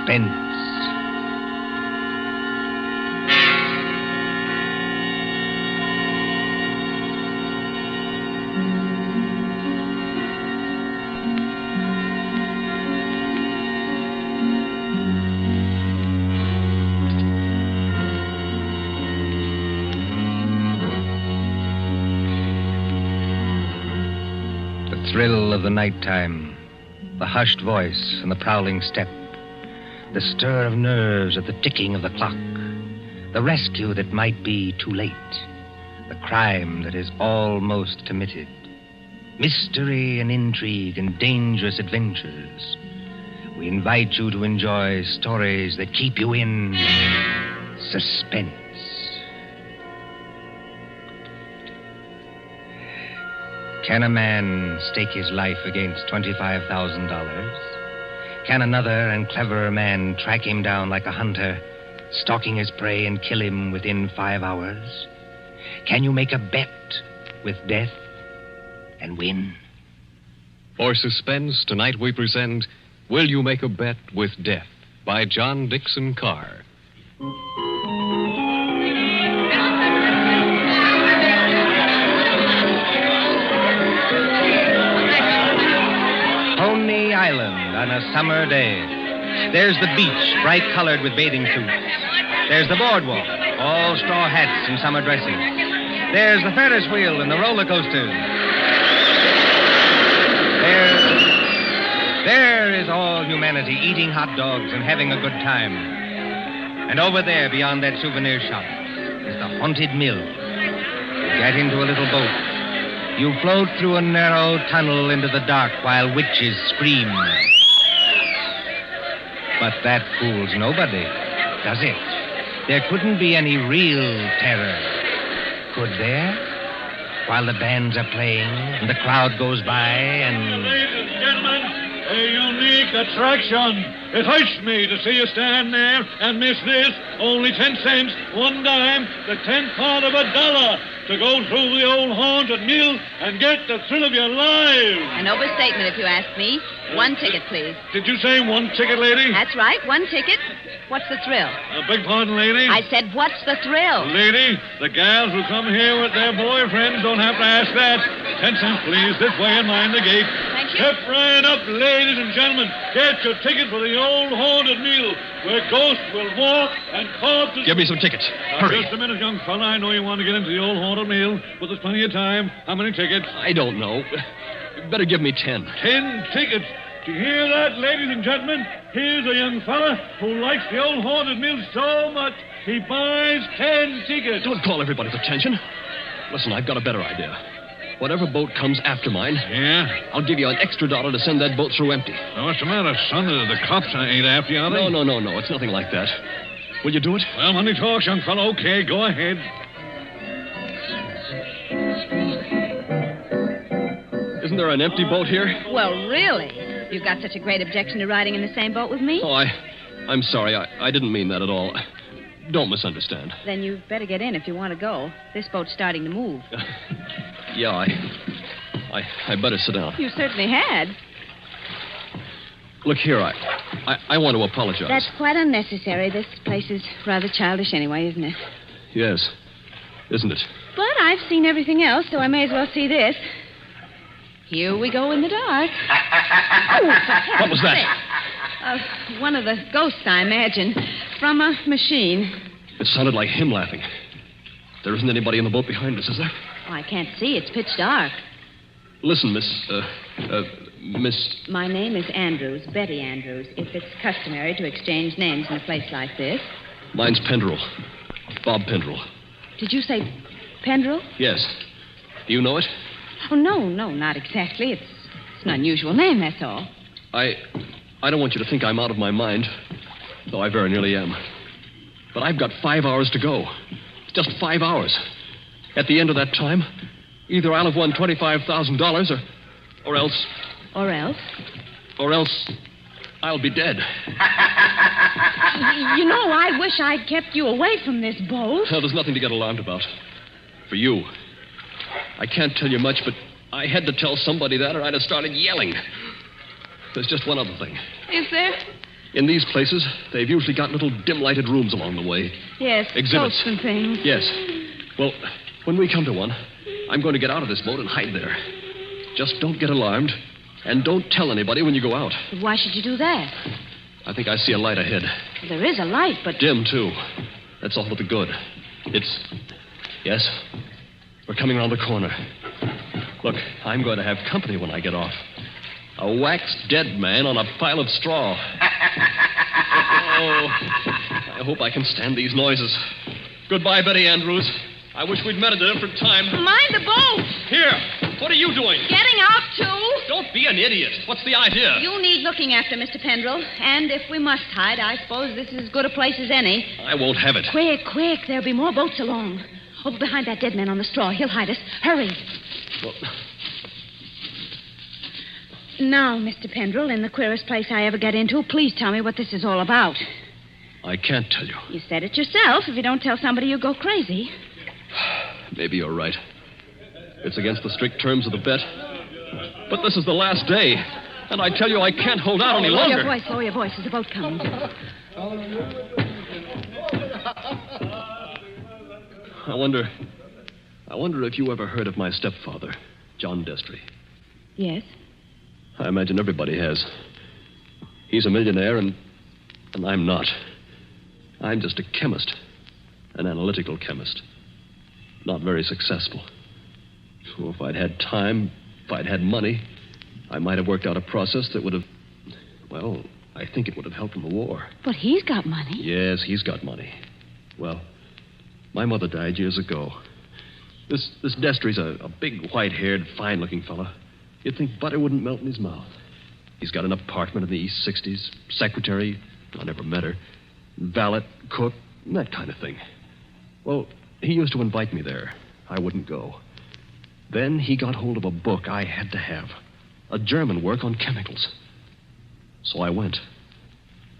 Suspense. The thrill of the nighttime, the hushed voice and the prowling step, the stir of nerves at the ticking of the clock, the rescue that might be too late, the crime that is almost committed, mystery and intrigue and dangerous adventures. We invite you to enjoy stories that keep you in suspense. Can a man stake his life against $25,000? Can another and cleverer man track him down like a hunter, stalking his prey and kill him within 5 hours? Can you make a bet with death and win? For Suspense, tonight we present Will You Make a Bet with Death by John Dickson Carr. Coney Island on a summer day. There's the beach, bright colored with bathing suits. There's the boardwalk, all straw hats and summer dresses. There's the Ferris wheel and the roller coasters. There is all humanity eating hot dogs and having a good time. And over there, beyond that souvenir shop, is the haunted mill. You get into a little boat. You float through a narrow tunnel into the dark while witches scream. But that fools nobody, does it? There couldn't be any real terror, could there? While the bands are playing and the crowd goes by and... Ladies and gentlemen, a unique attraction. It hurts me to see you stand there and miss this. Only 10 cents, 1 dime, the 10th part of $1 to go through the old haunted mill and get the thrill of your lives. An overstatement, if you ask me. 1 ticket, please. Did you say 1 ticket, lady? That's right, 1 ticket. What's the thrill? Beg pardon, lady? I said, what's the thrill? Lady, the gals who come here with their boyfriends don't have to ask that. 10 cents, please, this way and mind the gate. Thank you. Step right up, ladies and gentlemen. Get your ticket for the old haunted mill, where ghosts will walk and corpses... Give me some tickets. Hurry. Just a minute, young fella. I know you want to get into the old haunted mill, but there's plenty of time. How many tickets? I don't know. You better give me 10. 10 tickets. Do you hear that, ladies and gentlemen? Here's a young fella who likes the old haunted mill so much, he buys 10 tickets. Don't call everybody's attention. Listen, I've got a better idea. Whatever boat comes after mine, Yeah? I'll give you an extra $1 to send that boat through empty. Now, what's the matter, son? The cops ain't after you, are they? No. It's nothing like that. Will you do it? Well, money talks, young fella. Okay, go ahead. Isn't there an empty boat here? Well, really? You've got such a great objection to riding in the same boat with me? Oh, I'm sorry. I didn't mean that at all. Don't misunderstand. Then you'd better get in if you want to go. This boat's starting to move. Yeah, I better sit down. You certainly had. Look here, I want to apologize. That's quite unnecessary. This place is rather childish anyway, isn't it? Yes, isn't it? But I've seen everything else, so I may as well see this. Here we go in the dark. What was that? One of the ghosts, I imagine, from a machine. It sounded like him laughing. There isn't anybody in the boat behind us, is there? Oh, I can't see. It's pitch dark. Listen, Miss... My name is Andrews, Betty Andrews, if it's customary to exchange names in a place like this. Mine's Pendrell. Bob Pendrell. Did you say Pendrell? Yes. Do you know it? Oh, no, not exactly. It's an unusual name, that's all. I don't want you to think I'm out of my mind, though I very nearly am. But I've got 5 hours to go. Just 5 hours. At the end of that time, either I'll have won $25,000 or else... Or else? Or else I'll be dead. You know, I wish I'd kept you away from this boat. Well, there's nothing to get alarmed about. For you. I can't tell you much, but I had to tell somebody that or I'd have started yelling. There's just one other thing. Is there? In these places, they've usually got little dim-lighted rooms along the way. Yes, Exhibits. boats and things. Yes. Well, when we come to one, I'm going to get out of this boat and hide there. Just don't get alarmed, and don't tell anybody when you go out. Why should you do that? I think I see a light ahead. There is a light, but... Dim, too. That's all to the good. It's... Yes? We're coming around the corner. Look, I'm going to have company when I get off. A waxed dead man on a pile of straw. Oh, I hope I can stand these noises. Goodbye, Betty Andrews. I wish we'd met at a different time. Mind the boat! Here, what are you doing? Getting out, too? Don't be an idiot. What's the idea? You need looking after, Mr. Pendrell. And if we must hide, I suppose this is as good a place as any. I won't have it. Quick. There'll be more boats along. Over behind that dead man on the straw. He'll hide us. Hurry. Well... Now, Mr. Pendrell, in the queerest place I ever get into, please tell me what this is all about. I can't tell you. You said it yourself. If you don't tell somebody, you'll go crazy. Maybe you're right. It's against the strict terms of the bet. But this is the last day. And I tell you, I can't hold out any longer. Lower your voice. There's a boat coming. I wonder if you ever heard of my stepfather, John Destry. Yes? I imagine everybody has. He's a millionaire, and I'm not. I'm just a chemist. An analytical chemist. Not very successful. So if I'd had time, if I'd had money, I might have worked out a process that would have... Well, I think it would have helped in the war. But he's got money. Yes, he's got money. Well, my mother died years ago. This Destry's a big, white-haired, fine-looking fella. You'd think butter wouldn't melt in his mouth. He's got an apartment in the East 60s, secretary, I never met her, valet, cook, that kind of thing. Well, he used to invite me there. I wouldn't go. Then he got hold of a book I had to have, a German work on chemicals. So I went.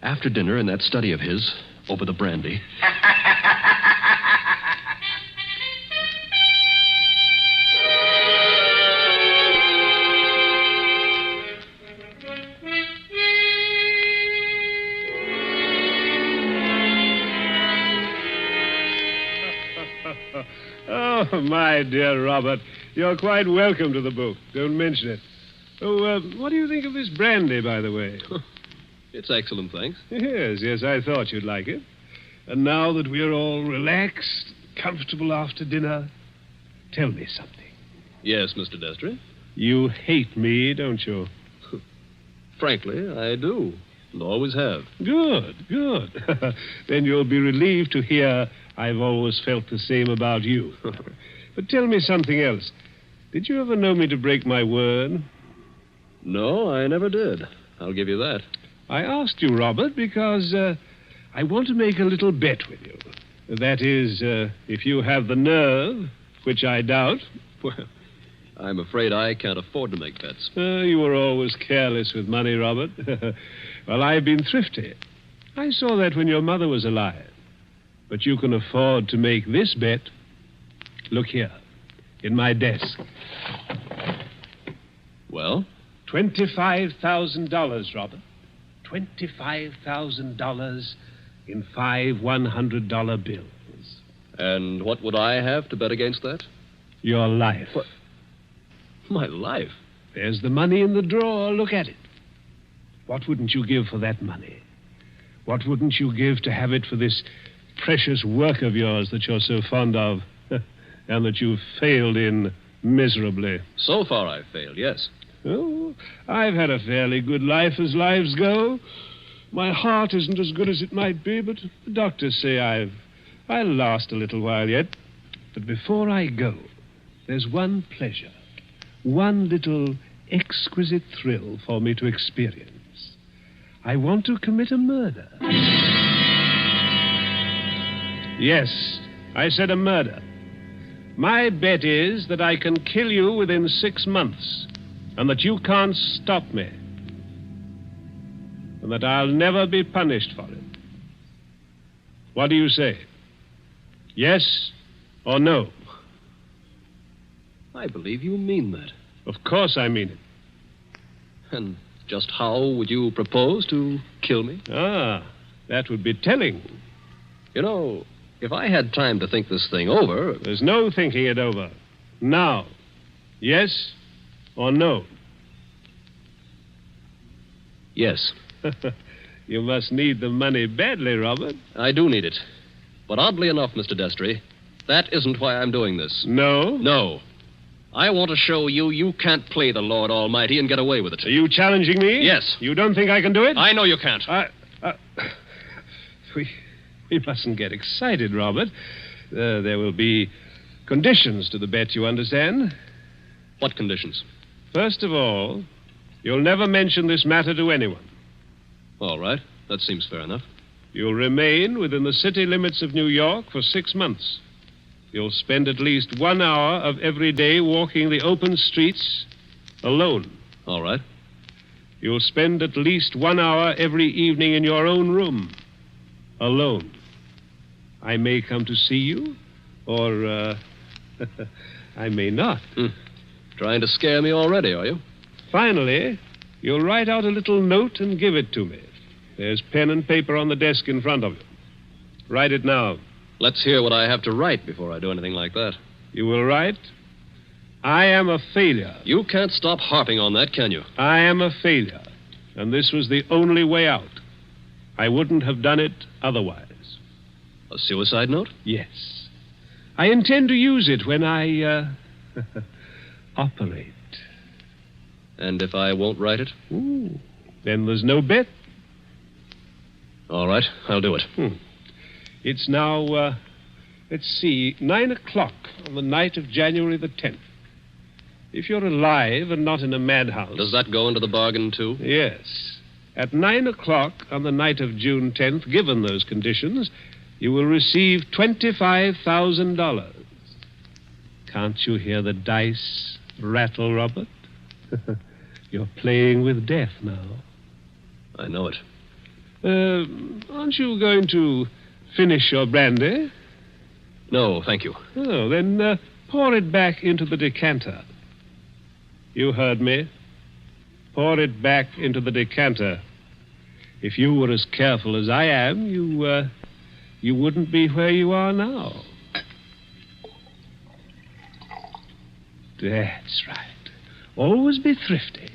After dinner in that study of his, over the brandy... Oh, my dear Robert, you're quite welcome to the book. Don't mention it. Oh, what do you think of this brandy, by the way? It's excellent, thanks. Yes, I thought you'd like it. And now that we're all relaxed, comfortable after dinner, tell me something. Yes, Mr. Destry? You hate me, don't you? Frankly, I do. And always have. Good. Then you'll be relieved to hear I've always felt the same about you. But tell me something else. Did you ever know me to break my word? No, I never did. I'll give you that. I asked you, Robert, because I want to make a little bet with you. That is, if you have the nerve, which I doubt. Well, I'm afraid I can't afford to make bets. You were always careless with money, Robert. Well, I've been thrifty. I saw that when your mother was alive. But you can afford to make this bet. Look here, in my desk. Well? $25,000, Robert. $25,000 in 5 $100 bills. And what would I have to bet against that? Your life. What? My life? There's the money in the drawer. Look at it. What wouldn't you give for that money? What wouldn't you give to have it for this precious work of yours that you're so fond of and that you've failed in miserably? So far I've failed, yes. Oh, I've had a fairly good life as lives go. My heart isn't as good as it might be, but the doctors say I'll last a little while yet. But before I go, there's one pleasure, one little exquisite thrill for me to experience. I want to commit a murder. Yes, I said a murder. My bet is that I can kill you within 6 months, and that you can't stop me, and that I'll never be punished for it. What do you say? Yes or no? I believe you mean that. Of course I mean it. And Just how would you propose to kill me? Ah, that would be telling. You know, if I had time to think this thing over... There's no thinking it over. Now. Yes or no? Yes. You must need the money badly, Robert. I do need it. But oddly enough, Mr. Destry, that isn't why I'm doing this. No? No. I want to show you can't play the Lord Almighty and get away with it. Are you challenging me? Yes. You don't think I can do it? I know you can't. We mustn't get excited, Robert. There will be conditions to the bet, you understand? What conditions? First of all, you'll never mention this matter to anyone. All right. That seems fair enough. You'll remain within the city limits of New York for 6 months. You'll spend at least 1 hour of every day walking the open streets alone. All right. You'll spend at least 1 hour every evening in your own room alone. I may come to see you, or I may not. Trying to scare me already, are you? Finally, you'll write out a little note and give it to me. There's pen and paper on the desk in front of you. Write it now. Let's hear what I have to write before I do anything like that. You will write, I am a failure. You can't stop harping on that, can you? I am a failure, and this was the only way out. I wouldn't have done it otherwise. A suicide note? Yes. I intend to use it when I, operate. And if I won't write it? Ooh, then there's no bet. All right, I'll do it. It's now, let's see, 9 o'clock on the night of January the 10th. If you're alive and not in a madhouse... Does that go into the bargain, too? Yes. At 9 o'clock on the night of June 10th, given those conditions, you will receive $25,000. Can't you hear the dice rattle, Robert? You're playing with death now. I know it. Aren't you going to finish your brandy? No, thank you. Oh, then pour it back into the decanter. You heard me. Pour it back into the decanter. If you were as careful as I am, you wouldn't be where you are now. That's right. Always be thrifty.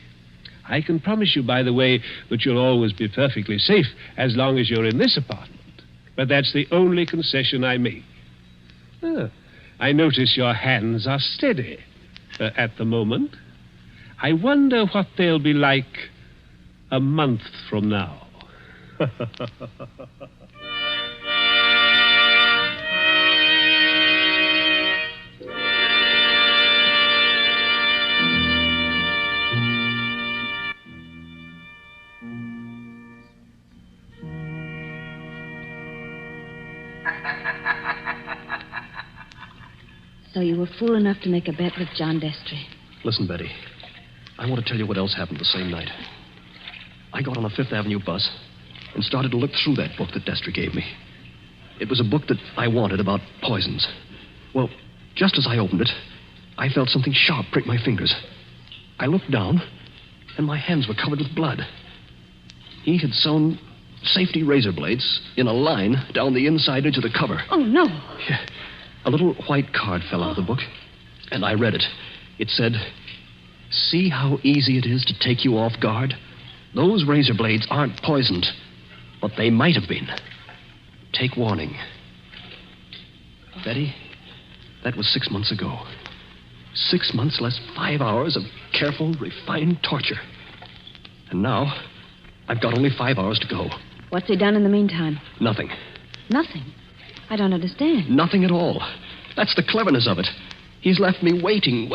I can promise you, by the way, that you'll always be perfectly safe as long as you're in this apartment. But that's the only concession I make. I notice your hands are steady at the moment. I wonder what they'll be like a month from now. So you were fool enough to make a bet with John Destry. Listen, Betty. I want to tell you what else happened the same night. I got on a Fifth Avenue bus and started to look through that book that Destry gave me. It was a book that I wanted about poisons. Well, just as I opened it, I felt something sharp prick my fingers. I looked down, and my hands were covered with blood. He had sewn safety razor blades in a line down the inside edge of the cover. Oh, no. Yeah. A little white card fell out of the book, and I read it. It said, "See how easy it is to take you off guard? Those razor blades aren't poisoned, but they might have been. Take warning." Betty, that was 6 months ago. 6 months less 5 hours of careful, refined torture. And now, I've got only 5 hours to go. What's he done in the meantime? Nothing. Nothing. I don't understand. Nothing at all. That's the cleverness of it. He's left me waiting.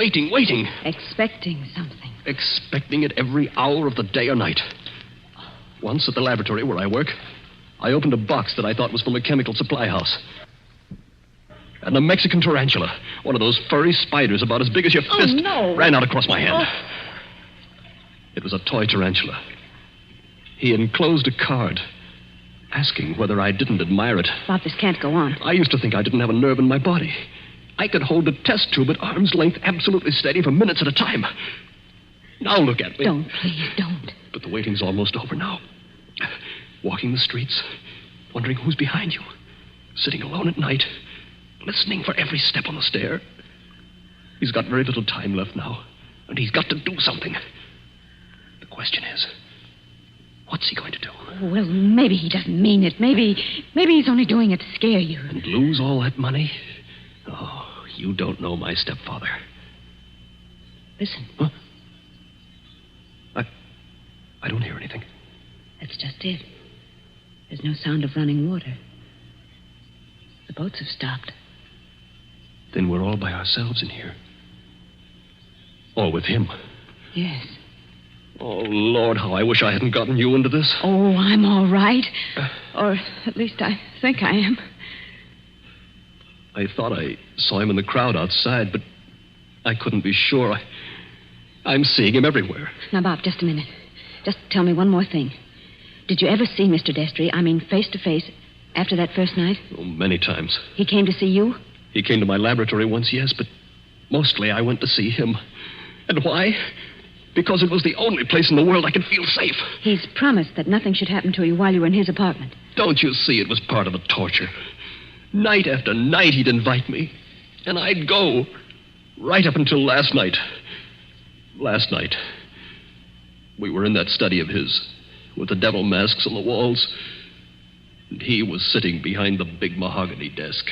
Expecting something. Expecting it every hour of the day or night. Once at the laboratory where I work, I opened a box that I thought was from a chemical supply house. And a Mexican tarantula, one of those furry spiders about as big as your fist, ran out across my hand. It was a toy tarantula. He enclosed a card asking whether I didn't admire it. Bob, this can't go on. I used to think I didn't have a nerve in my body. I could hold the test tube at arm's length absolutely steady for minutes at a time. Now look at me. Don't, please, don't. But the waiting's almost over now. Walking the streets, wondering who's behind you. Sitting alone at night, listening for every step on the stair. He's got very little time left now, and he's got to do something. The question is, what's he going to do? Well, maybe he doesn't mean it. Maybe he's only doing it to scare you. And lose all that money? Oh, you don't know my stepfather. Listen. Huh? I don't hear anything. That's just it. There's no sound of running water. The boats have stopped. Then we're all by ourselves in here. All with him. Yes. Oh, Lord, how I wish I hadn't gotten you into this. Oh, I'm all right. Or at least I think I am. I thought I saw him in the crowd outside, but I couldn't be sure. I'm seeing him everywhere. Now, Bob, just a minute. Just tell me one more thing. Did you ever see Mr. Destry, face to face, after that first night? Oh, many times. He came to see you? He came to my laboratory once, yes, but mostly I went to see him. And why? Because it was the only place in the world I could feel safe. He's promised that nothing should happen to you while you were in his apartment. Don't you see it was part of the torture? Night after night he'd invite me, and I'd go, right up until last night. Last night, we were in that study of his, with the devil masks on the walls, and he was sitting behind the big mahogany desk.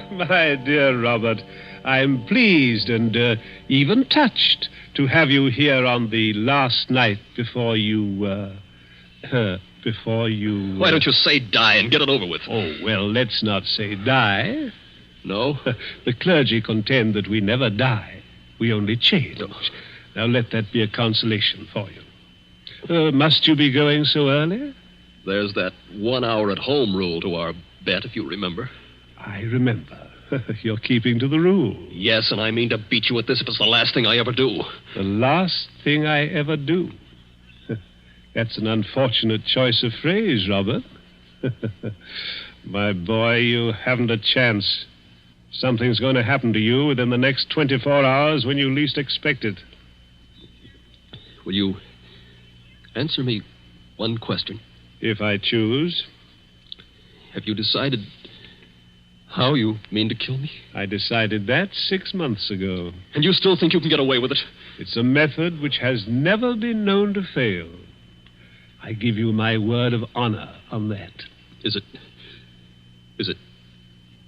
My dear Robert, I'm pleased and even touched to have you here on the last night before you... Why don't you say die and get it over with? Oh, well, let's not say die. No? The clergy contend that we never die. We only change. No. Now, let that be a consolation for you. Must you be going so early? There's that 1 hour at home rule to our bet, if you remember. I remember. You're keeping to the rule. Yes, and I mean to beat you at this if it's the last thing I ever do. The last thing I ever do. That's an unfortunate choice of phrase, Robert. My boy, you haven't a chance. Something's going to happen to you within the next 24 hours when you least expect it. Will you answer me one question? If I choose. Have you decided how you mean to kill me? I decided that 6 months ago. And you still think you can get away with it? It's a method which has never been known to fail. I give you my word of honor on that. Is it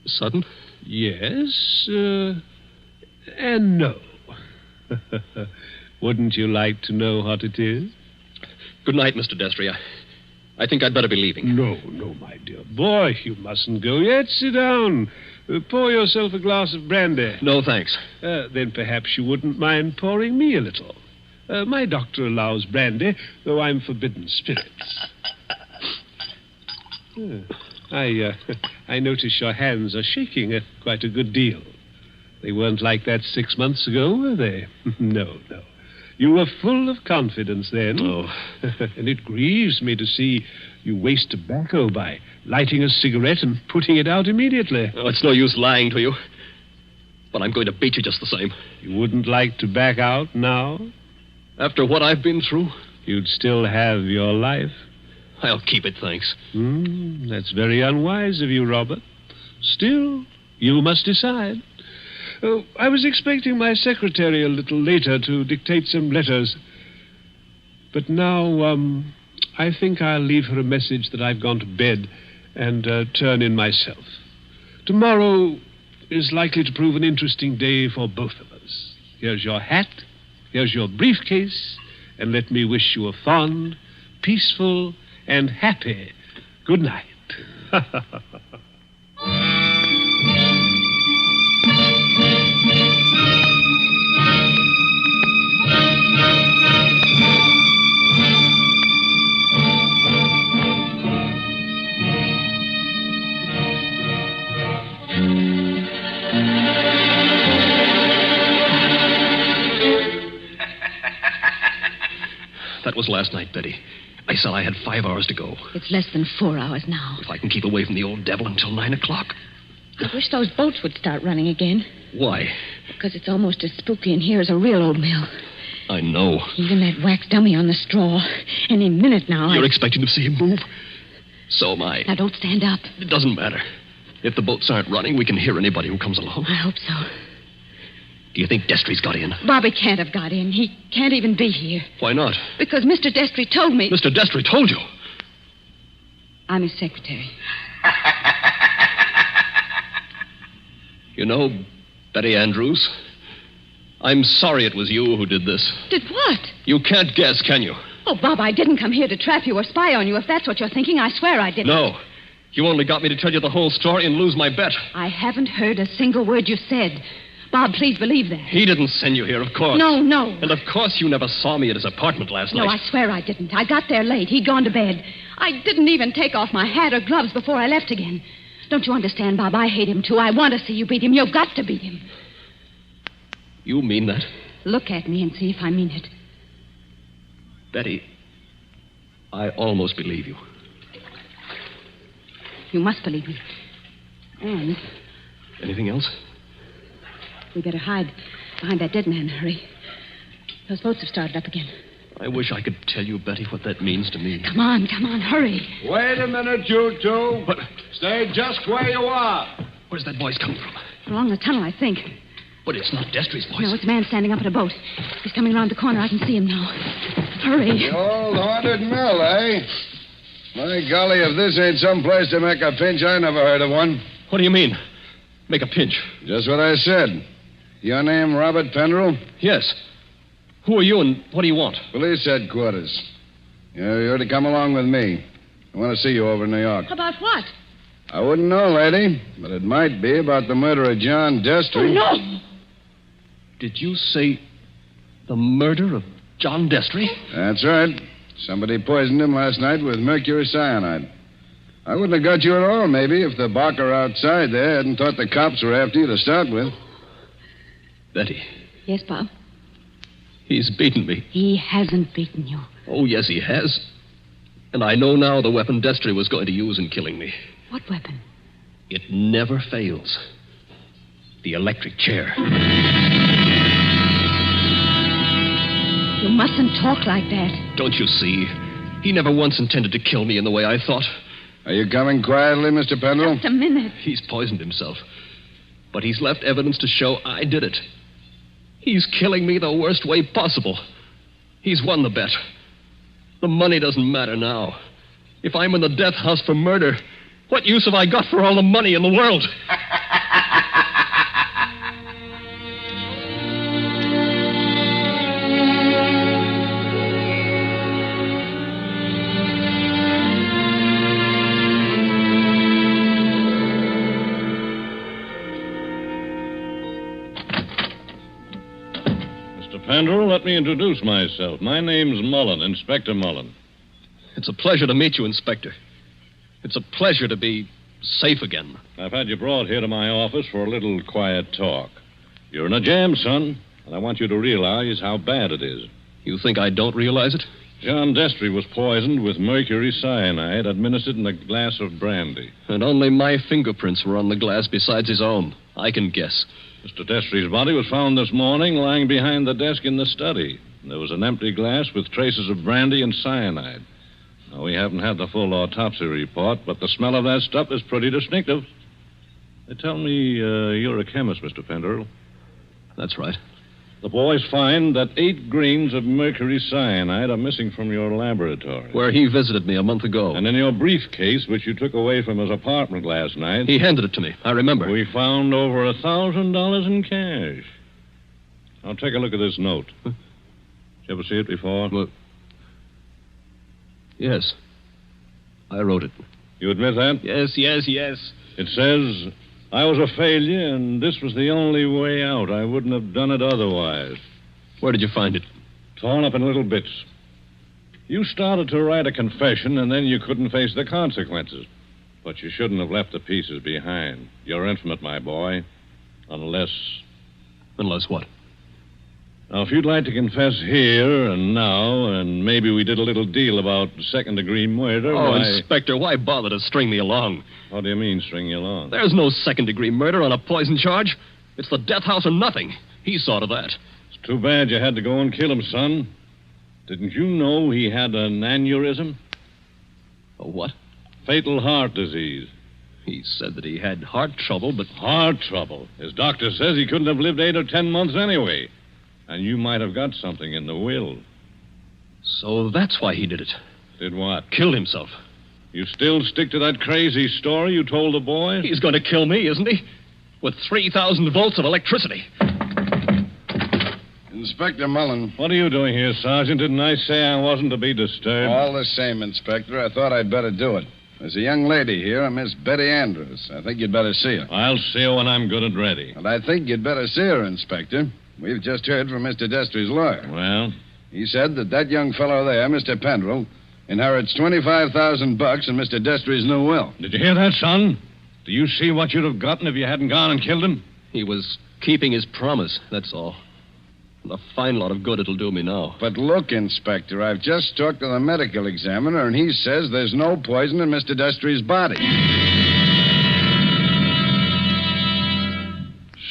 sudden? Yes, and no. Wouldn't you like to know what it is? Good night, Mr. Destry. I think I'd better be leaving. No, my dear boy, you mustn't go yet. Sit down. Pour yourself a glass of brandy. No, thanks. Then perhaps you wouldn't mind pouring me a little. My doctor allows brandy, though I'm forbidden spirits. I notice your hands are shaking quite a good deal. They weren't like that 6 months ago, were they? No. You were full of confidence then. Oh. And it grieves me to see you waste tobacco by lighting a cigarette and putting it out immediately. Oh, it's no use lying to you. But I'm going to beat you just the same. You wouldn't like to back out now? After what I've been through? You'd still have your life. I'll keep it, thanks. That's very unwise of you, Robert. Still, you must decide. Oh, I was expecting my secretary a little later to dictate some letters. But now, I think I'll leave her a message that I've gone to bed and turn in myself. Tomorrow is likely to prove an interesting day for both of us. Here's your hat, here's your briefcase, and let me wish you a fond, peaceful, and happy good night. was last night, Betty. I said I had 5 hours to go. It's less than 4 hours now. If I can keep away from the old devil until 9 o'clock. I wish those boats would start running again. Why? Because it's almost as spooky in here as a real old mill. I know. Even that wax dummy on the straw. Any minute now. You're expecting to see him move? So am I. Now, don't stand up. It doesn't matter. If the boats aren't running, we can hear anybody who comes along. I hope so. Do you think Destry's got in? Bobby can't have got in. He can't even be here. Why not? Because Mr. Destry told me... Mr. Destry told you? I'm his secretary. You know, Betty Andrews, I'm sorry it was you who did this. Did what? You can't guess, can you? Oh, Bob, I didn't come here to trap you or spy on you. If that's what you're thinking, I swear I didn't. No. You only got me to tell you the whole story and lose my bet. I haven't heard a single word you said. Bob, please believe that. He didn't send you here, of course. No. And of course you never saw me at his apartment last night. No, I swear I didn't. I got there late. He'd gone to bed. I didn't even take off my hat or gloves before I left again. Don't you understand, Bob? I hate him, too. I want to see you beat him. You've got to beat him. You mean that? Look at me and see if I mean it. Betty, I almost believe you. You must believe me. And Anything else? we better hide behind that dead man. Hurry. Those boats have started up again. I wish I could tell you, Betty, what that means to me. Come on, hurry. Wait a minute, you two. What? Stay just where you are. Where's that voice coming from? Along the tunnel, I think. But it's not Destry's voice. No, it's a man standing up at a boat. He's coming around the corner. I can see him now. Hurry. The old haunted mill, eh? My golly, if this ain't some place to make a pinch, I never heard of one. What do you mean? Make a pinch? Just what I said. Your name, Robert Pendrell? Yes. Who are you and what do you want? Police headquarters. You're to come along with me. I want to see you over in New York. About what? I wouldn't know, lady, but it might be about the murder of John Destry. Oh, no! Did you say the murder of John Destry? That's right. Somebody poisoned him last night with mercury cyanide. I wouldn't have got you at all, maybe, if the barker outside there hadn't thought the cops were after you to start with. Betty, Yes, Bob? he's beaten me. He hasn't beaten you. Oh, yes, he has. And I know now the weapon Destry was going to use in killing me. What weapon? It never fails. The electric chair. You mustn't talk like that. Don't you see? He never once intended to kill me in the way I thought. Are you coming quietly, Mr. Pendrell? Just a minute. He's poisoned himself. But he's left evidence to show I did it. He's killing me the worst way possible. He's won the bet. The money doesn't matter now. If I'm in the death house for murder, what use have I got for all the money in the world? Pendrell, let me introduce myself. My name's Mullen, Inspector Mullen. It's a pleasure to meet you, Inspector. It's a pleasure to be safe again. I've had you brought here to my office for a little quiet talk. You're in a jam, son, and I want you to realize how bad it is. You think I don't realize it? John Destry was poisoned with mercury cyanide administered in a glass of brandy. And only my fingerprints were on the glass besides his own. I can guess. Mr. Destry's body was found this morning lying behind the desk in the study. There was an empty glass with traces of brandy and cyanide. Now, we haven't had the full autopsy report, but the smell of that stuff is pretty distinctive. They tell me you're a chemist, Mr. Pendrell. That's right. The boys find that 8 grains of mercury cyanide are missing from your laboratory. Where he visited me a month ago. And in your briefcase, which you took away from his apartment last night... He handed it to me. I remember. We found over $1,000 in cash. Now, take a look at this note. Did you ever see it before? Well, yes. I wrote it. You admit that? Yes. It says, I was a failure, and this was the only way out. I wouldn't have done it otherwise. Where did you find it? Torn up in little bits. You started to write a confession, and then you couldn't face the consequences. But you shouldn't have left the pieces behind. You're infinite, my boy. Unless... Unless what? Now, if you'd like to confess here and now, and maybe we did a little deal about second-degree murder, Oh, why... Inspector, why bother to string me along? What do you mean, string you along? There's no second-degree murder on a poison charge. It's the death house or nothing. He saw to that. It's too bad you had to go and kill him, son. Didn't you know he had an aneurysm? A what? Fatal heart disease. He said that he had heart trouble, but... Heart trouble. His doctor says he couldn't have lived 8 or 10 months anyway. And you might have got something in the will. So that's why he did it. Did what? Killed himself. You still stick to that crazy story you told the boy? He's going to kill me, isn't he? With 3,000 volts of electricity. Inspector Mullen. What are you doing here, Sergeant? Didn't I say I wasn't to be disturbed? All the same, Inspector, I thought I'd better do it. There's a young lady here, a Miss Betty Andrews. I think you'd better see her. I'll see her when I'm good and ready. And I think you'd better see her, Inspector. We've just heard from Mr. Destry's lawyer. Well? He said that young fellow there, Mr. Pendrell, inherits $25,000 in Mr. Destry's new will. Did you hear that, son? Do you see what you'd have gotten if you hadn't gone and killed him? He was keeping his promise, that's all. And a fine lot of good it'll do me now. But look, Inspector, I've just talked to the medical examiner, and he says there's no poison in Mr. Destry's body.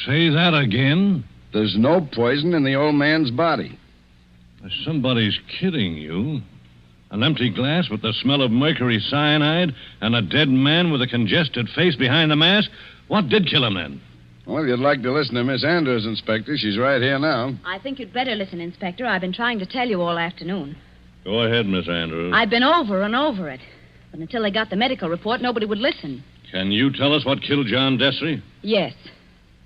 Say that again? There's no poison in the old man's body. Somebody's kidding you. An empty glass with the smell of mercury cyanide and a dead man with a congested face behind the mask? What did kill him then? Well, if you'd like to listen to Miss Andrews, Inspector, she's right here now. I think you'd better listen, Inspector. I've been trying to tell you all afternoon. Go ahead, Miss Andrews. I've been over and over it. But until they got the medical report, nobody would listen. Can you tell us what killed John Destry? Yes.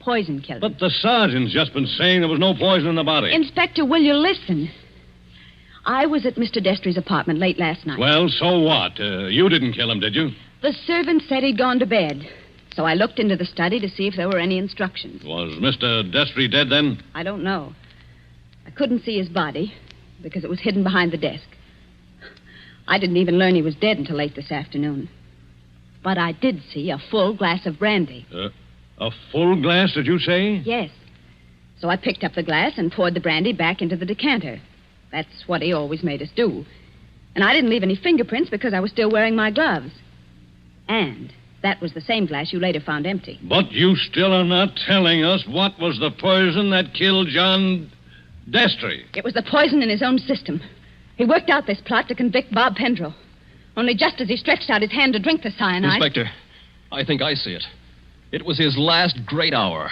Poison killed him. But the sergeant's just been saying there was no poison in the body. Inspector, will you listen? I was at Mr. Destry's apartment late last night. Well, so what? You didn't kill him, did you? The servant said he'd gone to bed. So I looked into the study to see if there were any instructions. Was Mr. Destry dead then? I don't know. I couldn't see his body because it was hidden behind the desk. I didn't even learn he was dead until late this afternoon. But I did see a full glass of brandy. A full glass, did you say? Yes. So I picked up the glass and poured the brandy back into the decanter. That's what he always made us do. And I didn't leave any fingerprints because I was still wearing my gloves. And that was the same glass you later found empty. But you still are not telling us what was the poison that killed John Destry. It was the poison in his own system. He worked out this plot to convict Bob Pendrell. Only just as he stretched out his hand to drink the cyanide... Inspector, I think I see it. It was his last great hour.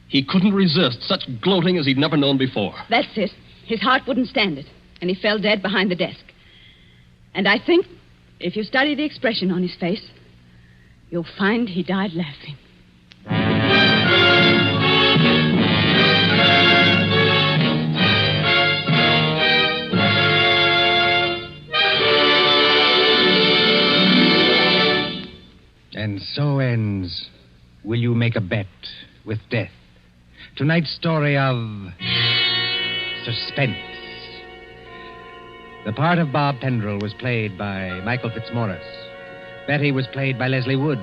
He couldn't resist such gloating as he'd never known before. That's it. His heart wouldn't stand it, and he fell dead behind the desk. And I think, if you study the expression on his face, you'll find he died laughing. And so ends Will You Make a Bet with Death? Tonight's story of Suspense. The part of Bob Pendrell was played by Michael Fitzmaurice. Betty was played by Lesley Woods.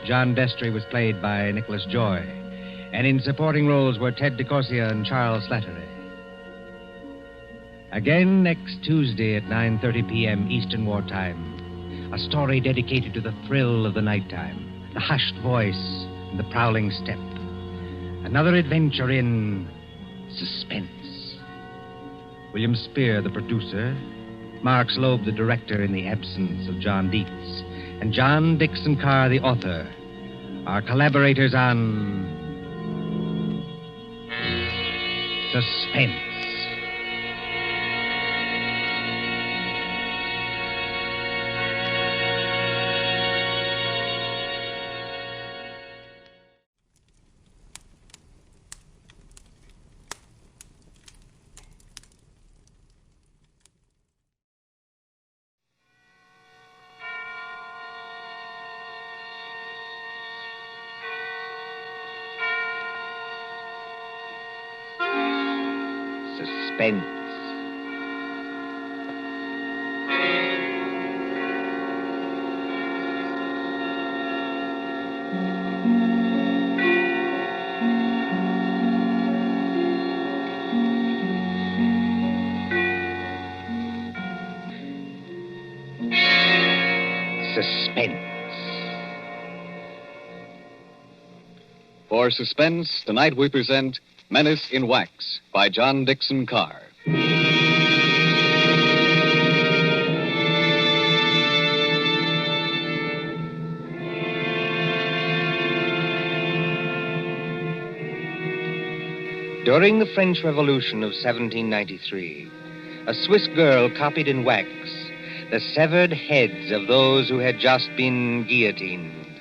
John Destry was played by Nicholas Joy. And in supporting roles were Ted DeCorsia and Charles Slattery. Again next Tuesday at 9:30 p.m. Eastern Wartime. A story dedicated to the thrill of the nighttime, the hushed voice and the prowling step. Another adventure in Suspense. William Spear, the producer, Mark Slobe, the director in the absence of John Dietz, and John Dickson Carr, the author, are collaborators on Suspense. Suspense. Suspense. For Suspense, tonight we present Menace in Wax by John Dickson Carr. During the French Revolution of 1793, a Swiss girl copied in wax the severed heads of those who had just been guillotined.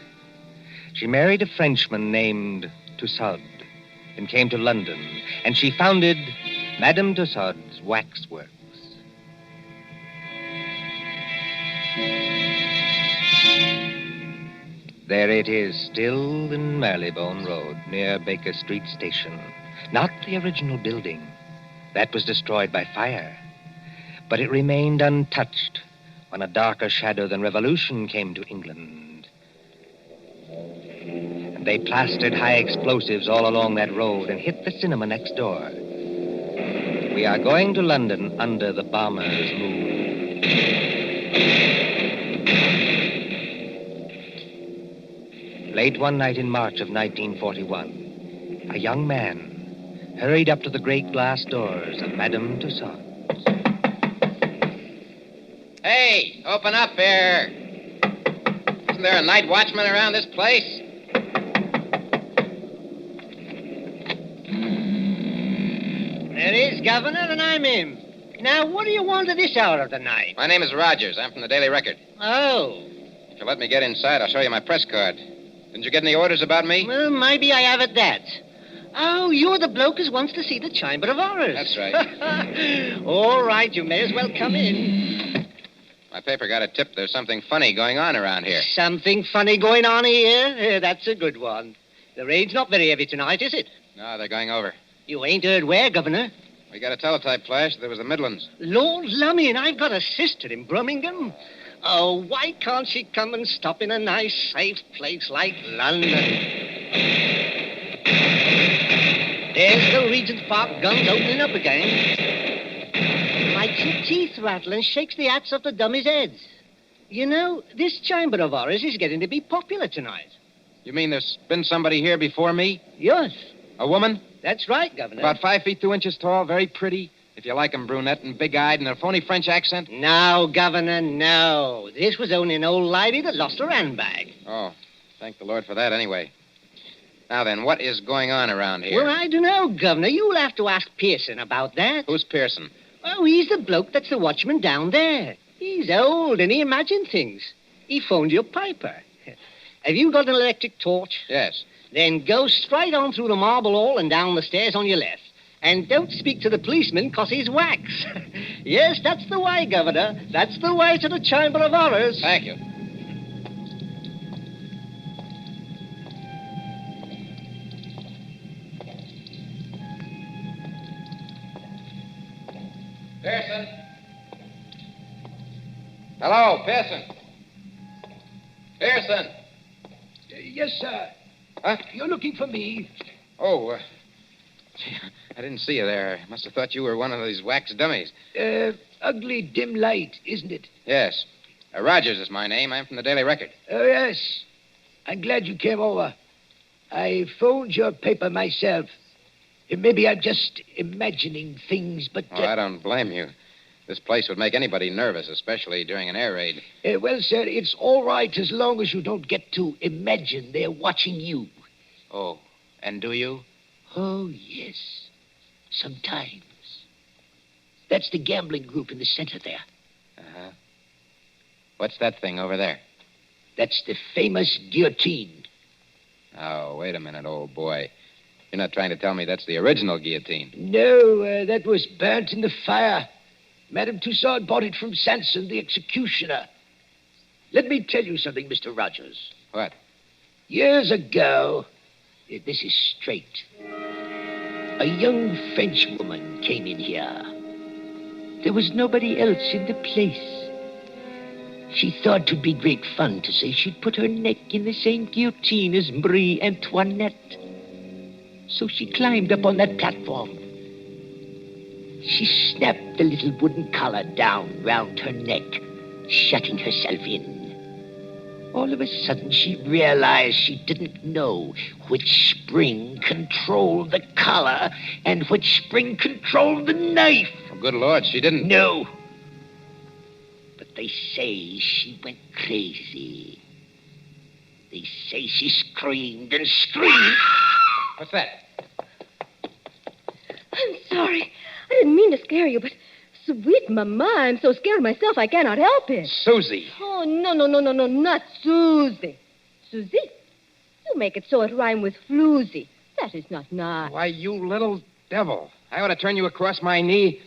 She married a Frenchman named Tussaud and came to London, and she founded Madame Tussaud's Waxworks. There it is, still in Marylebone Road, near Baker Street Station. Not the original building. That was destroyed by fire. But it remained untouched when a darker shadow than revolution came to England. And they plastered high explosives all along that road and hit the cinema next door. We are going to London under the bomber's moon. Late one night in March of 1941, a young man hurried up to the great glass doors of Madame Tussaud. Hey, open up here. Isn't there a night watchman around this place? There is, Governor, and I'm him. Now, what do you want at this hour of the night? My name is Rogers. I'm from the Daily Record. Oh. If you'll let me get inside, I'll show you my press card. Didn't you get any orders about me? Well, maybe I have at that. Oh, you're the bloke who wants to see the Chamber of Horrors. That's right. All right, you may as well come in. My paper got a tip there's something funny going on around here. Something funny going on here? That's a good one. The rain's not very heavy tonight, is it? No, they're going over. You ain't heard where, Governor? We got a teletype flash. There was the Midlands. Lord lummy, and I've got a sister in Birmingham. Oh, why can't she come and stop in a nice, safe place like London? There's the Regent's Park guns opening up again. Makes your teeth rattle and shakes the hats off the dummies' heads. You know, this Chamber of Horrors is getting to be popular tonight. You mean there's been somebody here before me? Yes. A woman? That's right, Governor. About 5 feet 2 inches tall, very pretty. If you like 'em, brunette and big-eyed and a phony French accent. No, Governor, no. This was only an old lady that lost her handbag. Oh, thank the Lord for that anyway. Now then, what is going on around here? Well, I don't know, Governor. You'll have to ask Pearson about that. Who's Pearson? Oh, he's the bloke that's the watchman down there. He's old and he imagines things. He phoned your piper. Have you got an electric torch? Yes. Then go straight on through the marble hall and down the stairs on your left. And don't speak to the policeman, 'cause he's wax. Yes, that's the way, Governor. That's the way to the Chamber of Horrors. Thank you. Pearson? Hello, Pearson. Pearson. Yes, sir. Huh? You're looking for me. Oh, gee, I didn't see you there. I must have thought you were one of these wax dummies. Ugly dim light, isn't it? Yes. Rogers is my name. I'm from the Daily Record. Oh, yes. I'm glad you came over. I phoned your paper myself. Maybe I'm just imagining things, but... Oh, I don't blame you. This place would make anybody nervous, especially during an air raid. Well, sir, it's all right as long as you don't get to imagine they're watching you. Oh, and do you? Oh, yes. Sometimes. That's the gambling group in the center there. Uh-huh. What's that thing over there? That's the famous guillotine. Oh, wait a minute, old boy. You're not trying to tell me that's the original guillotine? No, that was burnt in the fire. Madame Tussaud bought it from Sanson, the executioner. Let me tell you something, Mr. Rogers. What? Years ago, this is straight, a young French woman came in here. There was nobody else in the place. She thought it'd be great fun to say she'd put her neck in the same guillotine as Marie Antoinette. So she climbed up on that platform. She snapped the little wooden collar down round her neck, shutting herself in. All of a sudden, she realized she didn't know which spring controlled the collar and which spring controlled the knife. Oh, good Lord, she didn't. No. But they say she went crazy. They say she screamed and screamed. What's that? I'm sorry. I didn't mean to scare you, but sweet Mama, I'm so scared myself I cannot help it. Susie. Oh, no, not Susie. Susie? You make it so it rhyme with floozy. That is not nice. Why, you little devil. I ought to turn you across my knee.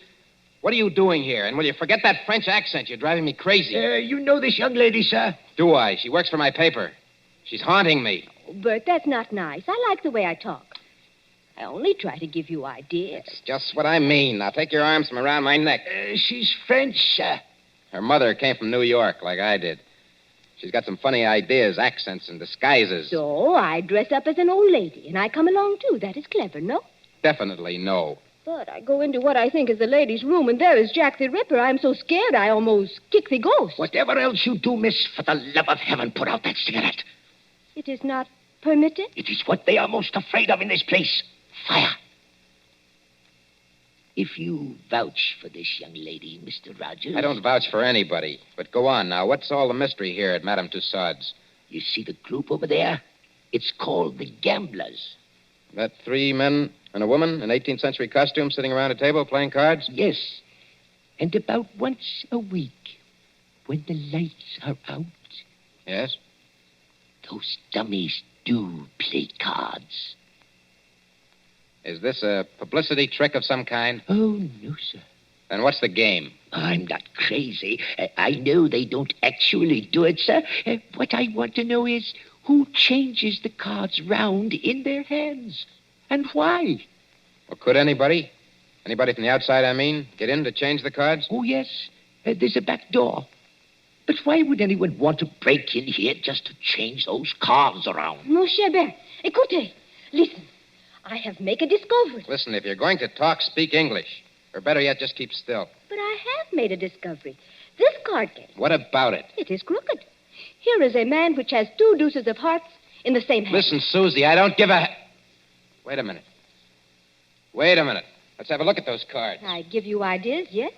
What are you doing here? And will you forget that French accent? You're driving me crazy. You know this young lady, sir? Do I? She works for my paper. She's haunting me. Oh, Bert, that's not nice. I like the way I talk. I only try to give you ideas. It's just what I mean. Now take your arms from around my neck. She's French, sir. Her mother came from New York, like I did. She's got some funny ideas, accents, and disguises. So I dress up as an old lady, and I come along, too. That is clever, no? Definitely no. But I go into what I think is the ladies' room, and there is Jack the Ripper. I'm so scared I almost kick the ghost. Whatever else you do, miss, for the love of heaven, put out that cigarette. It is not permitted? It is what they are most afraid of in this place. Fire. If you vouch for this young lady, Mr. Rogers... I don't vouch for anybody. But go on now. What's all the mystery here at Madame Tussaud's? You see the group over there? It's called the Gamblers. That 3 men and a woman in 18th century costume sitting around a table playing cards? Yes. And about once a week, when the lights are out... Yes? Those dummies do play cards. Is this a publicity trick of some kind? Oh, no, sir. Then what's the game? I'm not crazy. I know they don't actually do it, sir. What I want to know is who changes the cards round in their hands and why. Well, could anybody? Anybody from the outside, I mean, get in to change the cards? Oh, yes. There's a back door. But why would anyone want to break in here just to change those cards around? Mon cher Bert, écoutez. Listen. I have made a discovery. Listen, if you're going to talk, speak English. Or better yet, just keep still. But I have made a discovery. This card game. What about it? It is crooked. Here is a man which has 2 deuces of hearts in the same hand. Listen, Susie, I don't give a... Wait a minute. Let's have a look at those cards. I give you ideas, yes?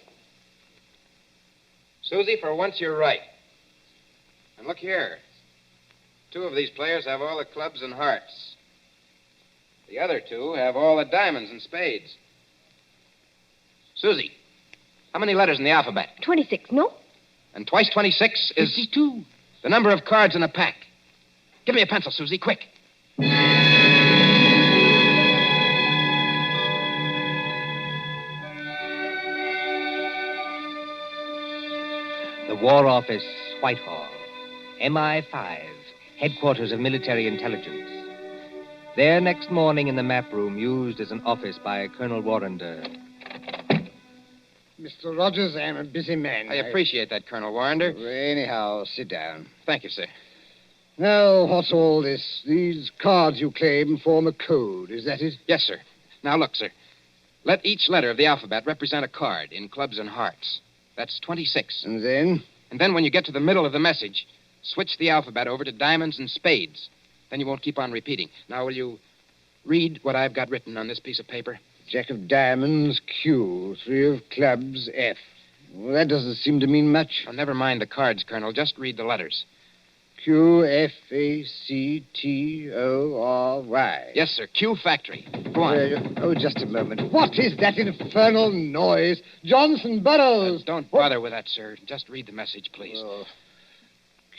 Susie, for once you're right. And look here. 2 of these players have all the clubs and hearts. The other 2 have all the diamonds and spades. Susie, how many letters in the alphabet? 26, no? And twice 26 is... 52. The number of cards in a pack. Give me a pencil, Susie, quick. The War Office, Whitehall. MI5, headquarters of military intelligence. There next morning in the map room used as an office by Colonel Warrender. Mr. Rogers, I am a busy man. I appreciate that, Colonel Warrender. Anyhow, sit down. Thank you, sir. Now, what's all this? These cards you claim form a code. Is that it? Yes, sir. Now, look, sir. Let each letter of the alphabet represent a card in clubs and hearts. That's 26. And then? And then when you get to the middle of the message, switch the alphabet over to diamonds and spades. Then you won't keep on repeating. Now, will you read what I've got written on this piece of paper? Jack of diamonds, Q. 3 of clubs, F. Well, that doesn't seem to mean much. Oh, never mind the cards, Colonel. Just read the letters. Q, F, A, C, T, O, R, Y. Yes, sir. Q Factory. Go on. Just a moment. What is that infernal noise? Johnson Burroughs. Don't bother with that, sir. Just read the message, please. Oh.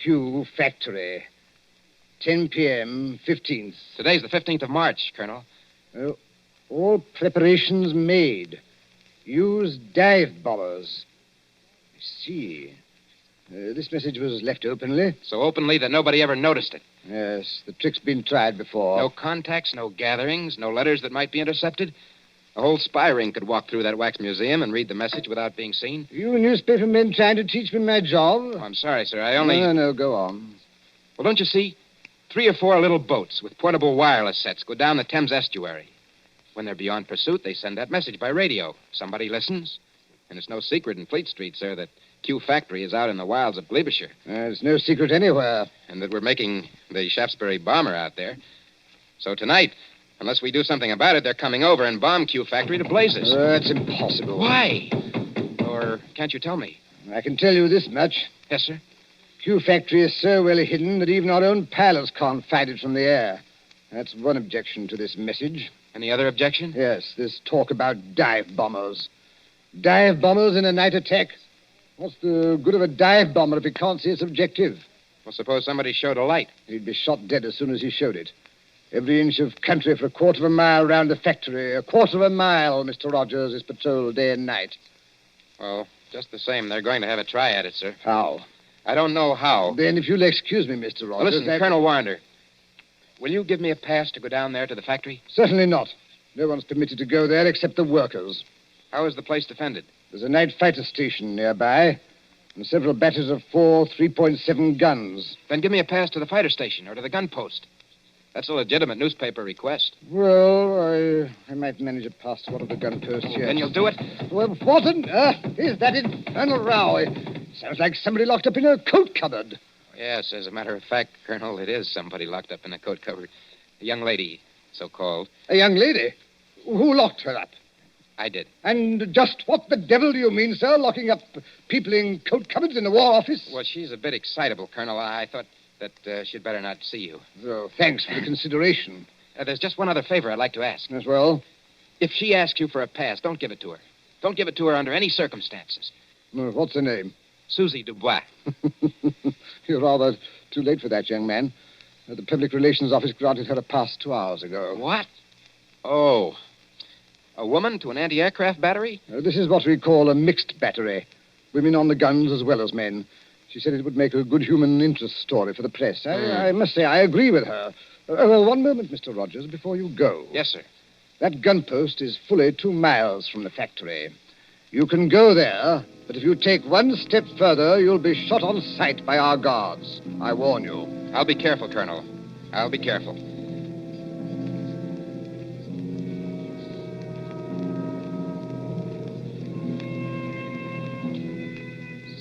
Q Factory. 10 p.m., 15th. Today's the 15th of March, Colonel. All preparations made. Use dive bombers. I see. This message was left openly. So openly that nobody ever noticed it. Yes, the trick's been tried before. No contacts, no gatherings, no letters that might be intercepted. A whole spy ring could walk through that wax museum and read the message without being seen. You newspaper men trying to teach me my job? Oh, I'm sorry, sir. I only... No, go on. Well, don't you see? 3 or 4 little boats with portable wireless sets go down the Thames estuary. When they're beyond pursuit, they send that message by radio. Somebody listens. And it's no secret in Fleet Street, sir, that Q factory is out in the wilds of Gloucestershire. There's no secret anywhere. And that we're making the Shaftesbury bomber out there. So tonight, unless we do something about it, they're coming over and bomb Q factory to blazes. That's impossible. Why? Or can't you tell me? I can tell you this much. Yes, sir? Q factory is so well hidden that even our own pilots can't find it from the air. That's one objection to this message. Any other objection? Yes, this talk about dive bombers. Dive bombers in a night attack? What's the good of a dive bomber if he can't see its objective? Well, suppose somebody showed a light. He'd be shot dead as soon as he showed it. Every inch of country for a quarter of a mile round the factory. A quarter of a mile, Mr. Rogers, is patrolled day and night. Well, just the same, they're going to have a try at it, sir. How? I don't know how. Then, if you'll excuse me, Mr. Rogers... Well, listen, Colonel Warner, will you give me a pass to go down there to the factory? Certainly not. No one's permitted to go there except the workers. How is the place defended? There's a night fighter station nearby, and several batteries of 4 3.7 guns. Then give me a pass to the fighter station or to the gun post. That's a legitimate newspaper request. Well, I might manage a pass to one of the gun posts here. Then you'll do it? Well, what on earth is that infernal row? It sounds like somebody locked up in a coat cupboard. Yes, as a matter of fact, Colonel, it is somebody locked up in a coat cupboard. A young lady, so-called. A young lady? Who locked her up? I did. And just what the devil do you mean, sir, locking up people in coat cupboards in the War Office? Well, she's a bit excitable, Colonel. I thought that she'd better not see you. Oh, thanks for the consideration. There's just one other favor I'd like to ask. As well? If she asks you for a pass, don't give it to her. Don't give it to her under any circumstances. What's her name? Susie Dubois. You're rather too late for that, young man. The Public Relations Office granted her a pass 2 hours ago. What? Oh. A woman to an anti-aircraft battery? This is what we call a mixed battery. Women on the guns as well as men. She said it would make a good human interest story for the press. I must say, I agree with her. One moment, Mr. Rogers, before you go. Yes, sir. That gun post is fully 2 miles from the factory. You can go there, but if you take one step further, you'll be shot on sight by our guards. I warn you. I'll be careful, Colonel. I'll be careful.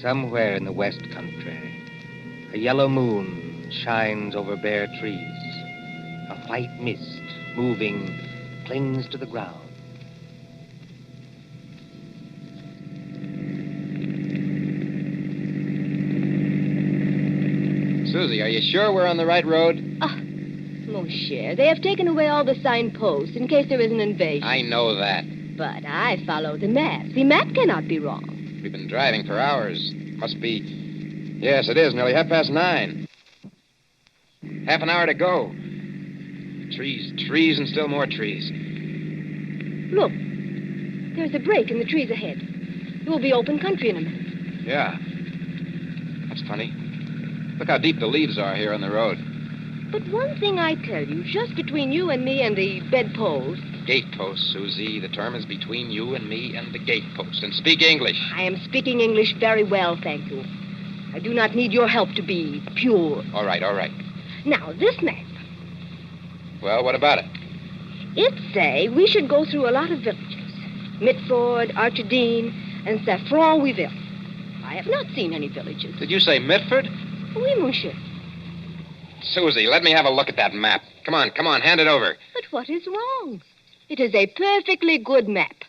Somewhere in the West Country, a yellow moon shines over bare trees. A white mist, moving, clings to the ground. Susie, are you sure we're on the right road? Ah, mon cher, they have taken away all the signposts in case there is an invasion. I know that. But I follow the map. The map cannot be wrong. We've been driving for hours. Must be... Yes, it is. Nearly 9:30. Half an hour to go. Trees, and still more trees. Look. There's a break in the trees ahead. It will be open country in a minute. Yeah. That's funny. Look how deep the leaves are here on the road. But one thing I tell you, just between you and me and the bedpost... Gatepost, Susie. The term is between you and me and the gatepost. And speak English. I am speaking English very well, thank you. I do not need your help to be pure. All right. Now, this map. Well, what about it? It say we should go through a lot of villages. Mitford, Archidine, and Saffron-Wiville. I have not seen any villages. Did you say Mitford? Oui, monsieur. Susie, let me have a look at that map. Come on, hand it over. But what is wrong? It is a perfectly good map.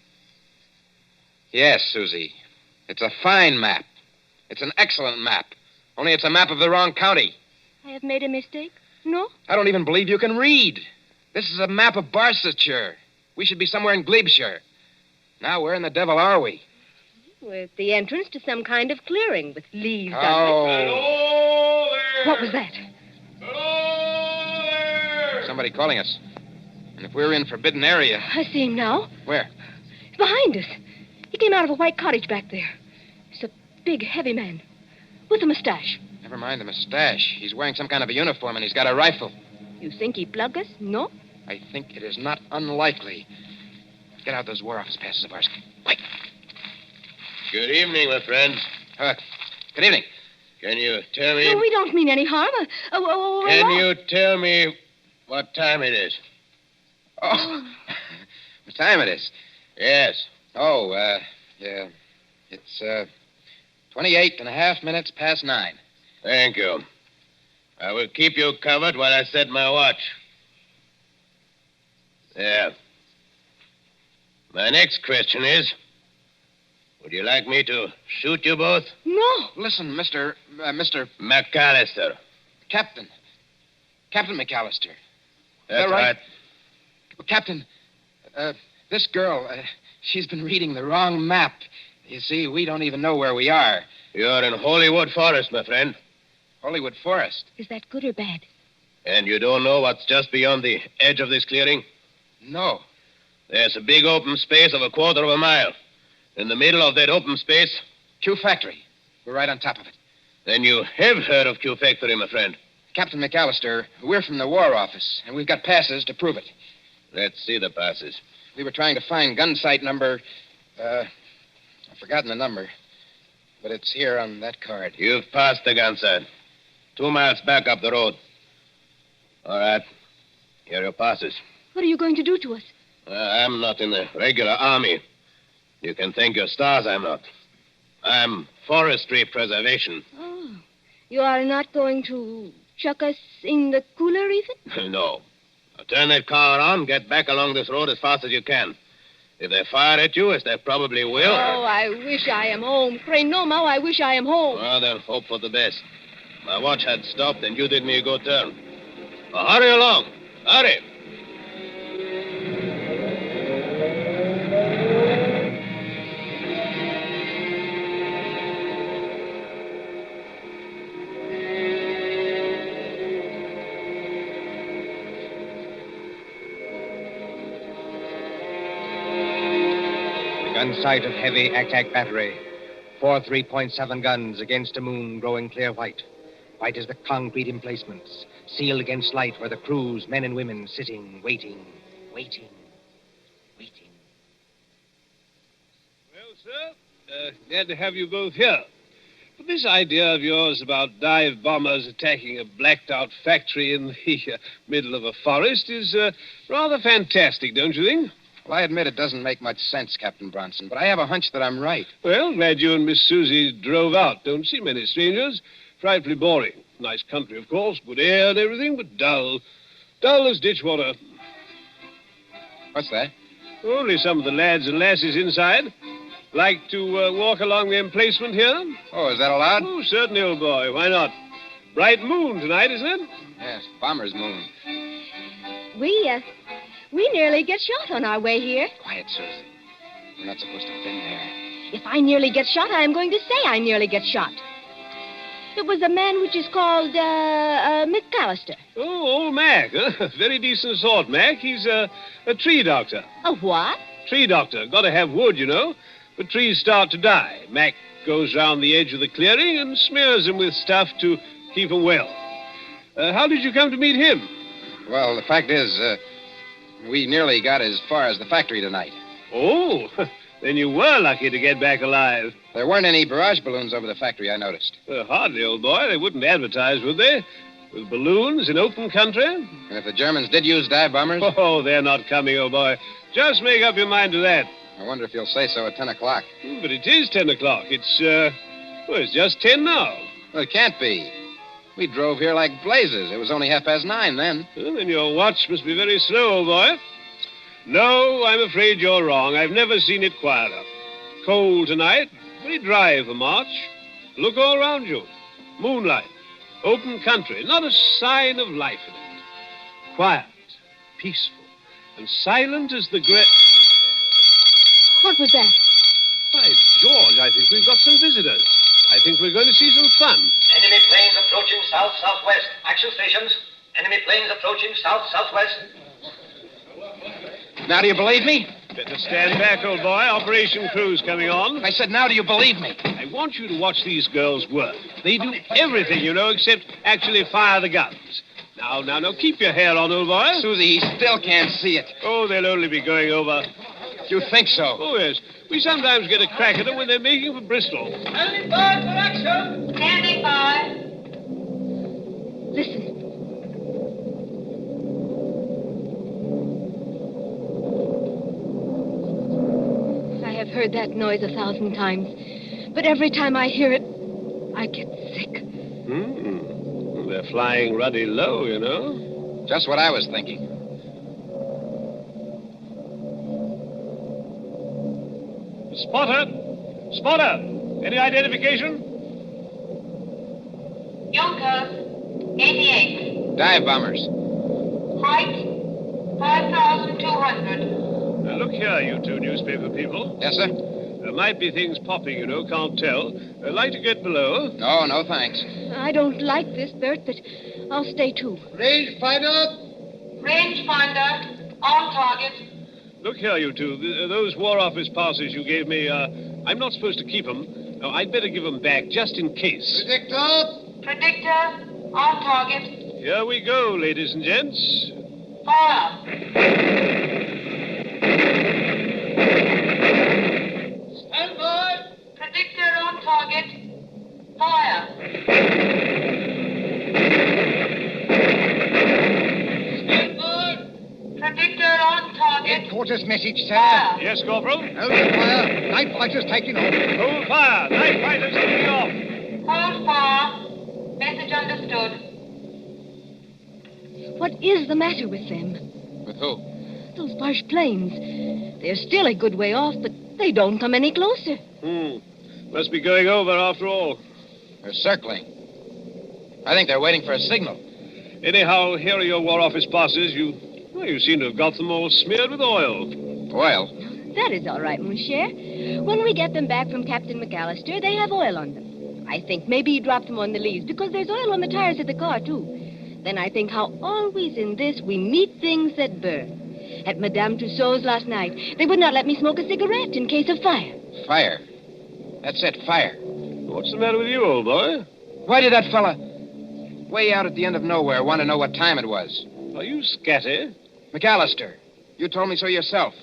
Yes, Susie. It's a fine map. It's an excellent map. Only it's a map of the wrong county. I have made a mistake? No? I don't even believe you can read. This is a map of Barsetshire. We should be somewhere in Glebeshire. Now, where in the devil are we? With the entrance to some kind of clearing with leaves on Oh. it. Hello there! What was that? Hello there! Somebody calling us. And if we're in forbidden area... I see him now. Where? Behind us. He came out of a white cottage back there. He's a big, heavy man. With a mustache. Never mind the mustache. He's wearing some kind of a uniform and he's got a rifle. You think he plug us? No? I think it is not unlikely. Get out those War Office passes of ours. Quick. Good evening, my friends. Good evening. Can you tell me... No, we don't mean any harm. Can you tell me what time it is? Oh, what time it is? Yes. Oh, yeah. It's 28.5 minutes past 9. Thank you. I will keep you covered while I set my watch. There. My next question is, would you like me to shoot you both? No. Listen, Mr. McAllister. Captain McAllister. That's right. Captain, this girl, she's been reading the wrong map. You see, we don't even know where we are. You're in Hollywood Forest, my friend. Hollywood Forest? Is that good or bad? And you don't know what's just beyond the edge of this clearing? No. There's a big open space of 1/4 of a mile. In the middle of that open space... Q Factory. We're right on top of it. Then you have heard of Q Factory, my friend. Captain McAllister, we're from the War Office, and we've got passes to prove it. Let's see the passes. We were trying to find gun site number... I've forgotten the number. But it's here on that card. You've passed the gun site. 2 miles back up the road. All right. Here are your passes. What are you going to do to us? I'm not in the regular army. You can thank your stars I'm not. I'm forestry preservation. Oh. You are not going to chuck us in the cooler, even? No. Now turn that car around, get back along this road as fast as you can. If they fire at you, as they probably will... Oh, I wish I am home. Pray no, Mao, I wish I am home. Well, then hope for the best. My watch had stopped, and you did me a good turn. Now, hurry along. Hurry. Gun sight of heavy ack-ack battery. 4 3.7 guns against a moon growing clear white. White as the concrete emplacements, sealed against light where the crews, men and women, sitting, waiting. Well, sir, glad to have you both here. But this idea of yours about dive bombers attacking a blacked-out factory in the middle of a forest is rather fantastic, don't you think? Well, I admit it doesn't make much sense, Captain Bronson, but I have a hunch that I'm right. Well, glad you and Miss Susie drove out. Don't see many strangers. Frightfully boring. Nice country, of course, good air and everything, but dull. Dull as ditch water. What's that? Only some of the lads and lasses inside. Like to walk along the emplacement here? Oh, is that allowed? Oh, certainly, old boy. Why not? Bright moon tonight, isn't it? Yes, bomber's moon. We nearly get shot on our way here. Quiet, Susie. We're not supposed to have been there. If I nearly get shot, I am going to say I nearly get shot. It was a man which is called, McAllister. Oh, old Mac, huh? Very decent sort, Mac. He's a tree doctor. A what? Tree doctor. Got to have wood, you know. But trees start to die. Mac goes round the edge of the clearing and smears them with stuff to keep them well. How did you come to meet him? Well, the fact is, we nearly got as far as the factory tonight. Oh, then you were lucky to get back alive. There weren't any barrage balloons over the factory, I noticed. Hardly, old boy. They wouldn't advertise, would they? With balloons in open country? And if the Germans did use dive bombers? Oh, they're not coming, old boy. Just make up your mind to that. I wonder if you'll say so at 10 o'clock. But it is 10 o'clock. It's just 10 now. Well, it can't be. We drove here like blazes. It was only 9:30 then. Well, then your watch must be very slow, old boy. No, I'm afraid you're wrong. I've never seen it quieter. Cold tonight, very dry for March. Look all around you. Moonlight, open country, not a sign of life in it. Quiet, peaceful, and silent as the great... What was that? By George, I think we've got some visitors. I think we're going to see some fun. Enemy planes approaching south-southwest. Action stations. Enemy planes approaching south-southwest. Now do you believe me? Better stand back, old boy. Operation Crew's coming on. I said, now do you believe me? I want you to watch these girls work. They do everything, you know, except actually fire the guns. Now, keep your hair on, old boy. Susie, he still can't see it. Oh, they'll only be going over. You think so? Oh, yes. We sometimes get a crack at them when they're making for Bristol. Standing by for action. Standing by. Listen. I have heard that noise 1,000 times. But every time I hear it, I get sick. They're flying ruddy low, you know. Just what I was thinking. Spotter! Spotter! Any identification? Junkers, 88. Dive bombers. Height, 5,200. Now, look here, you two newspaper people. Yes, sir? There might be things popping, you know, can't tell. I'd like to get below. No, no, thanks. I don't like this, Bert, but I'll stay too. Rangefinder, on target. Look here, you two. Those War Office passes you gave me, I'm not supposed to keep them. No, I'd better give them back, just in case. Predictor, on target. Here we go, ladies and gents. Fire. Stand by. Predictor on target. Fire. Stand by. Predictor on target. Headquarters message, sir. Fire. Yes, Corporal? Hold fire. Night fighters taking off. Hold fire. Night fighters taking off. Hold fire. Message understood. What is the matter with them? With who? Those Boche planes. They're still a good way off, but they don't come any closer. Must be going over after all. They're circling. I think they're waiting for a signal. Anyhow, here are your War Office passes. You seem to have got them all smeared with oil. Oil? That is all right, mon cher. When we get them back from Captain McAllister, they have oil on them. I think maybe he dropped them on the leaves because there's oil on the tires of the car, too. Then I think how always in this we meet things that burn. At Madame Tussauds last night, they would not let me smoke a cigarette in case of fire. Fire. That's it, fire. What's the matter with you, old boy? Why did that fella, way out at the end of nowhere, want to know what time it was? Are you scatty? McAllister, you told me so yourself.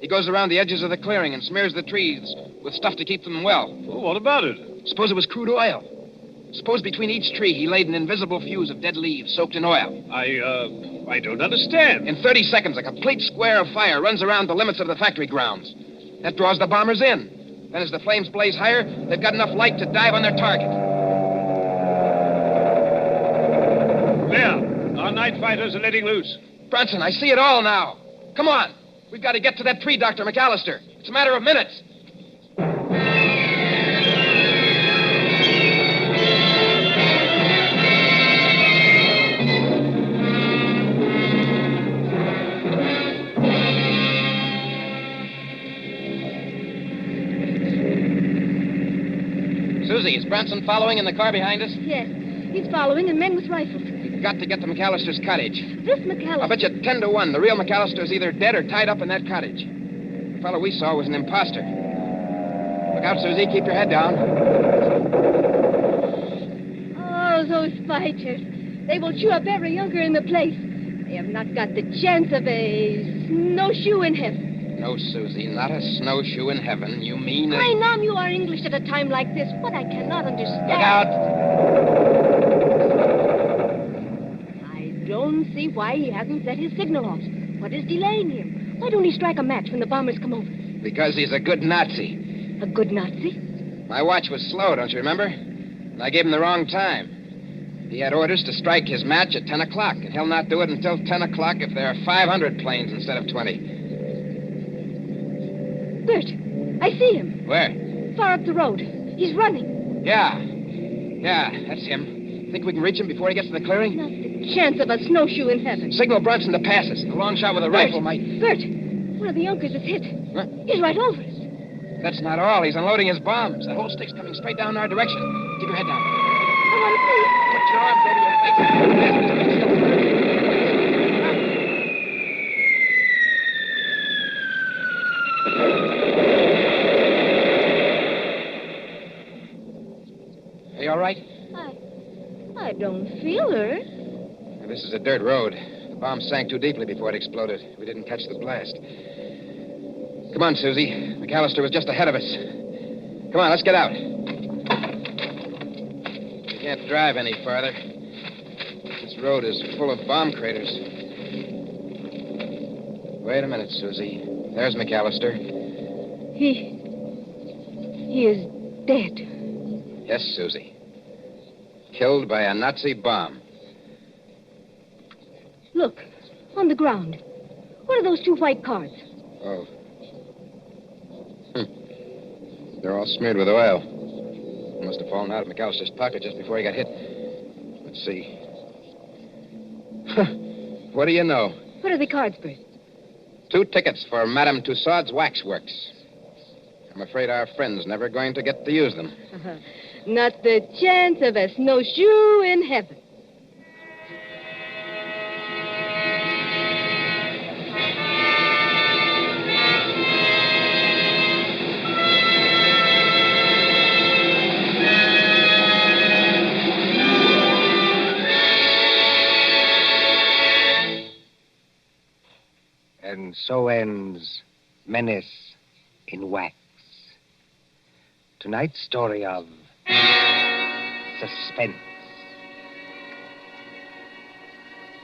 He goes around the edges of the clearing and smears the trees with stuff to keep them well. Well, what about it? Suppose it was crude oil. Suppose between each tree he laid an invisible fuse of dead leaves soaked in oil. I don't understand. In 30 seconds, a complete square of fire runs around the limits of the factory grounds. That draws the bombers in. Then as the flames blaze higher, they've got enough light to dive on their target. There. Our night fighters are letting loose. Brunson, I see it all now. Come on. We've got to get to that tree, Dr. McAllister. It's a matter of minutes. Susie, is Brunson following in the car behind us? Yes, he's following, and men with rifles. We've got to get to McAllister's cottage. This McAllister... I'll bet you 10 to 1 the real McAllister's either dead or tied up in that cottage. The fellow we saw was an imposter. Look out, Susie. Keep your head down. Oh, those fighters. They will chew up every younker in the place. They have not got the chance of a snowshoe in heaven. No, Susie, not a snowshoe in heaven. You mean... I know you are English at a time like this. What I cannot understand... Look out! I don't see why he hasn't set his signal off. What is delaying him? Why don't he strike a match when the bombers come over? Because he's a good Nazi. A good Nazi? My watch was slow, don't you remember? And I gave him the wrong time. He had orders to strike his match at 10 o'clock, and he'll not do it until 10 o'clock if there are 500 planes instead of 20. Bert, I see him. Where? Far up the road. He's running. Yeah, that's him. Think we can reach him before he gets to the clearing? Not the chance of a snowshoe in heaven. Signal Brunson to pass us. A long shot with a rifle might... Bert, one of the Junkers is hit. Huh? He's right over us. That's not all. He's unloading his bombs. That whole stick's coming straight down in our direction. Keep your head down. I want to see. Put your arms over your face. Are you all right? I don't feel hurt. This is a dirt road. The bomb sank too deeply before it exploded. We didn't catch the blast. Come on, Susie. McAllister was just ahead of us. Come on, let's get out. We can't drive any farther. This road is full of bomb craters. Wait a minute, Susie. There's McAllister. He is dead. Yes, Susie. Killed by a Nazi bomb. Look, on the ground. What are those 2 white cards? Oh. They're all smeared with oil. Must have fallen out of McAllister's pocket just before he got hit. Let's see. What do you know? What are the cards, Bert? 2 tickets for Madame Tussaud's Waxworks. I'm afraid our friend's never going to get to use them. Not the chance of a snowshoe in heaven. And so ends Menace in Wax. Tonight's story of Suspense.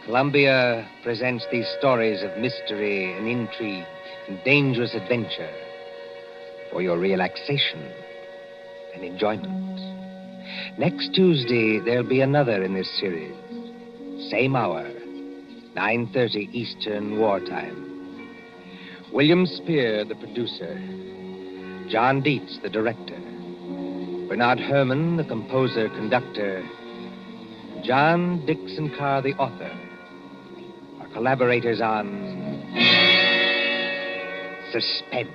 Columbia presents these stories of mystery and intrigue and dangerous adventure for your relaxation and enjoyment. Next Tuesday, there'll be another in this series. Same hour, 9:30 Eastern Wartime. William Spear, the producer. John Dietz, the director. Bernard Herrmann, the composer, conductor. John Dickson Carr, the author. Our collaborators on Suspense.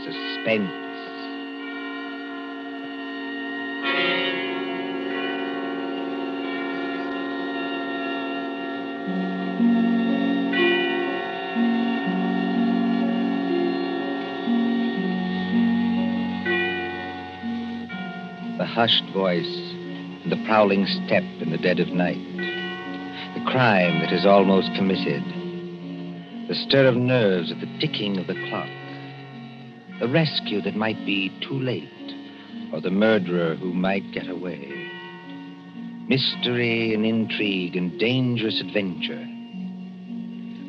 Suspense. The hushed voice and the prowling step in the dead of night. The crime that is almost committed. The stir of nerves at the ticking of the clock. The rescue that might be too late, or the murderer who might get away. Mystery and intrigue and dangerous adventure.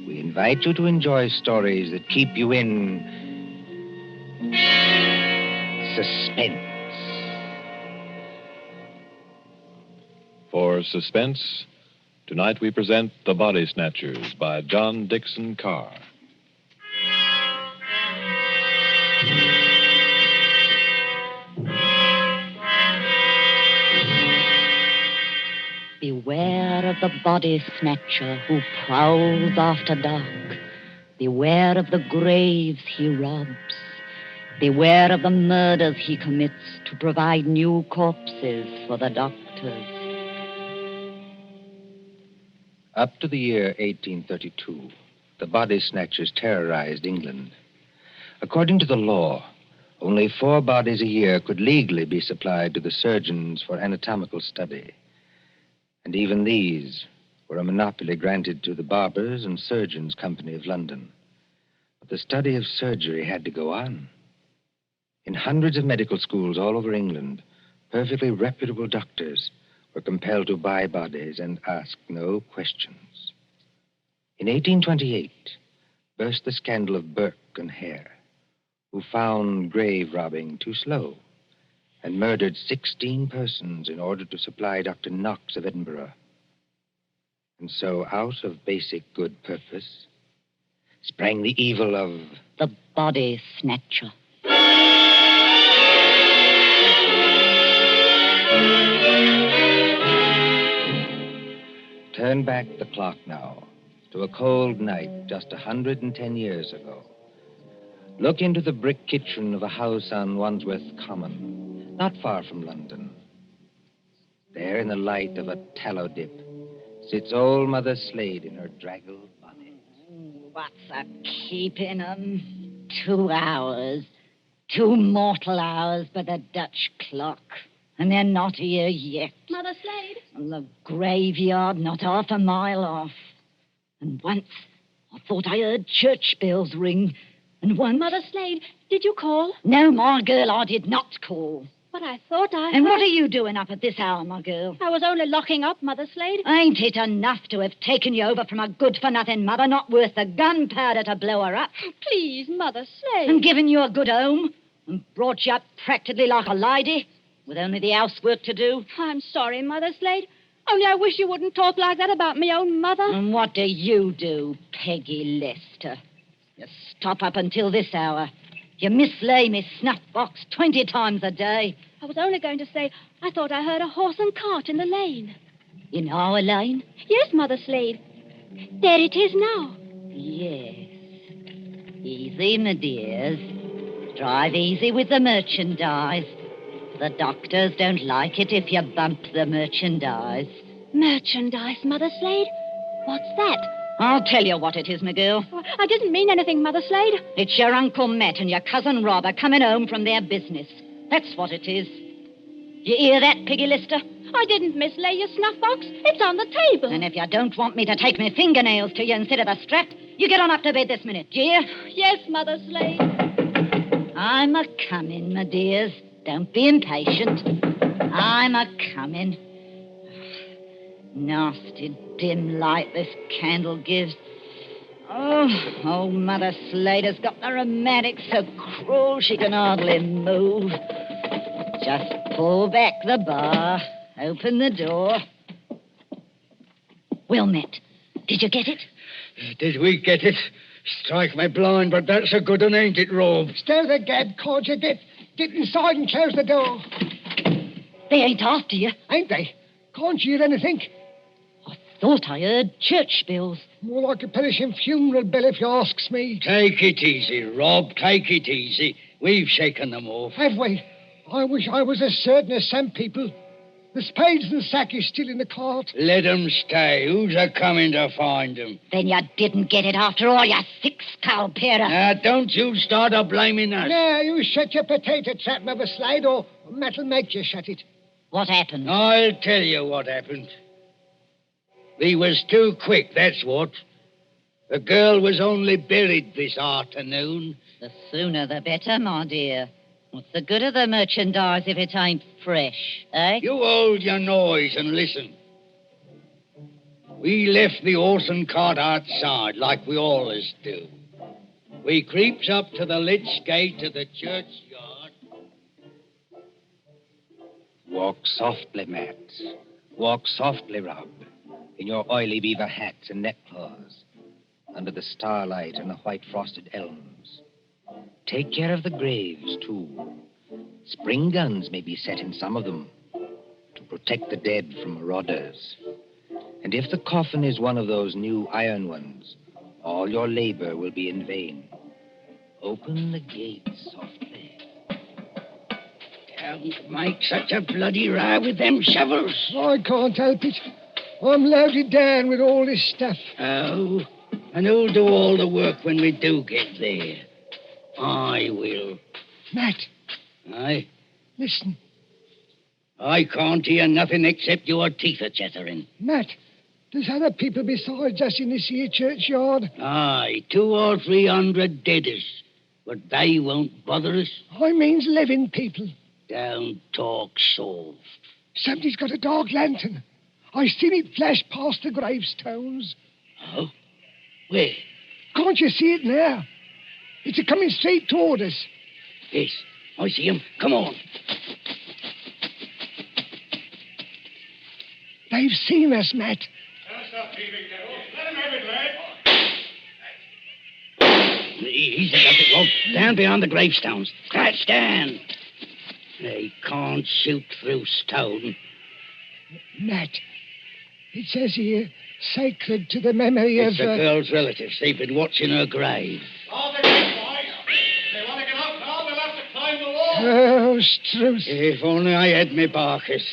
We invite you to enjoy stories that keep you in suspense. For Suspense, tonight we present The Body Snatchers by John Dickson Carr. Beware of the body snatcher who prowls after dark. Beware of the graves he robs. Beware of the murders he commits to provide new corpses for the doctors. Up to the year 1832, the body snatchers terrorized England. According to the law, only 4 bodies a year could legally be supplied to the surgeons for anatomical study. And even these were a monopoly granted to the Barbers and Surgeons Company of London. But the study of surgery had to go on. In hundreds of medical schools all over England, perfectly reputable doctors were compelled to buy bodies and ask no questions. In 1828, burst the scandal of Burke and Hare, who found grave robbing too slow and murdered 16 persons in order to supply Dr. Knox of Edinburgh. And so, out of basic good purpose, sprang the evil of the body snatcher. Turn back the clock now to a cold night just 110 years ago. Look into the brick kitchen of a house on Wandsworth Common, not far from London. There, in the light of a tallow dip, sits old Mother Slade in her draggled bonnet. What's a keeping 'em? 2 hours. 2 mortal hours by the Dutch clock. And they're not here yet. Mother Slade? And the graveyard not half a mile off. And once I thought I heard church bells ring. And once... Mother Slade, did you call? No, my girl, I did not call. But I thought I And heard... what are you doing up at this hour, my girl? I was only locking up, Mother Slade. Ain't it enough to have taken you over from a good-for-nothing mother, not worth the gunpowder to blow her up? Please, Mother Slade. And given you a good home, and brought you up practically like a lady, with only the housework to do? I'm sorry, Mother Slade. Only I wish you wouldn't talk like that about me own mother. And what do you do, Peggy Lester? You stop up until this hour. You mislay me snuff box 20 times a day. I was only going to say I thought I heard a horse and cart in the lane. In our lane? Yes, Mother Slade. There it is now. Yes. Easy, my dears. Drive easy with the merchandise. The doctors don't like it if you bump the merchandise. Merchandise, Mother Slade? What's that? I'll tell you what it is, my girl. I didn't mean anything, Mother Slade. It's your Uncle Matt and your cousin Rob are coming home from their business. That's what it is. You hear that, Peggy Lister? I didn't mislay your snuff box. It's on the table. And if you don't want me to take my fingernails to you instead of the strap, you get on up to bed this minute, do you? Yes, Mother Slade. I'm a-coming, my dears. Don't be impatient. I'm a-coming. Nasty dim light this candle gives. Oh, Mother Slater's got the rheumatics so cruel she can hardly move. Just pull back the bar, open the door. Well, Matt, did you get it? Did we get it? Strike me blind, but that's a good one, ain't it, Rob? Stow the gab, can't you? Get inside and close the door. They ain't after you. Ain't they? Can't you hear anything? Thought I heard church bells. More like a perishing funeral bell, if you asks me. Take it easy, Rob. Take it easy. We've shaken them off. Have we? I wish I was as certain as some people. The spades and sack is still in the cart. Let 'em stay. Who's a-coming to find 'em? Then you didn't get it after all, you thick-skull pair. Now, don't you start a-blaming us. Now, you shut your potato trap, Mother Slade, or Matt'll make you shut it. What happened? I'll tell you what happened. We was too quick, that's what. The girl was only buried this afternoon. The sooner the better, my dear. What's the good of the merchandise if it ain't fresh, eh? You hold your noise and listen. We left the horse and cart outside, like we always do. We creeps up to the lich gate of the churchyard. Walk softly, Matt. Walk softly, Rob, in your oily beaver hats and neckcloths, under the starlight and the white frosted elms. Take care of the graves, too. Spring guns may be set in some of them to protect the dead from marauders. And if the coffin is one of those new iron ones, all your labor will be in vain. Open the gates softly. Don't make such a bloody row with them shovels. I can't help it. I'm loaded down with all this stuff. Oh, and who'll do all the work when we do get there? I will. Matt. Aye? Listen. I can't hear nothing except your teeth are chattering. Matt, there's other people besides us in this here churchyard. Aye, 200 or 300 deaders. But they won't bother us. I means living people. Don't talk soft. Somebody's got a dark lantern. I seen it flash past the gravestones. Oh? Where? Can't you see it now? It's a-coming straight toward us. Yes, I see him. Come on. They've seen us, Matt. Let him have it, lad. Easy, Dr. Rob. Down behind the gravestones. Crouch down. They can't shoot through stone. Matt, it says here, sacred to the memory It's of... the girl's relatives. They've been watching her grave. All the good boys. They want to get up now, they'll have to climb the wall. Oh, Struth. If only I had me Barkers.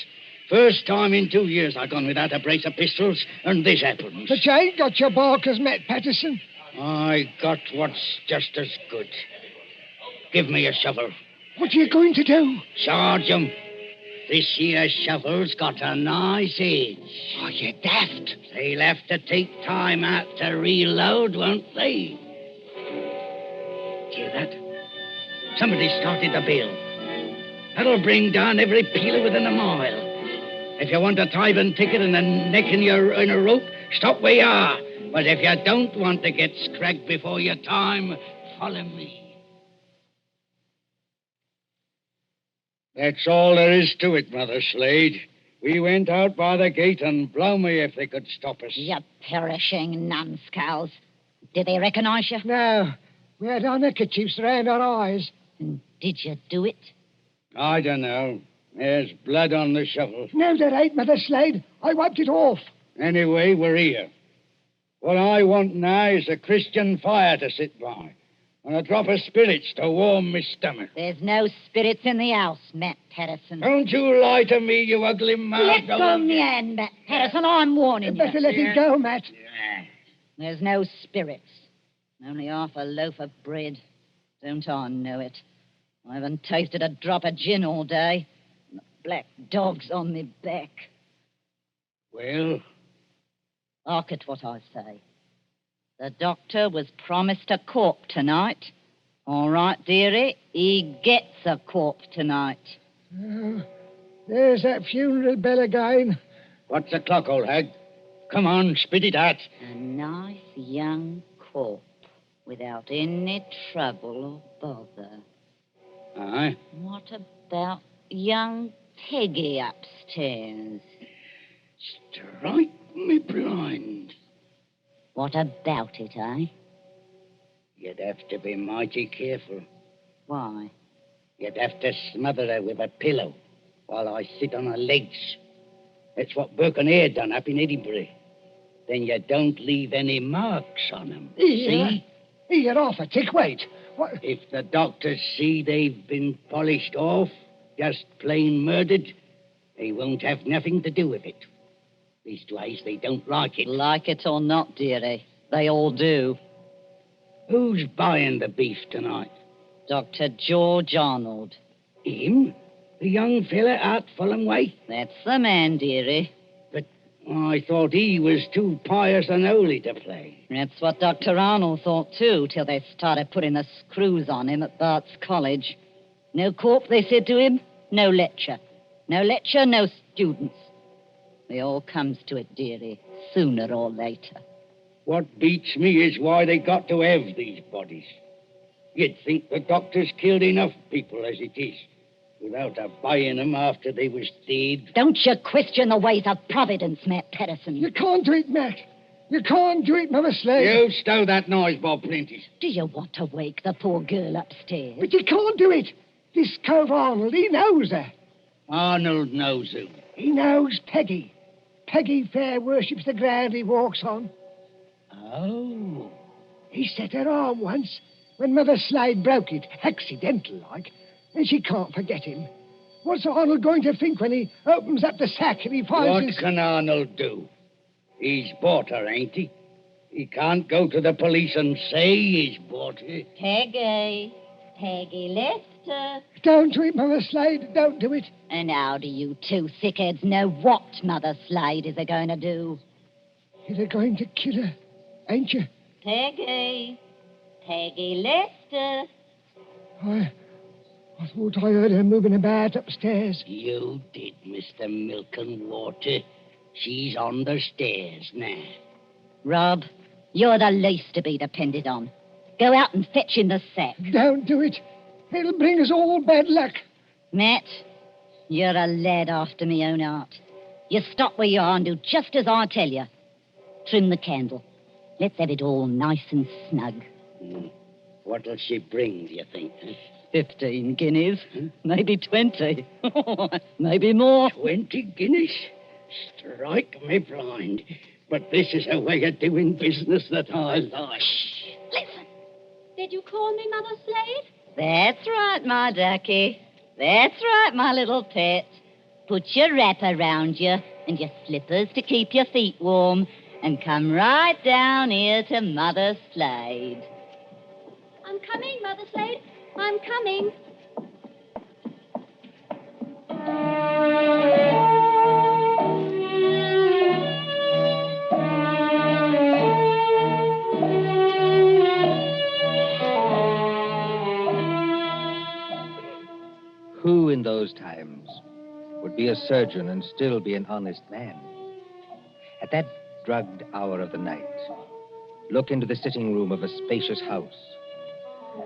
First time in 2 years I've gone without a brace of pistols, and this happens. But you ain't got your barkers, Matt Patterson. I got what's just as good. Give me a shovel. What are you going to do? Charge 'em. This here shovel's got a nice edge. Oh, you daft. They'll have to take time out to reload, won't they? Hear that? Somebody started the bell. That'll bring down every peeler within a mile. If you want a tithing ticket and a neck in a rope, stop where you are. But if you don't want to get scragged before your time, follow me. That's all there is to it, Mother Slade. We went out by the gate, and blow me if they could stop us. You perishing numbskulls. Did they recognize you? No. We had our neckerchiefs around our eyes. And did you do it? I don't know. There's blood on the shovel. No, there ain't, Mother Slade. I wiped it off. Anyway, we're here. What I want now is a Christian fire to sit by. And a drop of spirits to warm my stomach. There's no spirits in the house, Matt Patterson. Don't you lie to me, you ugly mouth. Let go of me hand, Matt Patterson. I'm warning you. Better let it go, Matt. There's no spirits. Only half a loaf of bread. Don't I know it? I haven't tasted a drop of gin all day. And the black dog's on me back. Well? Hark at what I say. The doctor was promised a corp tonight. All right, dearie, he gets a corp tonight. There's that funeral bell again. What's the clock, old hag? Come on, spit it out. A nice young corp without any trouble or bother. Aye? What about young Peggy upstairs? Strike me blind. What about it, eh? You'd have to be mighty careful. Why? You'd have to smother her with a pillow while I sit on her legs. That's what Burke and Hare done up in Edinburgh. Then you don't leave any marks on them. See? You're off a tick. Wait. What? If the doctors see they've been polished off, just plain murdered, they won't have nothing to do with it. Leastwise, they don't like it. Like it or not, dearie, they all do. Who's buying the beef tonight? Dr. George Arnold. Him? The young fella out Fulham way? That's the man, dearie. But I thought he was too pious and holy to play. That's what Dr. Arnold thought, too, till they started putting the screws on him at Bart's College. No corp, they said to him. No lecture. No lecture, no students. It all comes to it, dearie, sooner or later. What beats me is why they got to have these bodies. You'd think the doctors killed enough people as it is, without buying them after they was dead. Don't you question the ways of Providence, Matt Patterson. You can't do it, Matt. You can't do it, Mother Slade. You stow that noise, Bob Prentice. Do you want to wake the poor girl upstairs? But you can't do it. This cove Arnold, he knows her. Arnold knows who? He knows Peggy. Peggy fair worships the ground he walks on. Oh. He set her arm once when Mother Slade broke it, accidental-like, and she can't forget him. What's Arnold going to think when he opens up the sack and he finds What can Arnold do? He's bought her, ain't he? He can't go to the police and say he's bought her. Peggy Lester. Don't do it, Mother Slade. Don't do it. And how do you two thickheads know what Mother Slade is going to do? You're going to kill her, ain't you? Peggy Lester. I thought I heard her moving about upstairs. You did, Mr. Milk and Water. She's on the stairs now. Rob, you're the least to be depended on. Go out and fetch in the sack. Don't do it. It'll bring us all bad luck. Matt, you're a lad after me own heart. You stop where you are and do just as I tell you. Trim the candle. Let's have it all nice and snug. What'll she bring, do you think? 15 guineas. Maybe 20. Maybe more. 20 guineas? Strike me blind. But this is a way of doing business that I like. Listen. Did you call me Mother Slade? That's right, my ducky. That's right, my little pet. Put your wrap around you and your slippers to keep your feet warm and come right down here to Mother Slade. I'm coming, Mother Slade. I'm coming. Who in those times would be a surgeon and still be an honest man? At that drugged hour of the night, look into the sitting room of a spacious house.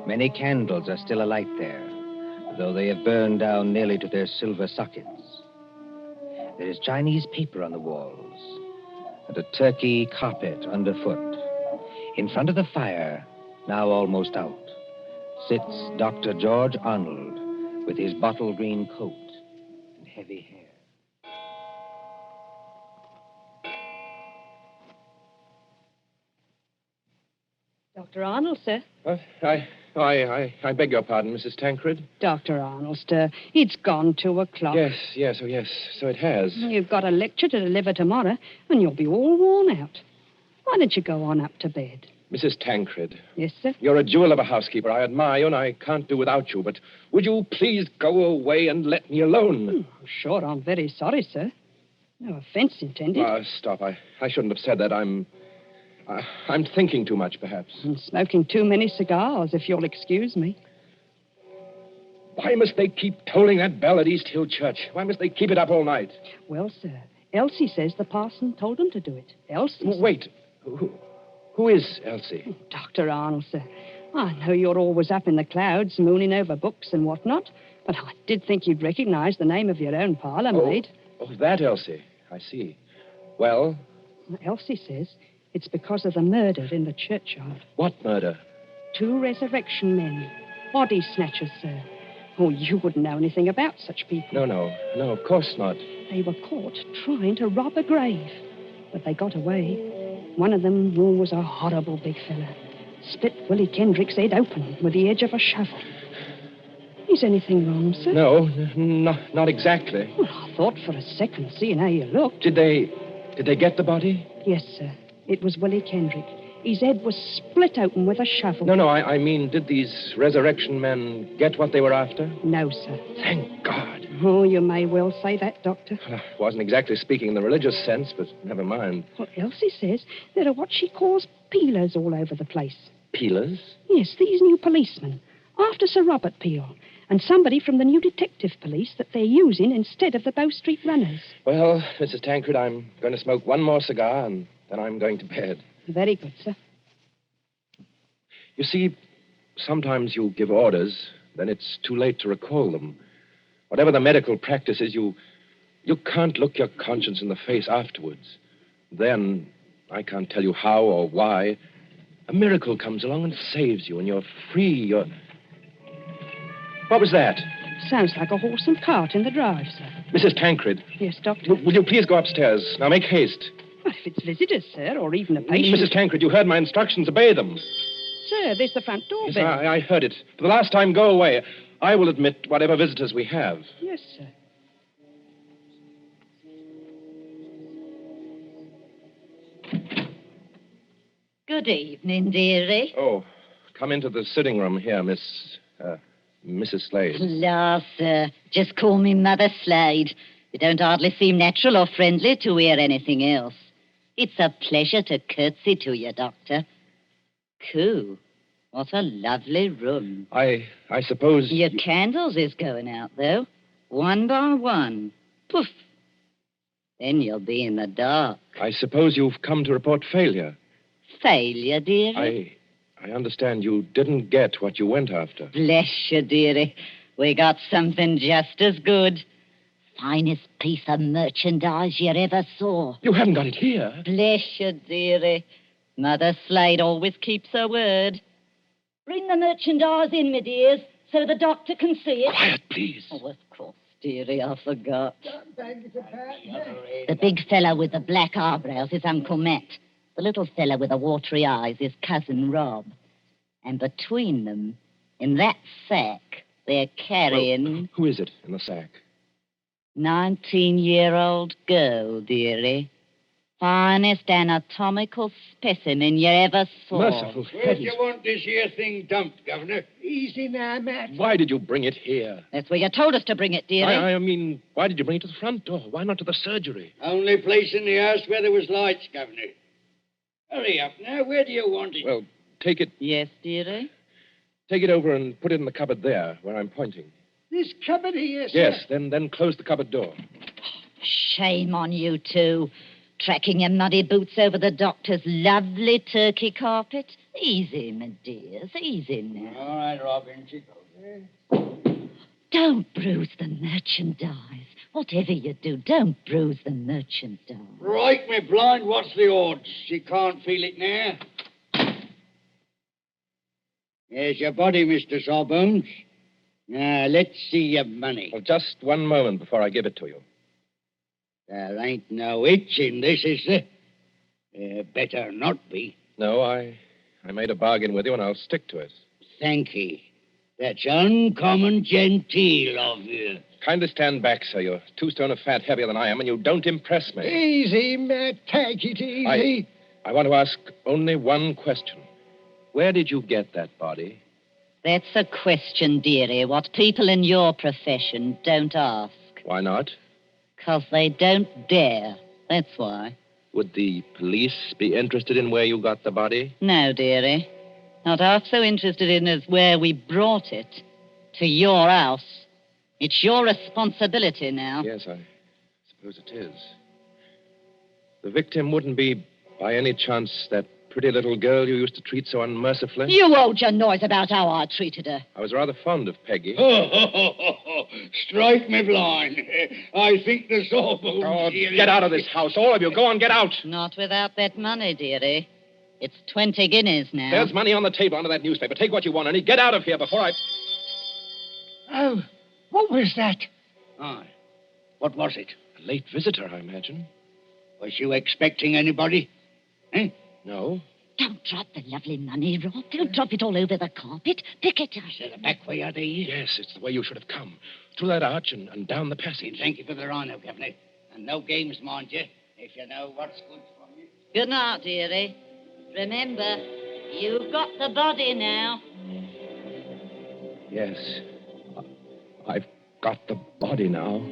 Many candles are still alight there, though they have burned down nearly to their silver sockets. There is Chinese paper on the walls and a turkey carpet underfoot. In front of the fire, now almost out, sits Dr. George Arnold with his bottle green coat and heavy hair. Dr. Arnold, sir. I beg your pardon, Mrs. Tancred. Dr. Arnold, sir. It's gone 2 o'clock. Yes, so it has. You've got a lecture to deliver tomorrow, and you'll be all worn out. Why don't you go on up to bed? Mrs. Tancred. Yes, sir? You're a jewel of a housekeeper. I admire you, and I can't do without you, but would you please go away and let me alone? Sure, I'm very sorry, sir. No offense intended. Stop. I shouldn't have said that. I'm thinking too much, perhaps. And smoking too many cigars, if you'll excuse me. Why must they keep tolling that bell at East Hill Church? Why must they keep it up all night? Well, sir, Elsie says the parson told them to do it. Elsie. Wait. Who is Elsie? Dr. Arnold, sir. I know you're always up in the clouds, mooning over books and whatnot, but I did think you'd recognize the name of your own parlor maid. Oh, that Elsie. I see. Well? Elsie says it's because of the murder in the churchyard. What murder? 2 resurrection men. Body snatchers, sir. Oh, you wouldn't know anything about such people. No, of course not. They were caught trying to rob a grave, but they got away. One of them was a horrible big fella. Split Willie Kendrick's head open with the edge of a shovel. Is anything wrong, sir? No, not exactly. Well, I thought for a second, seeing how you looked. Did they get the body? Yes, sir. It was Willie Kendrick. His head was split open with a shovel. No, I mean, did these resurrection men get what they were after? No, sir. Thank God. Oh, you may well say that, Doctor. I wasn't exactly speaking in the religious sense, but never mind. Well, Elsie says there are what she calls peelers all over the place. Peelers? Yes, these new policemen. After Sir Robert Peel. And somebody from the new detective police that they're using instead of the Bow Street runners. Well, Mrs. Tancred, I'm going to smoke one more cigar, and then I'm going to bed. Very good, sir. You see, sometimes you give orders, then it's too late to recall them. Whatever the medical practice is, you can't look your conscience in the face afterwards. Then, I can't tell you how or why, a miracle comes along and saves you, and you're free, What was that? Sounds like a horse and cart in the drive, sir. Mrs. Tancred. Yes, Doctor? Will you please go upstairs? Now, make haste. Well, if it's visitors, sir, or even a patient... Mrs. Tancred, you heard my instructions. Obey them. Sir, there's the front door Yes, bell. I heard it. For the last time, go away. I will admit whatever visitors we have. Yes, sir. Good evening, dearie. Oh, come into the sitting room here, Mrs. Slade. La, sir. Just call me Mother Slade. It don't hardly seem natural or friendly to hear anything else. It's a pleasure to curtsy to you, Doctor. Coo. What a lovely room. I suppose... Your candles is going out, though. One by one. Poof. Then you'll be in the dark. I suppose you've come to report failure. Failure, dearie? I understand you didn't get what you went after. Bless you, dearie. We got something just as good. Finest piece of merchandise you ever saw. You haven't got it here. Bless you, dearie. Mother Slade always keeps her word. Bring the merchandise in, my dears, so the doctor can see it. Quiet, please. Oh, of course, dearie, I forgot. The big fellow with the black eyebrows is Uncle Matt. The little fellow with the watery eyes is Cousin Rob. And between them, in that sack, they're carrying... Well, who is it in the sack? 19-year-old girl, dearie. Finest anatomical specimen you ever saw. Merciful Where do you want this here thing dumped, Governor? Easy now, Matt. Why did you bring it here? That's where you told us to bring it, dearie. I mean, why did you bring it to the front door? Why not to the surgery? Only place in the house where there was lights, Governor. Hurry up now. Where do you want it? Well, take it. Yes, dearie? Take it over and put it in the cupboard there, where I'm pointing. This cupboard here, sir. Yes, then close the cupboard door. Shame on you two. Tracking your muddy boots over the doctor's lovely turkey carpet. Easy, my dears, easy now. All right, Robin. She goes there. Don't bruise the merchandise. Whatever you do, don't bruise the merchandise. Right, me blind. What's the odds? She can't feel it now. There's your body, Mr. Sawbones. Now, let's see your money. Well, just one moment before I give it to you. There ain't no itch in this, is there? Better not be. No, I made a bargain with you, and I'll stick to it. Thank ye. That's uncommon genteel of you. Kindly stand back, sir. You're 2 stone of fat heavier than I am, and you don't impress me. Easy, Matt. Take it easy. I want to ask only one question. Where did you get that body? That's a question, dearie, what people in your profession don't ask. Why not? 'Cause they don't dare. That's why. Would the police be interested in where you got the body? No, dearie. Not half so interested in as where we brought it. To your house. It's your responsibility now. Yes, I suppose it is. The victim wouldn't be, by any chance, that pretty little girl you used to treat so unmercifully? You hold your noise about how I treated her. I was rather fond of Peggy. Strike me blind. I think the Sawbones... Oh, get out of this house, all of you. Go on, get out. Not without that money, dearie. It's 20 guineas now. There's money on the table under that newspaper. Take what you want, and get out of here before I... Oh, what was that? Aye. What was it? A late visitor, I imagine. Was you expecting anybody? Eh? No. Don't drop the lovely money, Rob. Don't drop it all over the carpet. Pick it up. Is there a back way out of here? Yes, it's the way you should have come. Through that arch and down the passage. Thank you for the rhino, Governor. And no games, mind you, if you know what's good from you. Good night, dearie. Remember, you've got the body now. Yes. I've got the body now.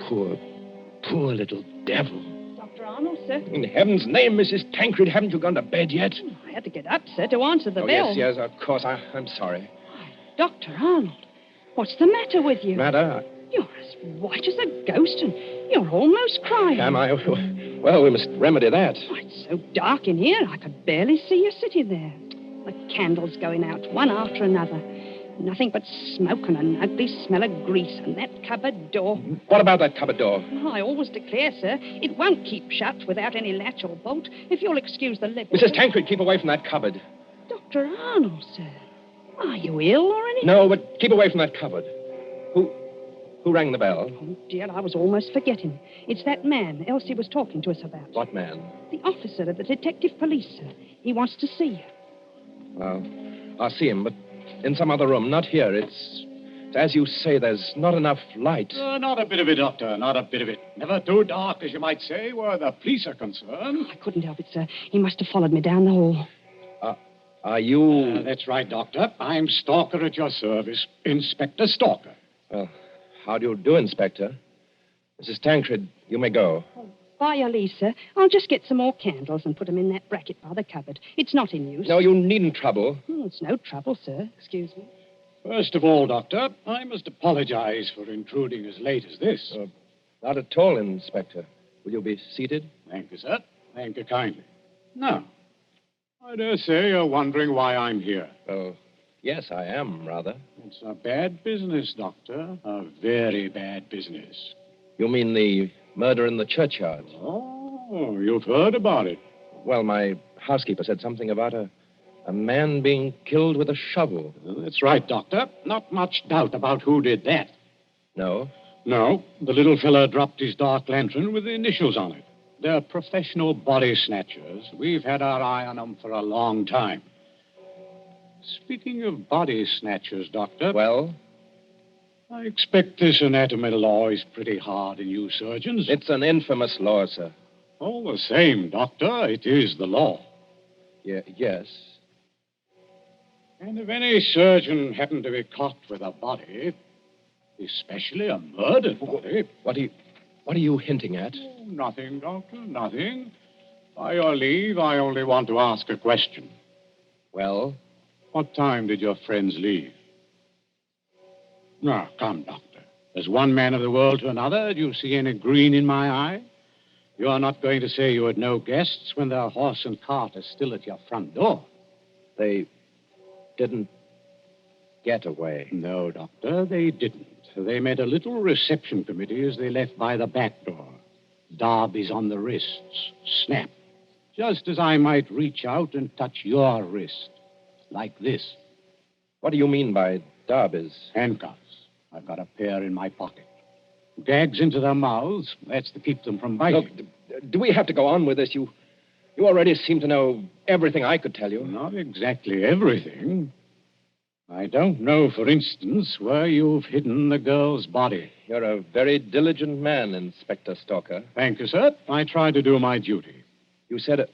Poor little devil. Dr. Arnold, sir. In heaven's name, Mrs. Tancred, haven't you gone to bed yet? I had to get up, sir, to answer the bell. Yes, of course. I'm sorry. Dr. Arnold, what's the matter with you? Matter? You're as white as a ghost, and you're almost crying. Am I? Well, we must remedy that. Oh, it's so dark in here, I could barely see you sitting there. The candles going out, one after another. Nothing but smoke and an ugly smell of grease, and that cupboard door. What about that cupboard door? Oh, I always declare, sir, it won't keep shut without any latch or bolt, if you'll excuse the liberty. Mrs. Tancred, keep away from that cupboard. Dr. Arnold, sir. Are you ill or anything? No, but keep away from that cupboard. Who rang the bell? Oh, dear, I was almost forgetting. It's that man Elsie was talking to us about. What man? The officer of the detective police, sir. He wants to see you. Well, I'll see him, but in some other room, not here. It's as you say, there's not enough light. Not a bit of it, Doctor, not a bit of it. Never too dark, as you might say, where the police are concerned. I couldn't help it, sir. He must have followed me down the hall. Are you... That's right, Doctor. I'm Stalker at your service. Inspector Stalker. Well, how do you do, Inspector? Mrs. Tancred, you may go. By your leave, sir. I'll just get some more candles and put them in that bracket by the cupboard. It's not in use. No, you needn't trouble. It's no trouble, sir. Excuse me. First of all, Doctor, I must apologize for intruding as late as this. Not at all, Inspector. Will you be seated? Thank you, sir. Thank you kindly. Now, I dare say you're wondering why I'm here. Oh, yes, I am, rather. It's a bad business, Doctor. A very bad business. You mean the murder in the churchyard? Oh, you've heard about it. Well, my housekeeper said something about a man being killed with a shovel. That's right, Doctor. Not much doubt about who did that. No? No. The little fella dropped his dark lantern with the initials on it. They're professional body snatchers. We've had our eye on them for a long time. Speaking of body snatchers, Doctor... Well? I expect this anatomy law is pretty hard on you surgeons. It's an infamous law, sir. All the same, Doctor, it is the law. Yes. And if any surgeon happened to be caught with a body, especially a murdered body... What are you hinting at? Oh, nothing, Doctor, nothing. By your leave, I only want to ask a question. Well? What time did your friends leave? Now, come, Doctor. As one man of the world to another, do you see any green in my eye? You are not going to say you had no guests when their horse and cart are still at your front door. They didn't get away. No, Doctor, they didn't. They made a little reception committee as they left by the back door. Darby's on the wrists. Snap. Just as I might reach out and touch your wrist. Like this. What do you mean by Darby's? Handcuffs. I've got a pair in my pocket. Gags into their mouths. That's to keep them from biting. Look, do we have to go on with this? You already seem to know everything I could tell you. Not exactly everything. I don't know, for instance, where you've hidden the girl's body. You're a very diligent man, Inspector Stalker. Thank you, sir. I try to do my duty. You said a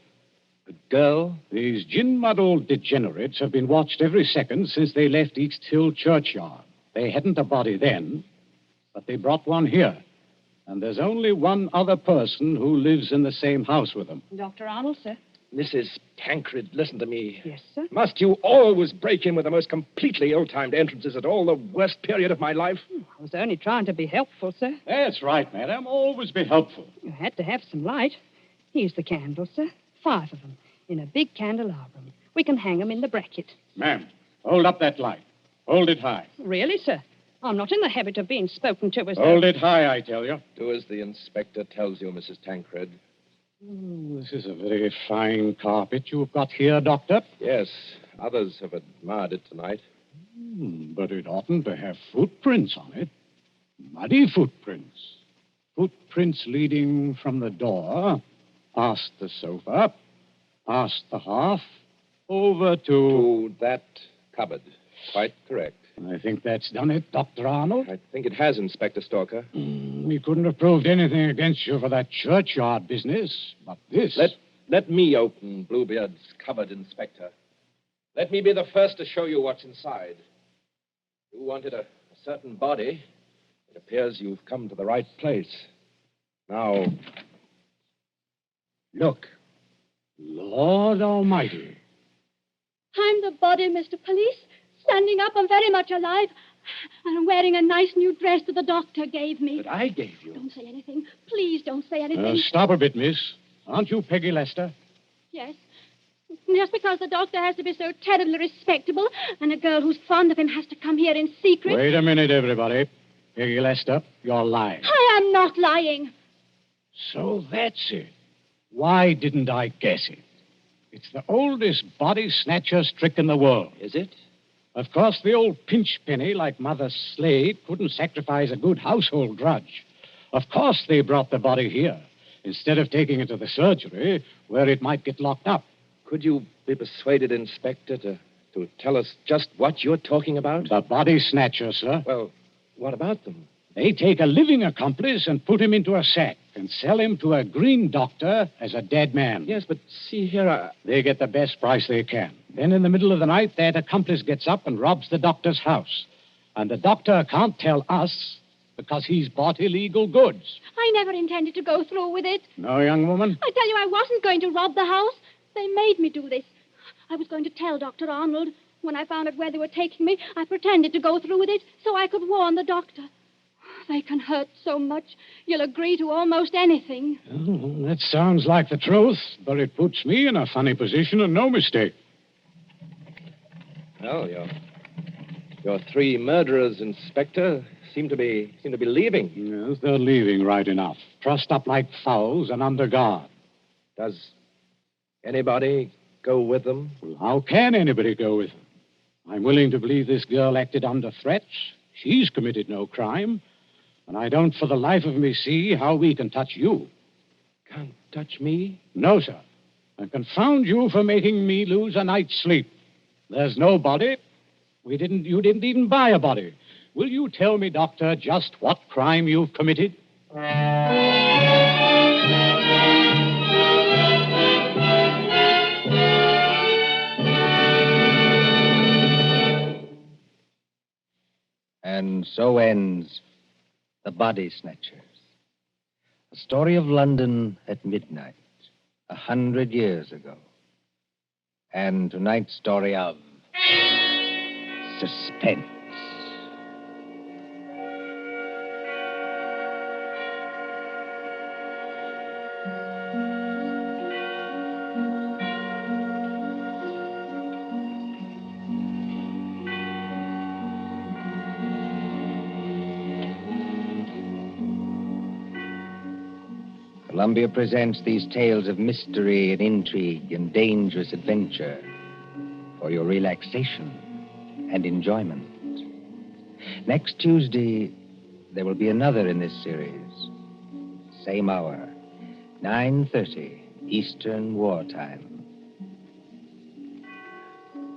girl? These gin-muddled degenerates have been watched every second since they left East Hill Churchyard. They hadn't a body then, but they brought one here. And there's only one other person who lives in the same house with them. Dr. Arnold, sir. Mrs. Tancred, listen to me. Yes, sir. Must you always break in with the most completely ill-timed entrances at all the worst period of my life? I was only trying to be helpful, sir. That's right, madam. Always be helpful. You had to have some light. Here's the candles, sir. 5 of them, in a big candelabrum. We can hang them in the bracket. Ma'am, hold up that light. Hold it high. Really, sir? I'm not in the habit of being spoken to as Hold it high, I tell you. Do as the inspector tells you, Mrs. Tancred. This is a very fine carpet you've got here, Doctor. Yes, others have admired it tonight. But it oughtn't to have footprints on it. Muddy footprints. Footprints leading from the door, past the sofa, past the hearth, over to that cupboard. Quite correct. I think that's done it, Dr. Arnold. I think it has, Inspector Stalker. We couldn't have proved anything against you for that churchyard business, but this... Let me open Bluebeard's cupboard, Inspector. Let me be the first to show you what's inside. You wanted a certain body. It appears you've come to the right place. Now, look. Lord Almighty. I'm the body, Mr. Police. Standing up, I'm very much alive. And I'm wearing a nice new dress that the doctor gave me. That I gave you? Don't say anything. Please don't say anything. Stop a bit, miss. Aren't you Peggy Lester? Yes. Just because the doctor has to be so terribly respectable, and a girl who's fond of him has to come here in secret. Wait a minute, everybody. Peggy Lester, you're lying. I am not lying. So that's it. Why didn't I guess it? It's the oldest body snatcher's trick in the world. Is it? Of course, the old pinch penny like Mother Slade couldn't sacrifice a good household grudge. Of course they brought the body here, instead of taking it to the surgery, where it might get locked up. Could you be persuaded, Inspector, to tell us just what you're talking about? The body snatcher, sir. Well, what about them? They take a living accomplice and put him into a sack and sell him to a green doctor as a dead man. Yes, but see here, They get the best price they can. Then in the middle of the night, that accomplice gets up and robs the doctor's house. And the doctor can't tell us because he's bought illegal goods. I never intended to go through with it. No, young woman? I tell you, I wasn't going to rob the house. They made me do this. I was going to tell Dr. Arnold. When I found out where they were taking me, I pretended to go through with it so I could warn the doctor. They can hurt so much, you'll agree to almost anything. Oh, that sounds like the truth, but it puts me in a funny position and no mistake. Well, your 3 murderers, Inspector, seem to be leaving. Yes, they're leaving right enough. Trussed up like fowls and under guard. Does anybody go with them? Well, how can anybody go with them? I'm willing to believe this girl acted under threats. She's committed no crime. And I don't for the life of me see how we can touch you. Can't touch me? No, sir. And confound you for making me lose a night's sleep. There's no body. You didn't even buy a body. Will you tell me, Doctor, just what crime you've committed? And so ends The Body Snatchers, a story of London at midnight, 100 years ago. And tonight's story of Suspense. Columbia presents these tales of mystery and intrigue and dangerous adventure for your relaxation and enjoyment. Next Tuesday, there will be another in this series. Same hour, 9:30 Eastern Wartime.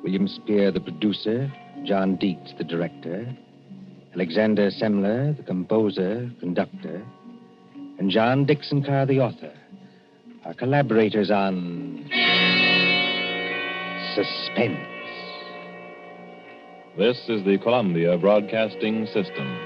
William Spear, the producer, John Dietz, the director, Alexander Semler, the composer, conductor, and John Dickson Carr, the author, are collaborators on Suspense. This is the Columbia Broadcasting System.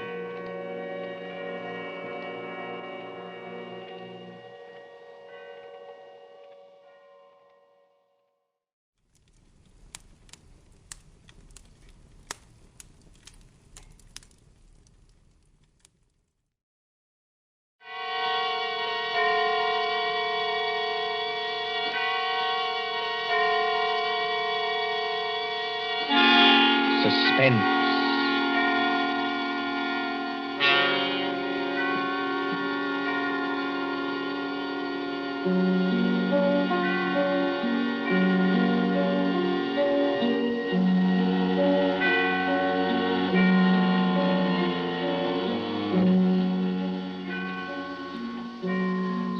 Suspense.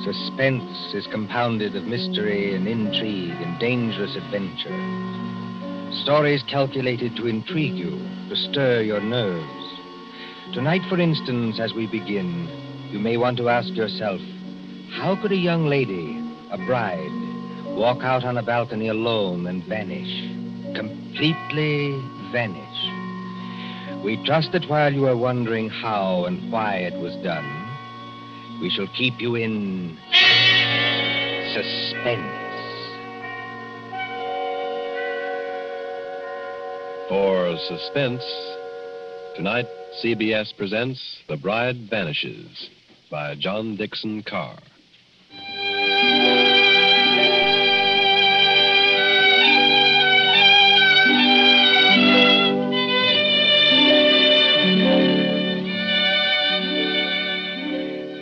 Suspense is compounded of mystery and intrigue and dangerous adventure. Stories calculated to intrigue you, to stir your nerves. Tonight, for instance, as we begin, you may want to ask yourself, how could a young lady, a bride, walk out on a balcony alone and vanish? Completely vanish. We trust that while you are wondering how and why it was done, we shall keep you in suspense. For Suspense, tonight CBS presents The Bride Vanishes by John Dickson Carr.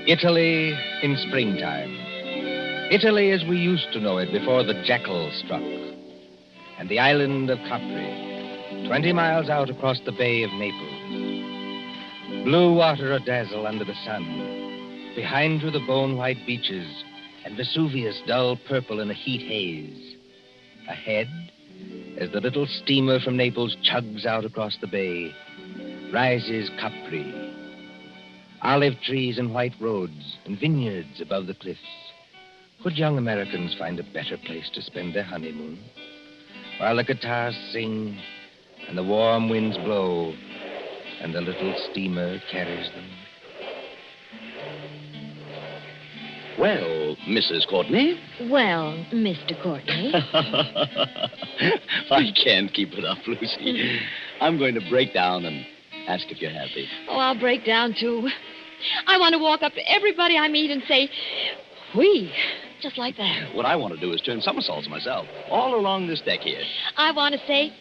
Italy in springtime. Italy as we used to know it before the jackal struck. And the island of Capri, 20 miles out across the Bay of Naples. Blue water a-dazzle under the sun. Behind you, the bone-white beaches, and Vesuvius dull purple in a heat haze. Ahead, as the little steamer from Naples chugs out across the bay, rises Capri. Olive trees and white roads, and vineyards above the cliffs. Could young Americans find a better place to spend their honeymoon? While the guitars sing, and the warm winds blow, and the little steamer carries them. Well, Mrs. Courtney? Well, Mr. Courtney. I can't keep it up, Lucy. I'm going to break down and ask if you're happy. Oh, I'll break down, too. I want to walk up to everybody I meet and say, "Whee," just like that. What I want to do is turn somersaults myself, all along this deck here. I want to say,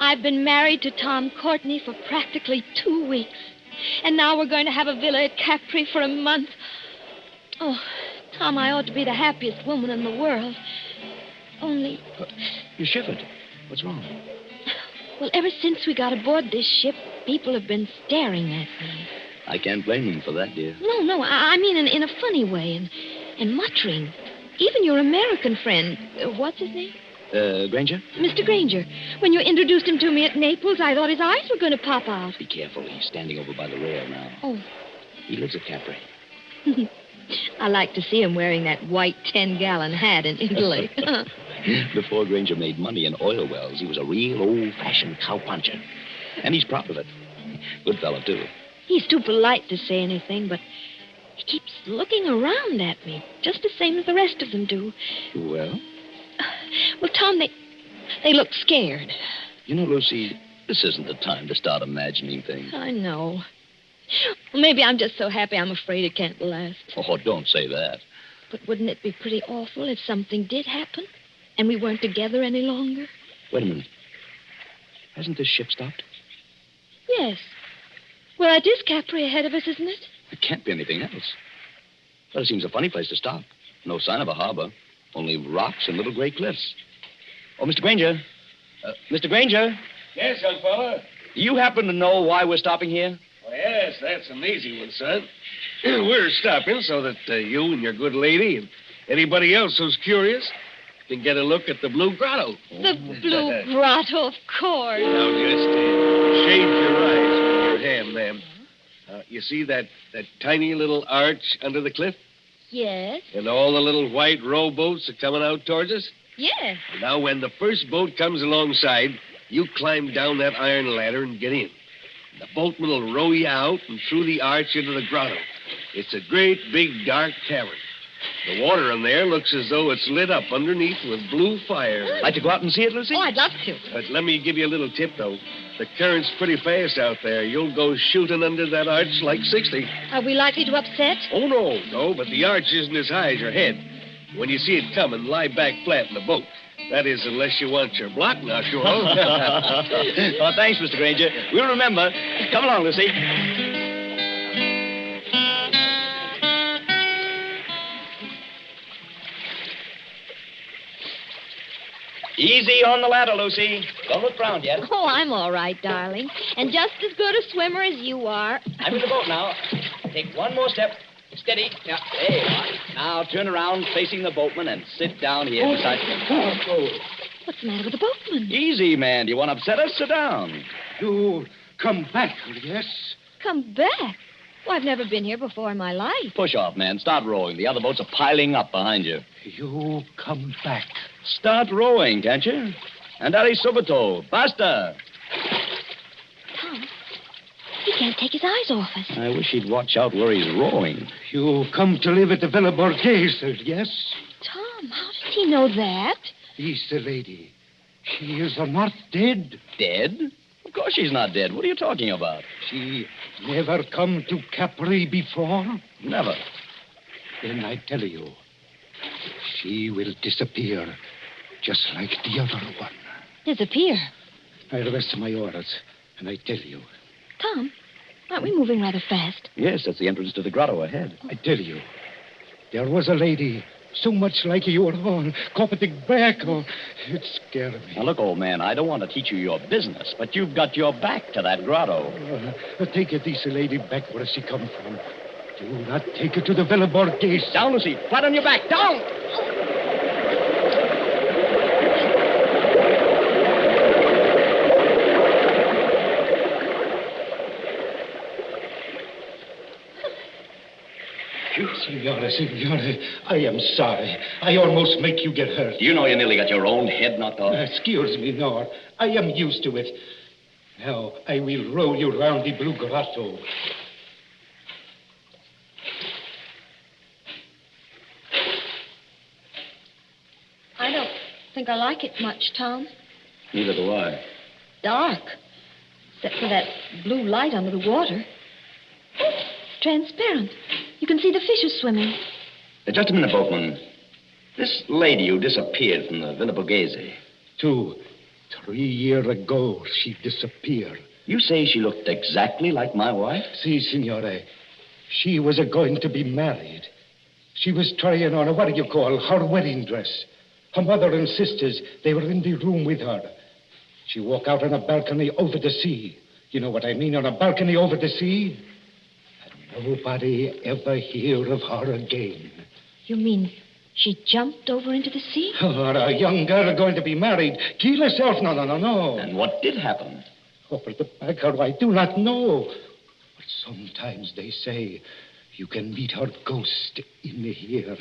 I've been married to Tom Courtney for practically 2 weeks. And now we're going to have a villa at Capri for a month. Oh, Tom, I ought to be the happiest woman in the world. Only... You shivered. What's wrong? Well, ever since we got aboard this ship, people have been staring at me. I can't blame them for that, dear. No, I mean in a funny way, and muttering. Even your American friend, what's his name? Granger? Mr. Granger, when you introduced him to me at Naples, I thought his eyes were going to pop out. Be careful. He's standing over by the rail now. Oh. He lives at Capri. I like to see him wearing that white 10-gallon hat in Italy. Before Granger made money in oil wells, he was a real old-fashioned cowpuncher. And he's proud of it. Good fellow, too. He's too polite to say anything, but he keeps looking around at me, just the same as the rest of them do. Well? Well, Tom, they look scared. You know, Lucy, this isn't the time to start imagining things. I know. Well, maybe I'm just so happy I'm afraid it can't last. Oh, don't say that. But wouldn't it be pretty awful if something did happen and we weren't together any longer? Wait a minute. Hasn't this ship stopped? Yes. Well, it is Capri ahead of us, isn't it? It can't be anything else. Well, it seems a funny place to stop. No sign of a harbor. Only rocks and little gray cliffs. Oh, Mr. Granger. Mr. Granger. Yes, young fella? Do you happen to know why we're stopping here? Well, yes, that's an easy one, son. We're stopping so that you and your good lady and anybody else who's curious can get a look at the Blue Grotto. The Blue Grotto, of course. Now, just shade your eyes with your hand, ma'am. You see that tiny little arch under the cliff? Yes. And all the little white rowboats are coming out towards us? Yes. Now, when the first boat comes alongside, you climb down that iron ladder and get in. The boatman will row you out and through the arch into the grotto. It's a great, big, dark cavern. The water in there looks as though it's lit up underneath with blue fire. Like to go out and see it, Lucy? Oh, I'd love to. But let me give you a little tip, though. The current's pretty fast out there. You'll go shooting under that arch like 60. Are we likely to upset? Oh, no, but the arch isn't as high as your head. When you see it coming, lie back flat in the boat. That is, unless you want your block knocked off. Oh, thanks, Mr. Granger. We'll remember. Come along, Lucy. Easy on the ladder, Lucy. Don't look round yet. Oh, I'm all right, darling. And just as good a swimmer as you are. I'm in the boat now. Take one more step. Steady. Yeah. There you are. Now turn around facing the boatman and sit down here beside me. What's the matter with the boatman? Easy, man. Do you want to upset us? Sit down. You come back, yes? Come back? Well, I've never been here before in my life. Push off, man. Start rowing. The other boats are piling up behind you. You come back. Start rowing, can't you? Andare subito. Basta. Tom, he can't take his eyes off us. I wish he'd watch out where he's rowing. You come to live at the Villa Borghese, yes? Tom, how does he know that? He's the lady. She is not dead. Dead? Of course she's not dead. What are you talking about? She never come to Capri before? Never. Then I tell you, she will disappear, just like the other one. Disappear? I'll rest my orders, and I tell you. Tom, aren't we moving rather fast? Yes, that's the entrance to the grotto ahead. I tell you, there was a lady so much like your own, coming back. Oh, it scared me. Now, look, old man, I don't want to teach you your business, but you've got your back to that grotto. Take this lady back where she come from. Do not take her to the Villa Borghese. Down, Lucy. Flat on your back. Down! Signore, I am sorry. I almost make you get hurt. You know you nearly got your own head knocked off. Excuse me, no. I am used to it. Now, I will row you round the Blue Grotto. I don't think I like it much, Tom. Neither do I. Dark. Except for that blue light under the water. Transparent. You can see the fishes swimming. Just a minute, boatman. This lady who disappeared from the Villa Borghese. 2, 3 years ago, she disappeared. You say she looked exactly like my wife? Si, signore. She was going to be married. She was trying on her wedding dress. Her mother and sisters, they were in the room with her. She walked out on a balcony over the sea. You know what I mean, on a balcony over the sea? And nobody ever hear of her again. You mean She jumped over into the sea? Or a young girl going to be married. Kill herself. No. And what did happen? Over the beggar, I do not know. But sometimes they say you can meet her ghost in the here.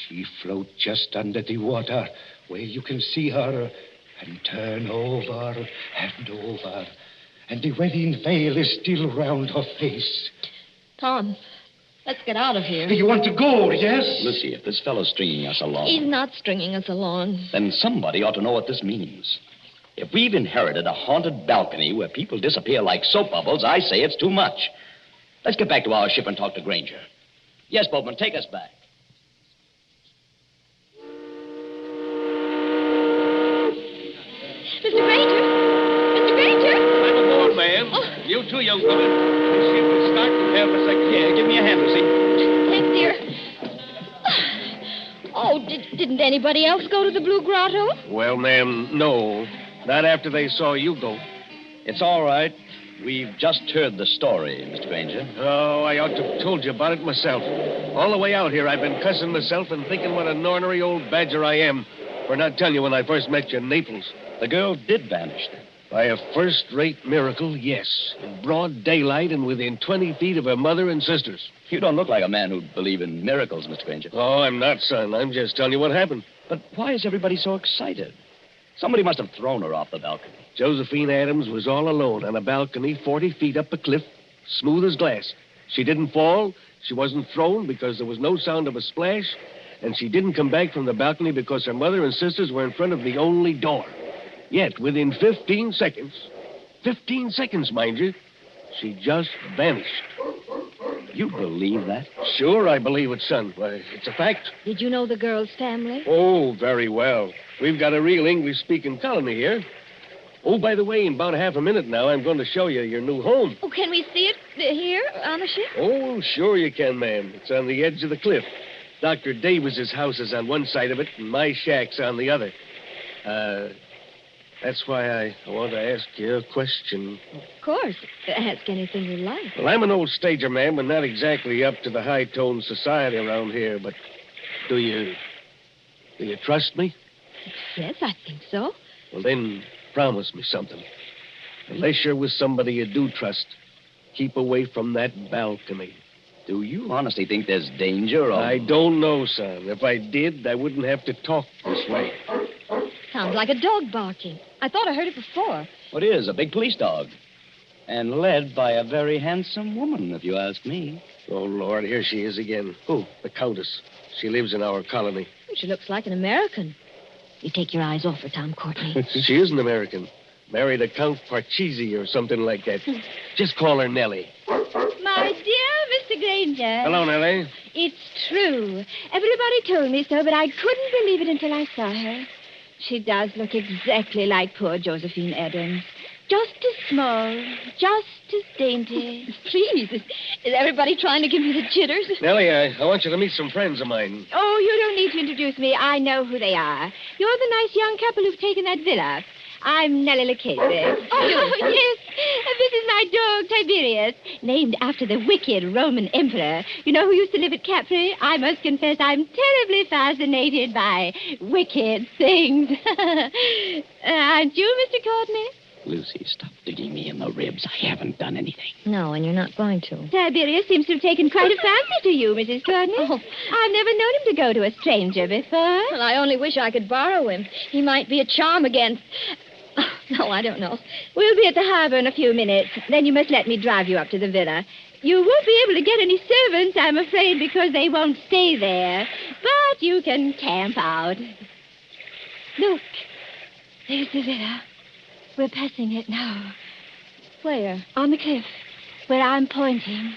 She floats just under the water where you can see her and turn over and over. And the wedding veil is still round her face. Tom, let's get out of here. You want to go, yes? Lucy, if this fellow's stringing us along, He's not stringing us along. then somebody ought to know what this means. If we've inherited a haunted balcony where people disappear like soap bubbles, I say it's too much. Let's get back to our ship and talk to Granger. Yes, boatman, take us back. Mr. Granger! Mr. Granger! I'm aboard, ma'am. Oh. You too, young woman. This ship will start in half a second. Yeah, give me a hand, Lucy. Thanks, dear. Oh, didn't anybody else go to the Blue Grotto? Well, ma'am, no. Not after they saw you go. It's all right. We've just heard the story, Mr. Granger. Oh, I ought to have told you about it myself. All the way out here, I've been cussing myself and thinking what an ornery old badger I am for not telling you when I first met you in Naples. The girl did vanish, then. By a first-rate miracle, yes. In broad daylight and within 20 feet of her mother and sisters. You don't look like a man who'd believe in miracles, Mr. Granger. Oh, I'm not, son. I'm just telling you what happened. But why is everybody so excited? Somebody must have thrown her off the balcony. Josephine Adams was all alone on a balcony 40 feet up a cliff, smooth as glass. She didn't fall. She wasn't thrown because there was no sound of a splash. And she didn't come back from the balcony because her mother and sisters were in front of the only door. Yet, within 15 seconds, mind you, she just vanished. You believe that? Sure, I believe it, son. Why, it's a fact. Did you know the girl's family? Oh, very well. We've got a real English-speaking colony here. Oh, by the way, in about half a minute now, I'm going to show you your new home. Oh, can we see it here on the ship? Oh, sure you can, ma'am. It's on the edge of the cliff. Dr. Davis's house is on one side of it, and my shack's on the other. That's why I want to ask you a question. Of course. Ask anything you like. Well, I'm an old stager, ma'am, and not exactly up to the high-toned society around here, but do you trust me? Yes, I think so. Well, then, promise me something. Unless you're with somebody you do trust, keep away from that balcony. Do you honestly think there's danger or... I don't know, son. If I did, I wouldn't have to talk this way. Sounds like a dog barking. I thought I heard it before. What is? A big police dog. And led by a very handsome woman, if you ask me. Oh, Lord, here she is again. Who? The Countess. She lives in our colony. She looks like an American. You take your eyes off her, Tom Courtney. She is an American. Married a Count Parcheesi or something like that. Just call her Nellie. My dear Mr. Granger. Hello, Nellie. It's true. Everybody told me so, but I couldn't believe it until I saw her. She does look exactly like poor Josephine Adams. Just as small, just as dainty. Please, is everybody trying to give me the jitters? Nellie, I want you to meet some friends of mine. Oh, you don't need to introduce me. I know who they are. You're the nice young couple who've taken that villa. I'm Nellie Lucchese. Oh, yes. This is my dog, Tiberius, named after the wicked Roman emperor. You know who used to live at Capri? I must confess I'm terribly fascinated by wicked things. Aren't you, Mr. Courtney? Lucy, stop digging me in the ribs. I haven't done anything. No, and you're not going to. Tiberius seems to have taken quite a fancy to you, Mrs. Courtney. Oh. I've never known him to go to a stranger before. Well, I only wish I could borrow him. He might be a charm against... Oh, no, I don't know. We'll be at the harbor in a few minutes. Then you must let me drive you up to the villa. You won't be able to get any servants, I'm afraid, because they won't stay there. But you can camp out. Look, there's the villa. We're passing it now. Where? On the cliff, where I'm pointing.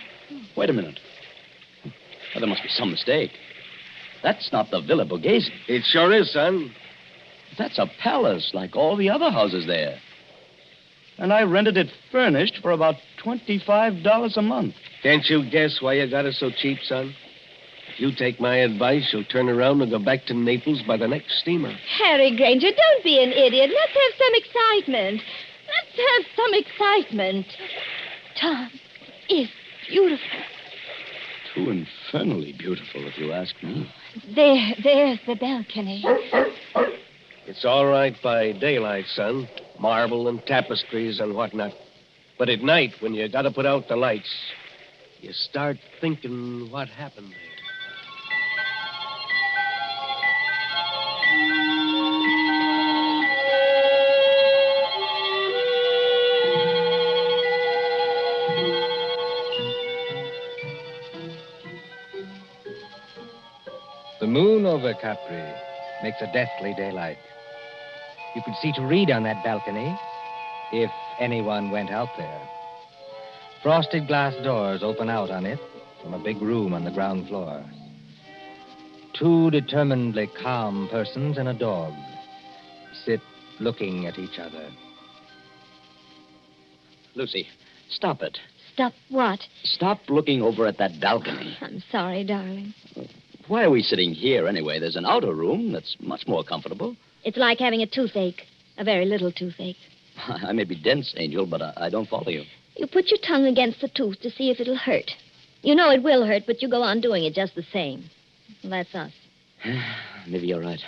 Wait a minute. Well, there must be some mistake. That's not the Villa Borghese. It sure is, son. That's a palace like all the other houses there. And I rented it furnished for about $25 a month. Can't you guess why you got it so cheap, son? If you take my advice, you'll turn around and go back to Naples by the next steamer. Harry Granger, don't be an idiot. Let's have some excitement. Let's have some excitement. Tom is beautiful. too infernally beautiful, if you ask me. There's the balcony. It's all right by daylight, son. Marble and tapestries and whatnot. But at night, when you gotta put out the lights, you start thinking what happened there. The moon over Capri makes a deathly daylight. You could see to read on that balcony if anyone went out there. Frosted glass doors open out on it from a big room on the ground floor. Two determinedly calm persons and a dog sit looking at each other. Lucy, stop it. Stop what? Stop looking over at that balcony. I'm sorry, darling. Why are we sitting here anyway? There's an outer room that's much more comfortable. It's like having a toothache. A very little toothache. I may be dense, Angel, but I don't follow you. You put your tongue against the tooth to see if it'll hurt. You know it will hurt, but you go on doing it just the same. Well, that's us. Maybe you're right.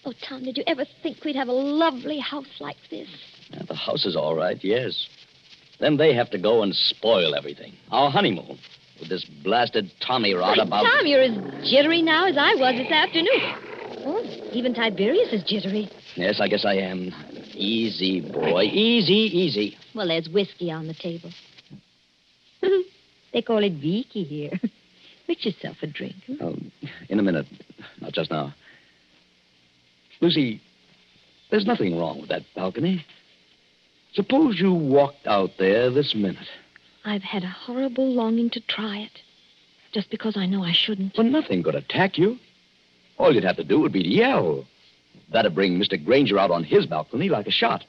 Oh, Tom, did you ever think we'd have a lovely house like this? Yeah, the house is all right, yes. Then they have to go and spoil everything. Our honeymoon. With this blasted Tommy rod about... Tom, you're as jittery now as I was this afternoon. Oh, even Tiberius is jittery. Yes, I guess I am. Easy, boy. Easy, easy. Well, there's whiskey on the table. They call it Vicky here. Mix yourself a drink. In a minute. Not just now. Lucy, there's nothing wrong with that balcony. Suppose you walked out there this minute. I've had a horrible longing to try it. Just because I know I shouldn't. Well, nothing could attack you. All you'd have to do would be to yell. That'd bring Mr. Granger out on his balcony like a shot.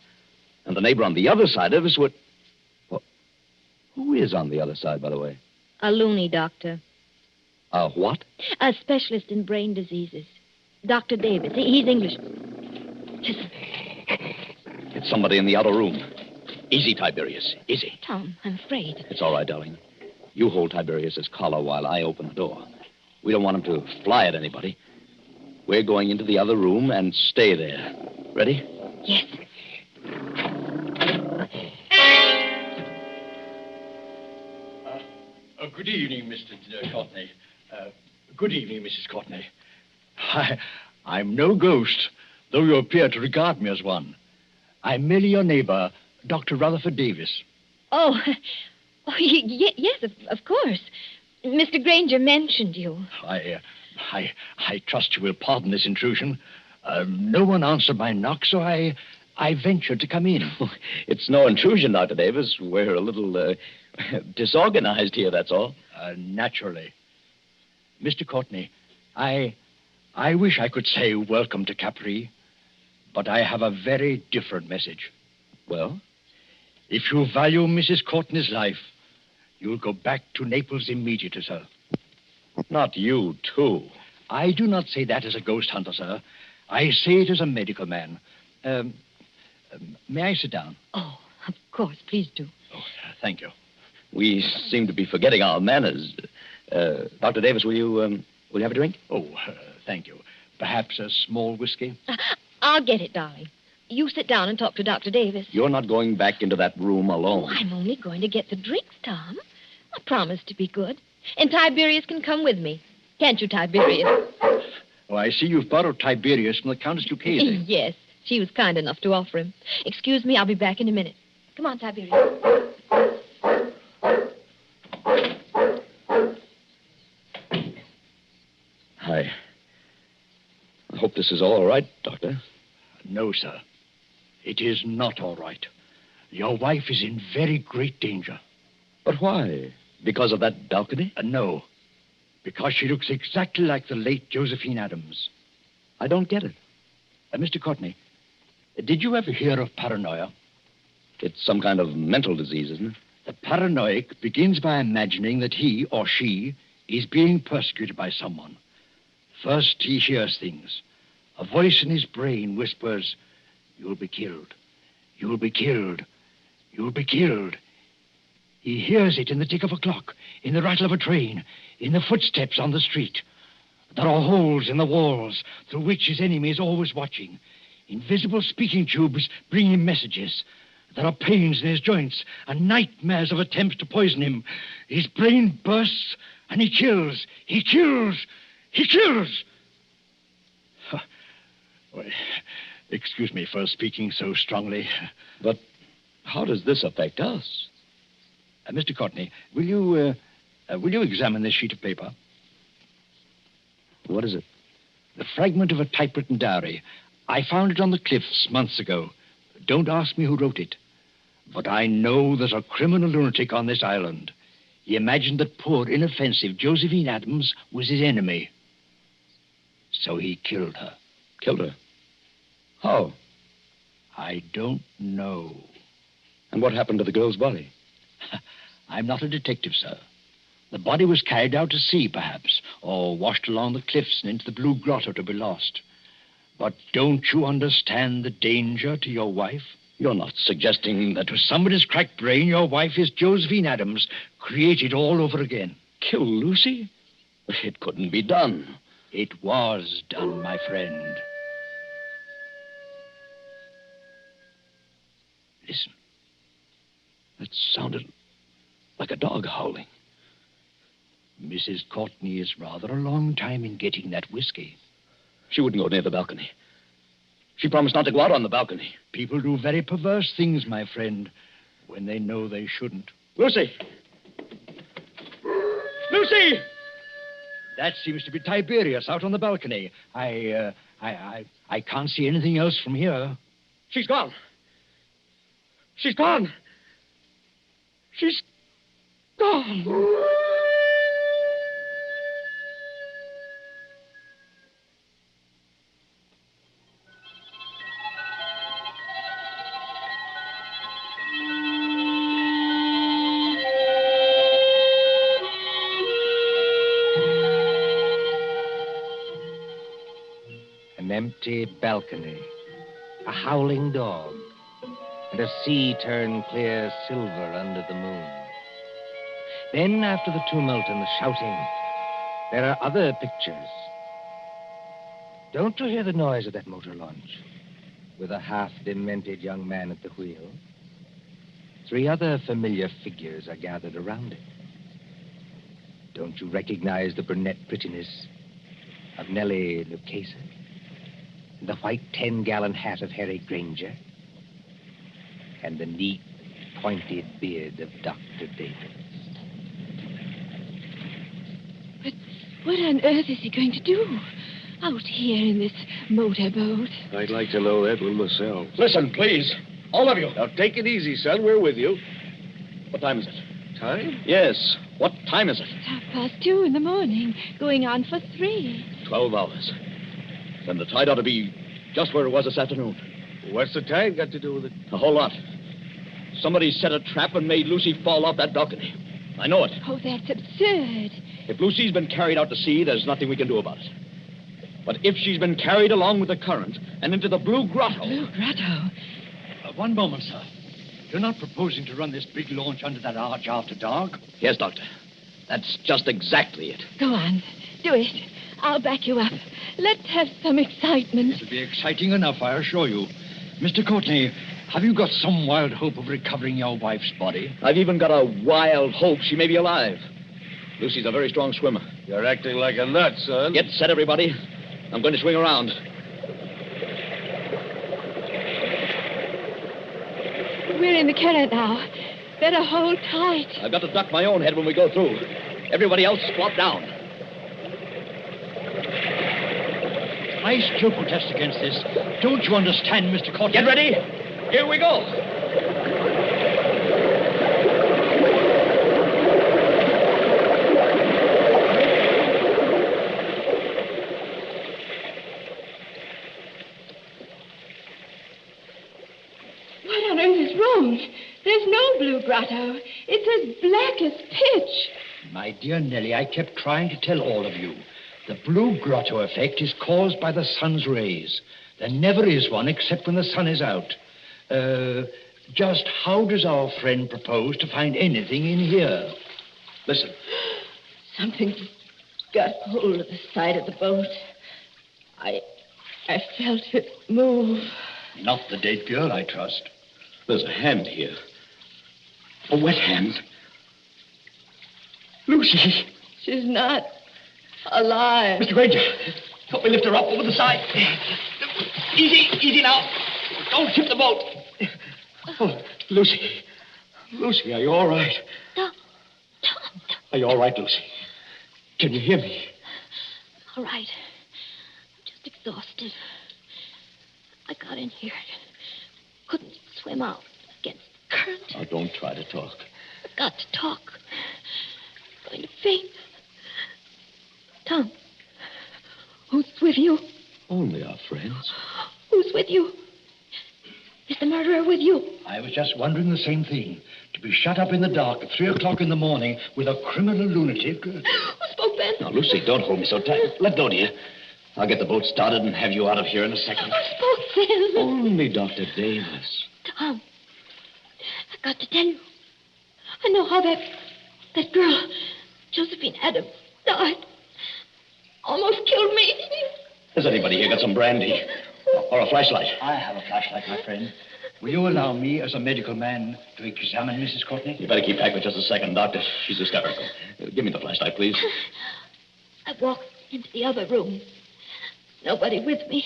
And the neighbor on the other side of us would... Well, who is on the other side, by the way? A loony doctor. A what? A specialist in brain diseases. Dr. Davis. He's English. Listen. It's somebody in the outer room. Easy, Tiberius. Easy. Tom, I'm afraid. It's all right, darling. You hold Tiberius's collar while I open the door. We don't want him to fly at anybody. We're going into the other room and stay there. Ready? Yes. Good evening, Mr. Courtney. Good evening, Mrs. Courtney. I'm no ghost, though you appear to regard me as one. I'm merely your neighbor, Dr. Rutherford Davis. Oh, yes, of course. Mr. Granger mentioned you. I trust you will pardon this intrusion. No one answered my knock, so I ventured to come in. It's no intrusion, Dr. Davis. We're a little disorganized here, that's all. Naturally. Mr. Courtney, I wish I could say welcome to Capri, but I have a very different message. Well? If you value Mrs. Courtney's life, you'll go back to Naples immediately, sir. Not you, too. I do not say that as a ghost hunter, sir. I say it as a medical man. May I sit down? Oh, of course. Please do. Oh, thank you. We seem to be forgetting our manners. Dr. Davis, will you have a drink? Oh, thank you. Perhaps a small whiskey? I'll get it, darling. You sit down and talk to Dr. Davis. You're not going back into that room alone. Oh, I'm only going to get the drinks, Tom. I promise to be good. And Tiberius can come with me. Can't you, Tiberius? Oh, I see you've borrowed Tiberius from the Countess Lucchese. Yes, she was kind enough to offer him. Excuse me, I'll be back in a minute. Come on, Tiberius. I hope this is all right, Doctor. No, sir. It is not all right. Your wife is in very great danger. But why? Because of that balcony? No. Because she looks exactly like the late Josephine Adams. I don't get it. Mr. Courtney, did you ever hear of paranoia? It's some kind of mental disease, isn't it? The paranoic begins by imagining that he or she is being persecuted by someone. First, he hears things. A voice in his brain whispers, "You'll be killed. You'll be killed. You'll be killed." He hears it in the tick of a clock, in the rattle of a train, in the footsteps on the street. There are holes in the walls through which his enemy is always watching. Invisible speaking tubes bring him messages. There are pains in his joints and nightmares of attempts to poison him. His brain bursts and he kills. He kills. He kills. Well, excuse me for speaking so strongly. But how does this affect us? Mr. Courtney, will you examine this sheet of paper? What is it? The fragment of a typewritten diary. I found it on the cliffs months ago. Don't ask me who wrote it. But I know there's a criminal lunatic on this island. He imagined that poor, inoffensive Josephine Adams was his enemy. So he killed her. Killed her? How? I don't know. And what happened to the girl's body? I'm not a detective, sir. The body was carried out to sea, perhaps, or washed along the cliffs and into the Blue Grotto to be lost. But don't you understand the danger to your wife? You're not suggesting that with somebody's cracked brain, your wife is Josephine Adams, created all over again. Kill Lucy? It couldn't be done. It was done, my friend. Listen. That sounded like a dog howling. Mrs. Courtney is rather a long time in getting that whiskey. She wouldn't go near the balcony. She promised not to go out on the balcony. People do very perverse things, my friend, when they know they shouldn't. Lucy! Lucy! That seems to be Tiberius out on the balcony. I can't see anything else from here. She's gone. She's gone. She's gone. An empty balcony, a howling dog, and a sea turned clear silver under the moon. Then, after the tumult and the shouting, there are other pictures. Don't you hear the noise of that motor launch, with a half-demented young man at the wheel? 3 other familiar figures are gathered around it. Don't you recognize the brunette prettiness of Nellie Lucchese? And the white 10-gallon hat of Harry Granger? And the neat, pointed beard of Dr. Davis? But what on earth is he going to do out here in this motorboat? I'd like to know that one myself. Listen, please. All of you. Now, take it easy, son. We're with you. What time is it? Time? Yes. What time is it? It's 2:30 in the morning, going on for 3. 12 hours. Then the tide ought to be just where it was this afternoon. What's the tide got to do with it? A whole lot. Somebody set a trap and made Lucy fall off that balcony. I know it. Oh, that's absurd. If Lucy's been carried out to sea, there's nothing we can do about it. But if she's been carried along with the current and into the Blue Grotto... Blue Grotto? One moment, sir. You're not proposing to run this big launch under that arch after dark? Yes, Doctor. That's just exactly it. Go on. Do it. I'll back you up. Let's have some excitement. It'll be exciting enough, I assure you. Mr. Courtney, have you got some wild hope of recovering your wife's body? I've even got a wild hope she may be alive. Lucy's a very strong swimmer. You're acting like a nut, son. Get set, everybody. I'm going to swing around. We're in the current now. Better hold tight. I've got to duck my own head when we go through. Everybody else squat down. I still protest against this. Don't you understand, Mr. Courtney? Get ready. Here we go. What on earth is wrong? There's no Blue Grotto. It's as black as pitch. My dear Nellie, I kept trying to tell all of you. The Blue Grotto effect is caused by the sun's rays. There never is one except when the sun is out. Just how does our friend propose to find anything in here? Listen. Something got hold of the side of the boat. I felt it move. Not the dead girl, I trust. There's a hand here. A wet hand. Lucy. She's not alive. Mr. Granger, help me lift her up over the side. Easy now. Don't tip the boat. Oh, Lucy. Lucy, are you all right? Tom. Are you all right, Lucy? Can you hear me? All right. I'm just exhausted. I got in here. Couldn't swim out against the current. Now, don't try to talk. I've got to talk. I'm going to faint. Tom, who's with you? Only our friends. Who's with you? Is the murderer with you? I was just wondering the same thing. To be shut up in the dark at 3 o'clock in the morning with a criminal lunatic. Who spoke then? Now, Lucy, don't hold me so tight. Let go, dear. I'll get the boat started and have you out of here in a second. Who spoke then? Only Dr. Davis. Tom, I've got to tell you. I know how that girl, Josephine Adams, died. Almost killed me. Has anybody here got some brandy? Or a flashlight? I have a flashlight, my friend. Will you allow me, as a medical man, to examine Mrs. Courtney? You better keep back for just a second, Doctor. She's hysterical. Give me the flashlight, please. I walked into the other room. Nobody with me.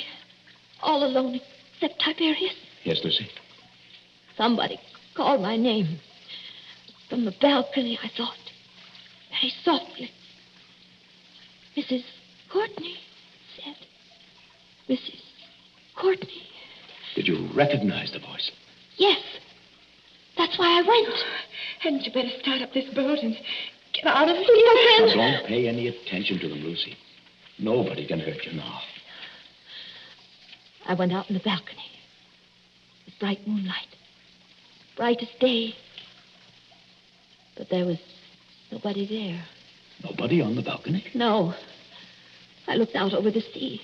All alone except Tiberius. Yes, Lucy. Somebody called my name. From the balcony, I thought. Very softly. Mrs. Courtney said. Mrs. Courtney. Did you recognize the voice? Yes. That's why I went. Hadn't you better start up this boat and get out of here, Now, don't pay any attention to them, Lucy. Nobody can hurt you now. I went out on the balcony. It was bright moonlight. Bright as day. But there was nobody there. Nobody on the balcony? No. I looked out over the sea.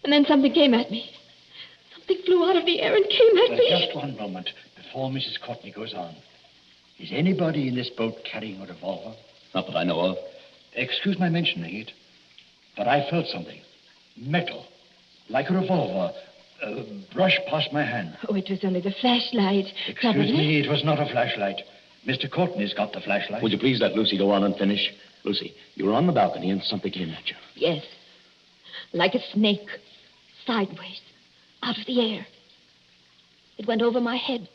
And then something came at me. Something flew out of the air and came at me. Just one moment before Mrs. Courtney goes on. Is anybody in this boat carrying a revolver? Not that I know of. Excuse my mentioning it, but I felt something. Metal. Like a revolver. Brush past my hand. Oh, it was only the flashlight. Excuse me, it was not a flashlight. Mr. Courtney's got the flashlight. Would you please let Lucy go on and finish? Lucy, you were on the balcony and something came at you. Yes. Like a snake. Sideways. Out of the air. It went over my head.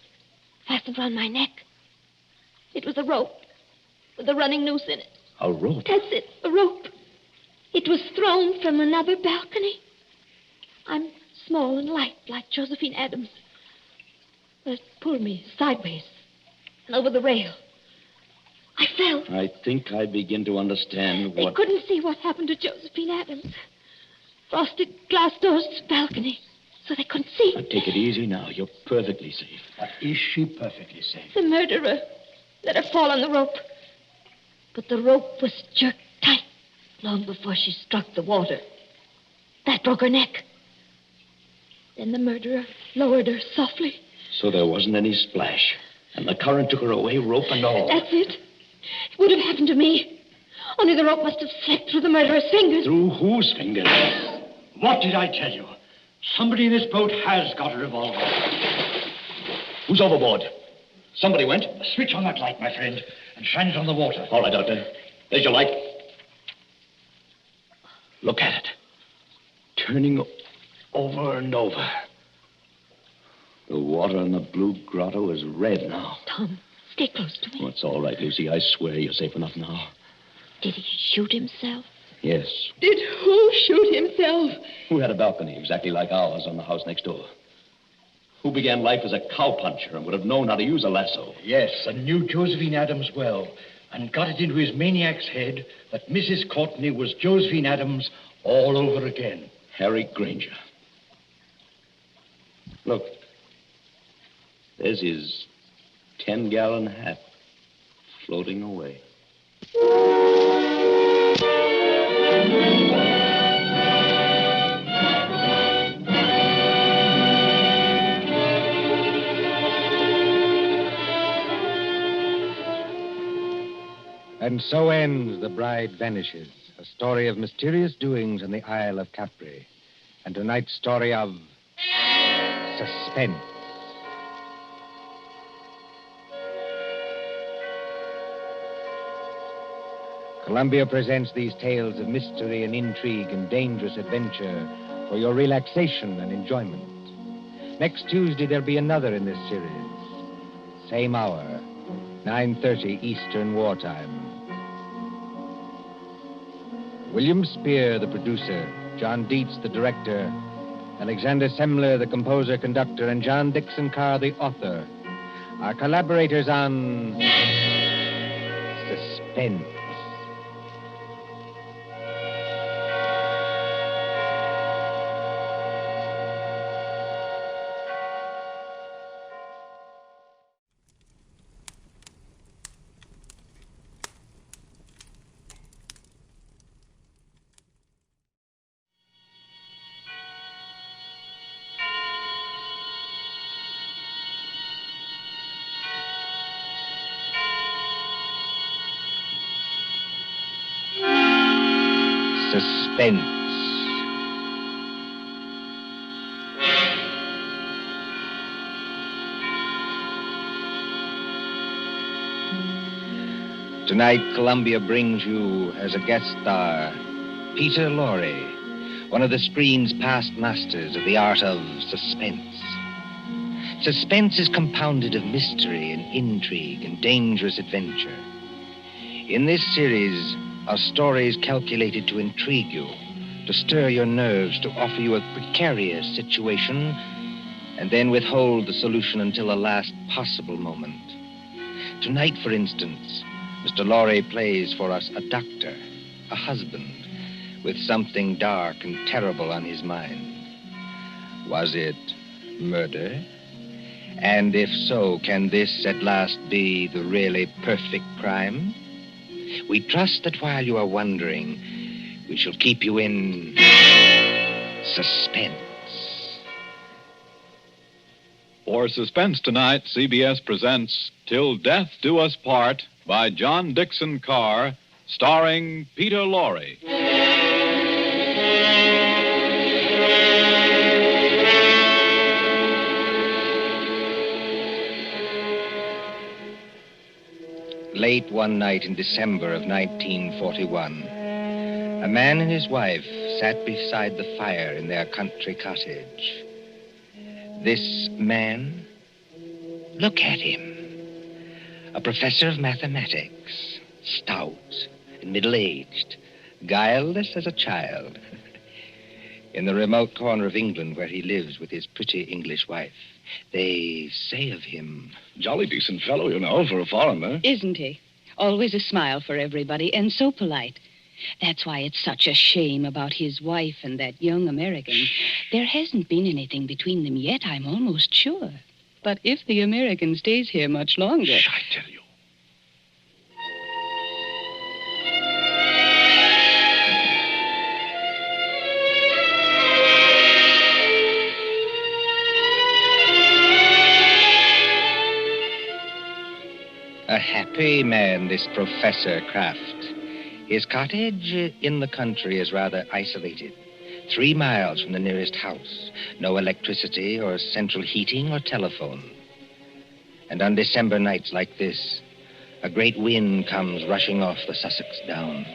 Fastened around my neck. It was a rope. With a running noose in it. A rope? That's it. A rope. It was thrown from another balcony. I'm small and light, like Josephine Adams. But it pulled me sideways and over the rail. I fell. I think I begin to understand They what... couldn't see what happened to Josephine Adams. Frosted glass doors to the balcony, so they couldn't see. Now, take it easy now. You're perfectly safe. But is she perfectly safe? The murderer let her fall on the rope. But the rope was jerked tight long before she struck the water. That broke her neck. Then the murderer lowered her softly. So there wasn't any splash. And the current took her away, rope and all. That's it. It would have happened to me. Only the rope must have slipped through the murderer's fingers. Through whose fingers? What did I tell you? Somebody in this boat has got a revolver. Who's overboard? Somebody went? Switch on that light, my friend, and shine it on the water. All right, Doctor. There's your light. Look at it. Turning over and over. The water in the blue grotto is red now. Tom, stay close to me. Oh, it's all right, Lucy. I swear you're safe enough now. Did he shoot himself? Yes. Did who shoot himself? Who had a balcony exactly like ours on the house next door? Who began life as a cowpuncher and would have known how to use a lasso? Yes, and knew Josephine Adams well, and got it into his maniac's head that Mrs. Courtney was Josephine Adams all over again. Harry Granger. Look. There's his 10-gallon hat floating away. And so ends The Bride Vanishes, a story of mysterious doings in the Isle of Capri. And tonight's story of Suspense. Columbia presents these tales of mystery and intrigue and dangerous adventure for your relaxation and enjoyment. Next Tuesday, there'll be another in this series. Same hour, 9:30 Eastern Wartime. William Spear, the producer, John Dietz, the director, Alexander Semler, the composer-conductor, and John Dickson Carr, the author, are collaborators on Suspense. Suspense. Tonight, Columbia brings you as a guest star Peter Lorre, one of the screen's past masters of the art of suspense. Suspense is compounded of mystery and intrigue and dangerous adventure. In this series are stories calculated to intrigue you, to stir your nerves, to offer you a precarious situation, and then withhold the solution until the last possible moment. Tonight, for instance, Mr. Lorre plays for us a doctor, a husband, with something dark and terrible on his mind. Was it murder? And if so, can this at last be the really perfect crime? We trust that while you are wondering, we shall keep you in suspense. For Suspense tonight, CBS presents Till Death Do Us Part by John Dickson Carr, starring Peter Lorre. Late one night in December of 1941, a man and his wife sat beside the fire in their country cottage. This man, look at him. A professor of mathematics, stout and middle-aged, guileless as a child. In the remote corner of England where he lives with his pretty English wife, they say of him... Jolly decent fellow, you know, for a foreigner. Isn't he? Always a smile for everybody, and so polite. That's why it's such a shame about his wife and that young American. There hasn't been anything between them yet, I'm almost sure. But if the American stays here much longer... Shh, I tell you. A happy man, this Professor Kraft. His cottage in the country is rather isolated. 3 miles from the nearest house. No electricity or central heating or telephone. And on December nights like this, a great wind comes rushing off the Sussex Downs.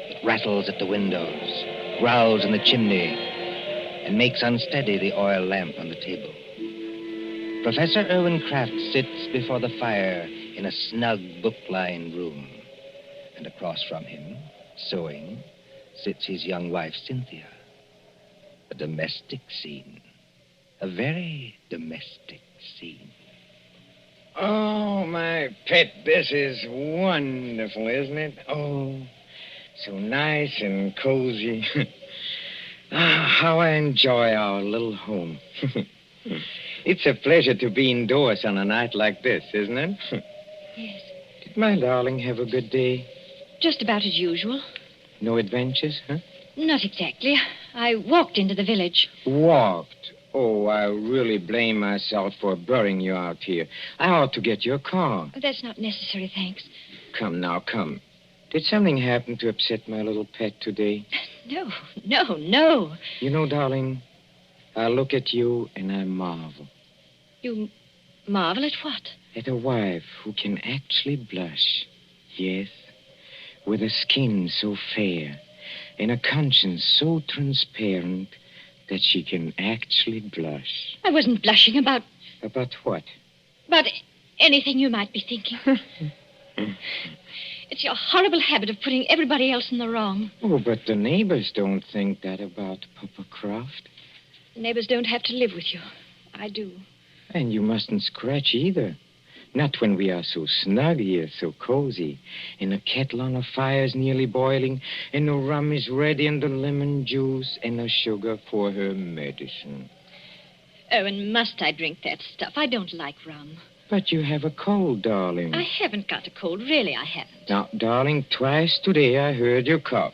It rattles at the windows, growls in the chimney, and makes unsteady the oil lamp on the table. Professor Irwin Kraft sits before the fire in a snug, book-lined room. And across from him, sewing, sits his young wife, Cynthia. A domestic scene. A very domestic scene. Oh, my pet, this is wonderful, isn't it? Oh, so nice and cozy. How I enjoy our little home. It's a pleasure to be indoors on a night like this, isn't it? Yes. Did my darling have a good day? Just about as usual. No adventures, huh? Not exactly. I walked into the village. Walked? Oh, I really blame myself for burying you out here. I ought to get your car. That's not necessary, thanks. Come now, come. Did something happen to upset my little pet today? No. You know, darling, I look at you and I marvel. You marvel at what? At a wife who can actually blush. Yes, with a skin so fair and a conscience so transparent that she can actually blush. I wasn't blushing about About what? anything you might be thinking. It's your horrible habit of putting everybody else in the wrong. Oh, but the neighbors don't think that about Papa Croft. The neighbors don't have to live with you. I do. And you mustn't scratch either. Not when we are so snug here, so cozy, and the kettle on the fire's nearly boiling, and the rum is ready, and the lemon juice, and the sugar for her medicine. Oh, and must I drink that stuff? I don't like rum. But you have a cold, darling. I haven't got a cold. Really, I haven't. Now, darling, twice today I heard you cough.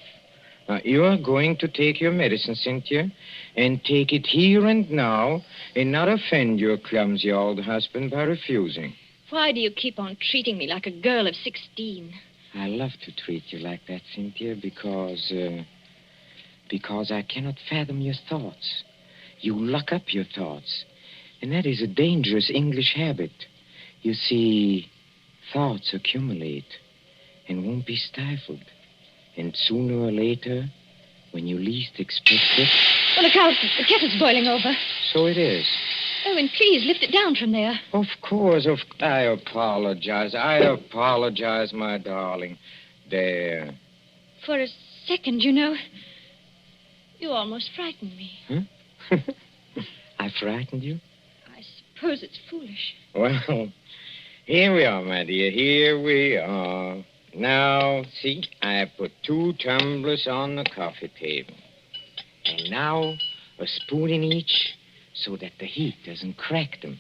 Now, you are going to take your medicine, Cynthia, and take it here and now, and not offend your clumsy old husband by refusing. Why do you keep on treating me like a girl of 16? I love to treat you like that, Cynthia, because I cannot fathom your thoughts. You lock up your thoughts, and that is a dangerous English habit. You see, thoughts accumulate and won't be stifled. And sooner or later, when you least expect it... Well, look out. The kettle's boiling over. So it is. Oh, and please lift it down from there. Of course. I apologize. My darling. There. For a second, you know, you almost frightened me. Huh? I frightened you? I suppose it's foolish. Well, here we are, my dear. Here we are. Now, see, I put 2 tumblers on the coffee table. And now, a spoon in each so that the heat doesn't crack them.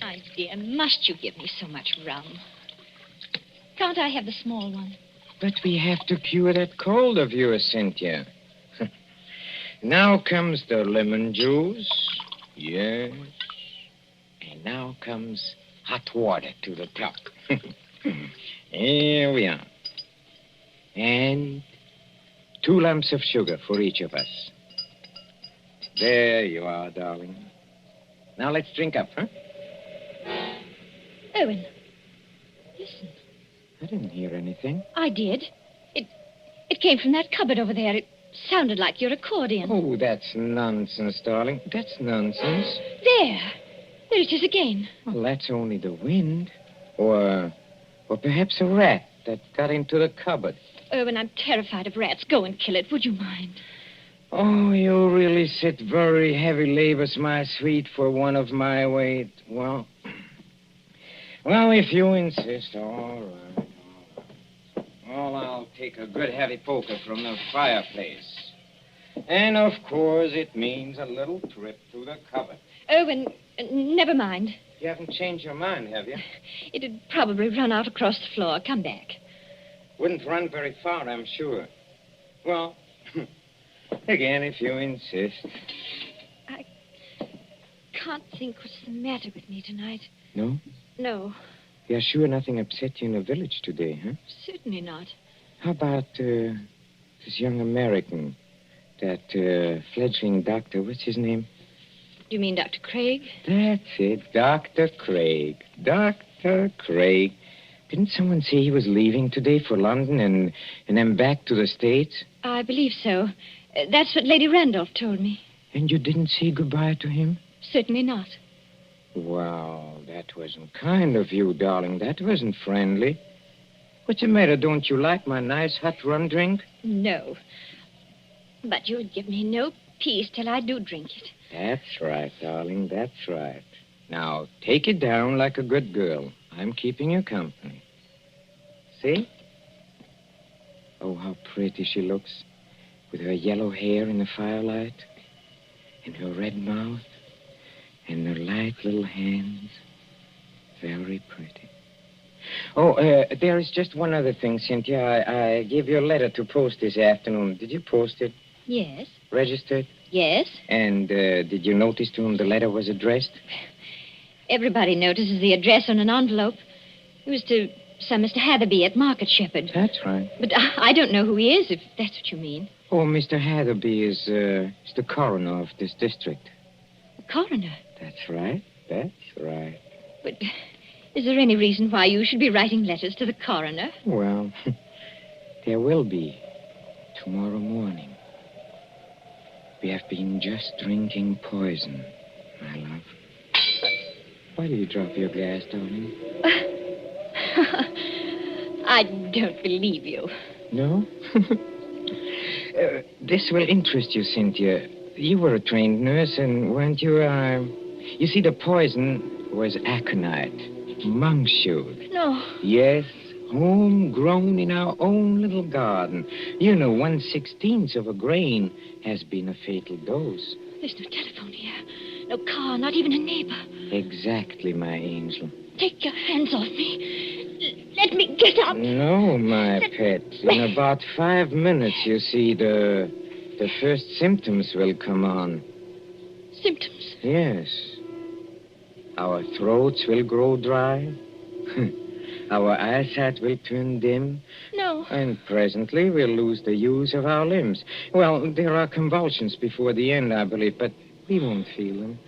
My dear, must you give me so much rum? Can't I have the small one? But we have to cure that cold of yours, Cynthia. Now comes the lemon juice. Yes. And now comes hot water to the top. Here we are. And 2 lumps of sugar for each of us. There you are, darling. Now let's drink up, huh? Owen, listen. I didn't hear anything. I did. It came from that cupboard over there. It sounded like your accordion. Oh, that's nonsense, darling. That's nonsense. There it is again. Well, that's only the wind. Or perhaps a rat that got into the cupboard. Owen, I'm terrified of rats. Go and kill it. Would you mind? Oh, you really sit very heavy labors, my sweet, for one of my weight. Well, if you insist, all right. Well, I'll take a good heavy poker from the fireplace. And, of course, it means a little trip to the cupboard. Owen, never mind. You haven't changed your mind, have you? It'd probably run out across the floor. Come back. Wouldn't run very far, I'm sure. Well, again, if you insist. I can't think what's the matter with me tonight. No? No, You're sure nothing upset you in the village today, huh? certainly not. How about this young American, that fledgling doctor? What's his name? You mean Dr. Craig? That's it, Dr. Craig. Dr. Craig. Didn't someone say he was leaving today for London and then back to the States? I believe so. That's what Lady Randolph told me. And you didn't say goodbye to him? Certainly not. Well, that wasn't kind of you, darling. That wasn't friendly. What's the matter? Don't you like my nice hot rum drink? No. But you'll give me no peace till I do drink it. That's right, darling. That's right. Now, take it down like a good girl. I'm keeping you company. See? Oh, how pretty she looks. With her yellow hair in the firelight. And her red mouth. And her light little hands. Very pretty. Oh, there is just one other thing, Cynthia. I gave you a letter to post this afternoon. Did you post it? Yes. Registered? Yes. And did you notice to whom the letter was addressed? Everybody notices the address on an envelope. It was to Some Mr. Hatherby at Market Shepherd. That's right. But I don't know who he is, if that's what you mean. Oh, Mr. Hatherby is the coroner of this district. The coroner? That's right. That's right. But is there any reason why you should be writing letters to the coroner? Well, there will be tomorrow morning. We have been just drinking poison, my love. Why do you drop your glass, darling? I don't believe you. No? This will interest you, Cynthia. You were a trained nurse, and weren't you, You see, the poison was aconite, monk's shoot. No. Yes, homegrown in our own little garden. You know, 1/16 of a grain has been a fatal dose. There's no telephone here. No car, not even a neighbor. Exactly, my angel. Take your hands off me. Let me get up. No, my pet. In about 5 minutes, you see, the first symptoms will come on. Symptoms? Yes. Our throats will grow dry. Our eyesight will turn dim. No. And presently we'll lose the use of our limbs. Well, there are convulsions before the end, I believe, but we won't feel them.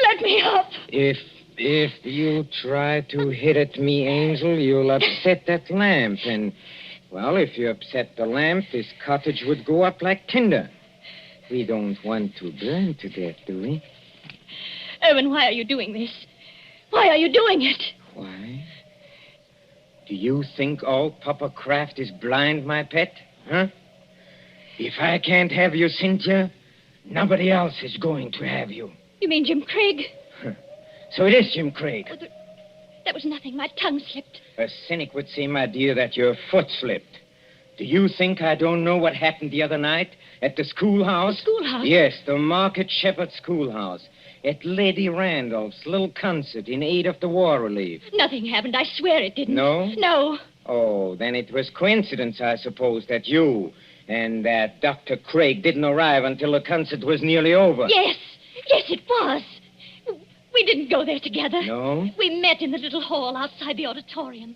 Let me up. If you try to hit at me, Angel, you'll upset that lamp. And, well, if you upset the lamp, this cottage would go up like tinder. We don't want to burn to death, do we? Erwin, why are you doing this? Why are you doing it? Why? Do you think all Papa Kraft is blind, my pet? Huh? If I can't have you, Cynthia, nobody else is going to have you. You mean Jim Craig? So it is Jim Craig. Oh, that was nothing. My tongue slipped. A cynic would say, my dear, that your foot slipped. Do you think I don't know what happened the other night at the schoolhouse? The schoolhouse? Yes, the Market Shepherd Schoolhouse. At Lady Randolph's little concert in aid of the war relief. Nothing happened. I swear it didn't. No? No. Oh, then it was coincidence, I suppose, that you and that Dr. Craig didn't arrive until the concert was nearly over. Yes. Yes, it was. We didn't go there together. No? We met in the little hall outside the auditorium.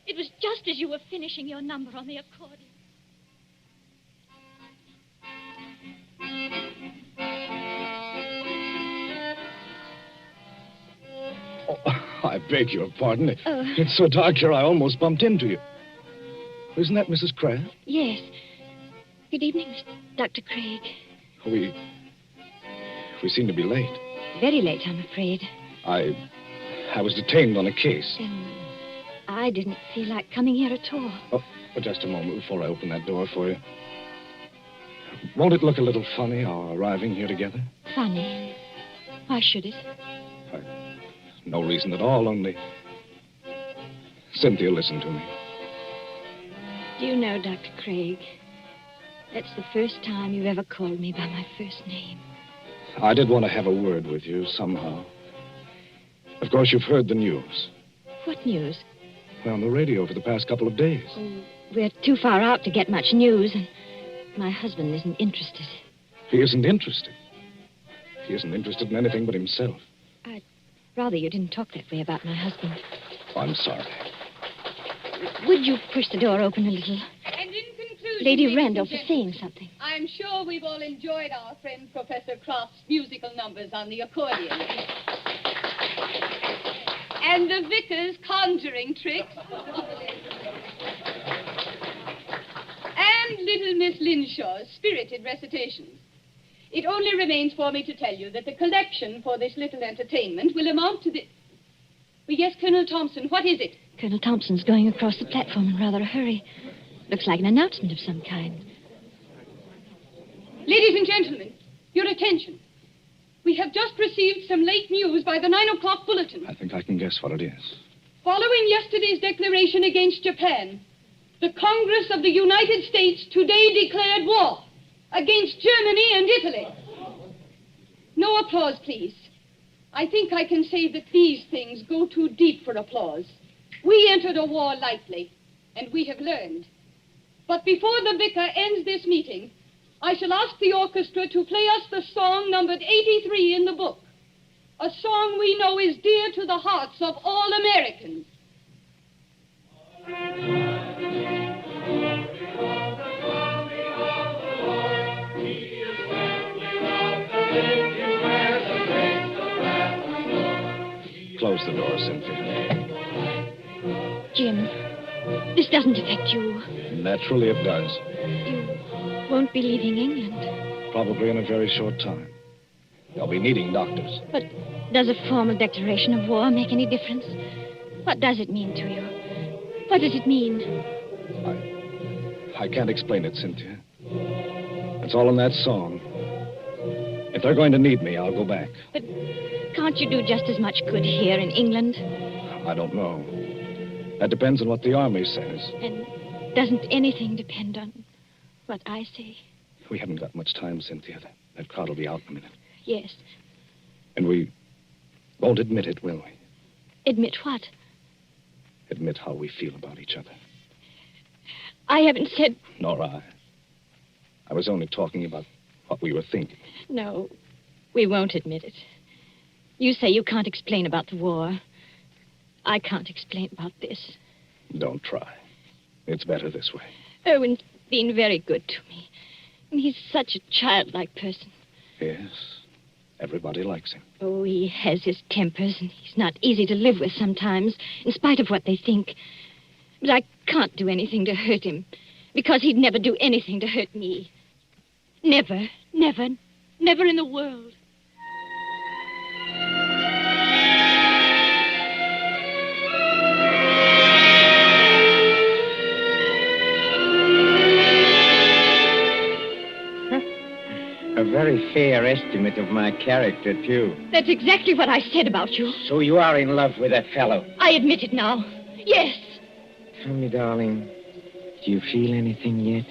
It was just as you were finishing your number on the accordion. Oh, I beg your pardon. It's so dark here, I almost bumped into you. Isn't that Mrs. Kraft? Yes. Good evening, Dr. Craig. We seem to be late. Very late, I'm afraid. I was detained on a case. I didn't feel like coming here at all. Oh, just a moment before I open that door for you. Won't it look a little funny, our arriving here together? Funny? Why should it? No reason at all, only... Cynthia, listen to me. Do you know, Dr. Craig, that's the first time you've ever called me by my first name. I did want to have a word with you somehow. Of course, you've heard the news. What news? Well, on the radio for the past couple of days. Oh, we're too far out to get much news, and my husband isn't interested. He isn't interested? He isn't interested in anything but himself. I'd rather you didn't talk that way about my husband. Oh, I'm sorry. Would you push the door open a little? And in conclusion, Lady Randolph is saying something. I'm sure we've all enjoyed our friend Professor Croft's musical numbers on the accordion. And the vicar's conjuring tricks. And little Miss Linshaw's spirited recitations. It only remains for me to tell you that the collection for this little entertainment will amount to the... Well, yes, Colonel Thompson, what is it? Colonel Thompson's going across the platform in rather a hurry. Looks like an announcement of some kind. Ladies and gentlemen, your attention. We have just received some late news by the 9 o'clock bulletin. I think I can guess what it is. Following yesterday's declaration against Japan, the Congress of the United States today declared war against Germany and Italy. No applause, please. I think I can say that these things go too deep for applause. We entered a war lightly, and we have learned. But before the vicar ends this meeting, I shall ask the orchestra to play us the song numbered 83 in the book. A song we know is dear to the hearts of all Americans. Close the door, Cynthia. Jim, this doesn't affect you. Naturally, it does. You won't be leaving England. Probably in a very short time. They'll be needing doctors. But does a formal declaration of war make any difference? What does it mean to you? What does it mean? I can't explain it, Cynthia. It's all in that song. If they're going to need me, I'll go back. But can't you do just as much good here in England? I don't know. That depends on what the army says. And doesn't anything depend on what I say? We haven't got much time, Cynthia. That crowd will be out in a minute. Yes. And we won't admit it, will we? Admit what? Admit how we feel about each other. I haven't said... Nor I. I was only talking about what we were thinking. No, we won't admit it. You say you can't explain about the war. I can't explain about this. Don't try. It's better this way. Owen's been very good to me. And he's such a childlike person. Yes. Everybody likes him. Oh, he has his tempers, and he's not easy to live with sometimes, in spite of what they think. But I can't do anything to hurt him, because he'd never do anything to hurt me. Never, never, never in the world. A very fair estimate of my character, too. That's exactly what I said about you. So you are in love with that fellow? I admit it now. Yes. Tell me, darling, do you feel anything yet?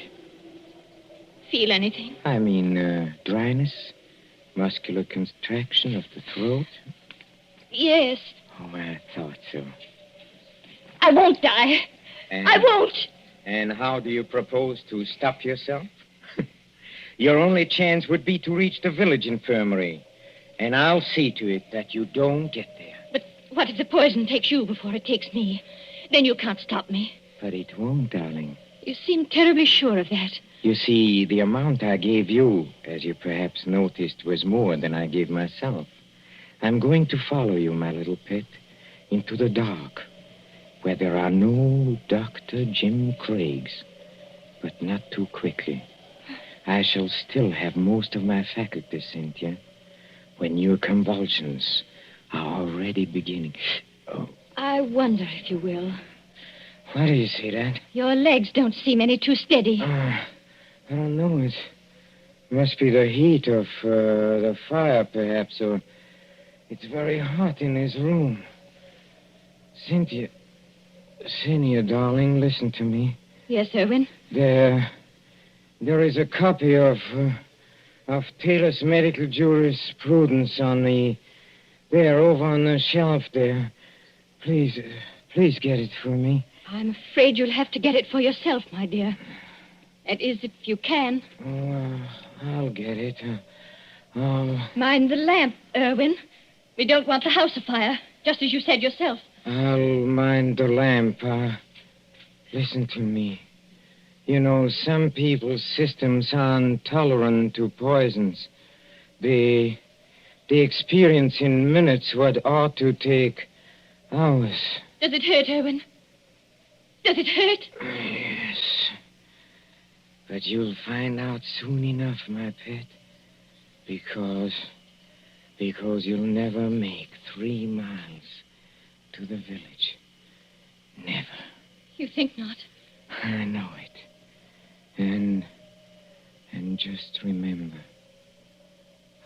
Feel anything? I mean, dryness, muscular contraction of the throat. Yes. Oh, I thought so. I won't die. I won't. And how do you propose to stop yourself? Your only chance would be to reach the village infirmary. And I'll see to it that you don't get there. But what if the poison takes you before it takes me? Then you can't stop me. But it won't, darling. You seem terribly sure of that. You see, the amount I gave you, as you perhaps noticed, was more than I gave myself. I'm going to follow you, my little pet, into the dark, where there are no Dr. Jim Craigs, but not too quickly. I shall still have most of my faculties, Cynthia, when your convulsions are already beginning. Oh. I wonder if you will. Why do you say that? Your legs don't seem any too steady. I don't know. It must be the heat of the fire, perhaps, or it's very hot in this room. Cynthia, darling, listen to me. Yes, Erwin? There is a copy of Taylor's medical jurisprudence over on the shelf there. Please get it for me. I'm afraid you'll have to get it for yourself, my dear. That is, if you can. Oh, I'll get it. Mind the lamp, Erwin. We don't want the house afire, just as you said yourself. I'll mind the lamp. Listen to me. You know, some people's systems are intolerant to poisons. They experience in minutes what ought to take hours. Does it hurt, Erwin? Does it hurt? Yes. But you'll find out soon enough, my pet. Because you'll never make 3 miles to the village. Never. You think not? I know it. And just remember,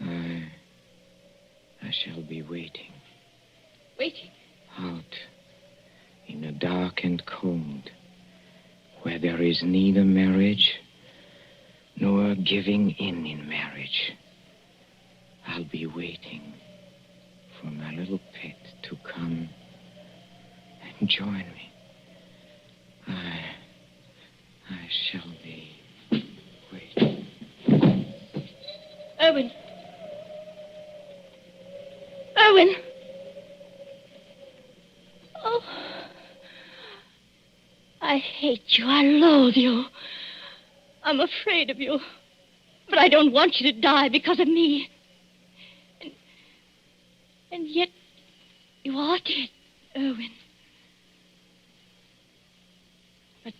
I shall be waiting. Waiting? Out in the dark and cold, where there is neither marriage nor giving in marriage. I'll be waiting for my little pet to come and join me. I shall be waiting. Erwin! Erwin! Oh. I hate you. I loathe you. I'm afraid of you. But I don't want you to die because of me. And yet, you are dead, Irwin. But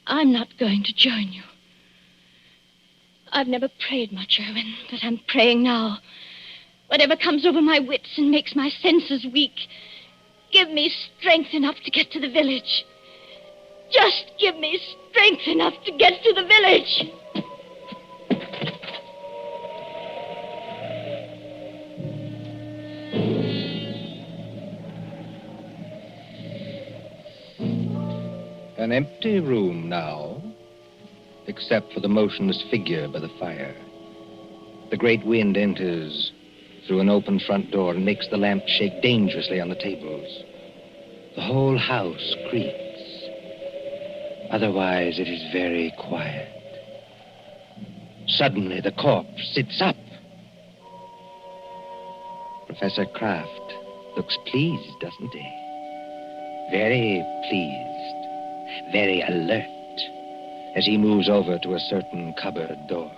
I'm not going to join you. I've never prayed much, Irwin, but I'm praying now. Whatever comes over my wits and makes my senses weak, give me strength enough to get to the village. Just give me strength enough to get to the village. An empty room now, except for the motionless figure by the fire. The great wind enters through an open front door and makes the lamp shake dangerously on the tables. The whole house creaks. Otherwise, it is very quiet. Suddenly, the corpse sits up. Professor Kraft looks pleased, doesn't he? Very pleased, very alert, as he moves over to a certain cupboard door.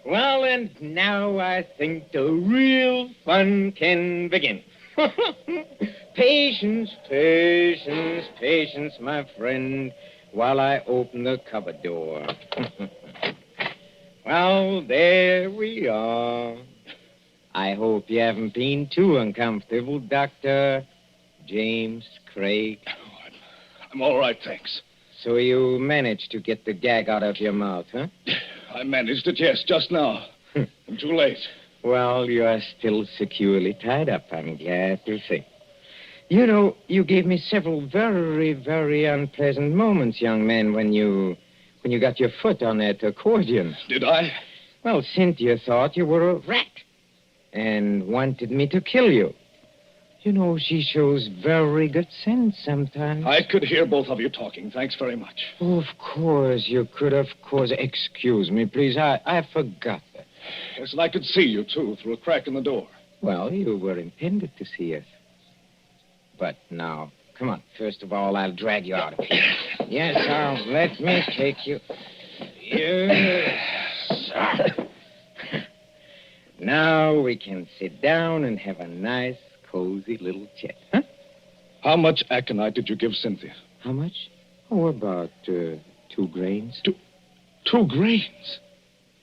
Well, and now I think the real fun can begin. Patience, patience, patience, my friend, while I open the cupboard door. Well, there we are. I hope you haven't been too uncomfortable, Dr. James Craig. I'm all right, thanks. So you managed to get the gag out of your mouth, huh? I managed it, yes, just now. I'm too late. Well, you are still securely tied up, I'm glad to say. You know, you gave me several very, very unpleasant moments, young man, when you got your foot on that accordion. Did I? Well, Cynthia thought you were a rat and wanted me to kill you. You know, she shows very good sense sometimes. I could hear both of you talking. Thanks very much. Oh, of course, you could, of course. Excuse me, please. I forgot that. Yes, and I could see you, too, through a crack in the door. Well, you were intended to see us. But now, come on. First of all, I'll drag you out of here. Yes, let me take you. Yes. Now we can sit down and have a nice, cozy little chat, huh? How much aconite did you give Cynthia? How much? Oh, about 2 grains. 2 grains?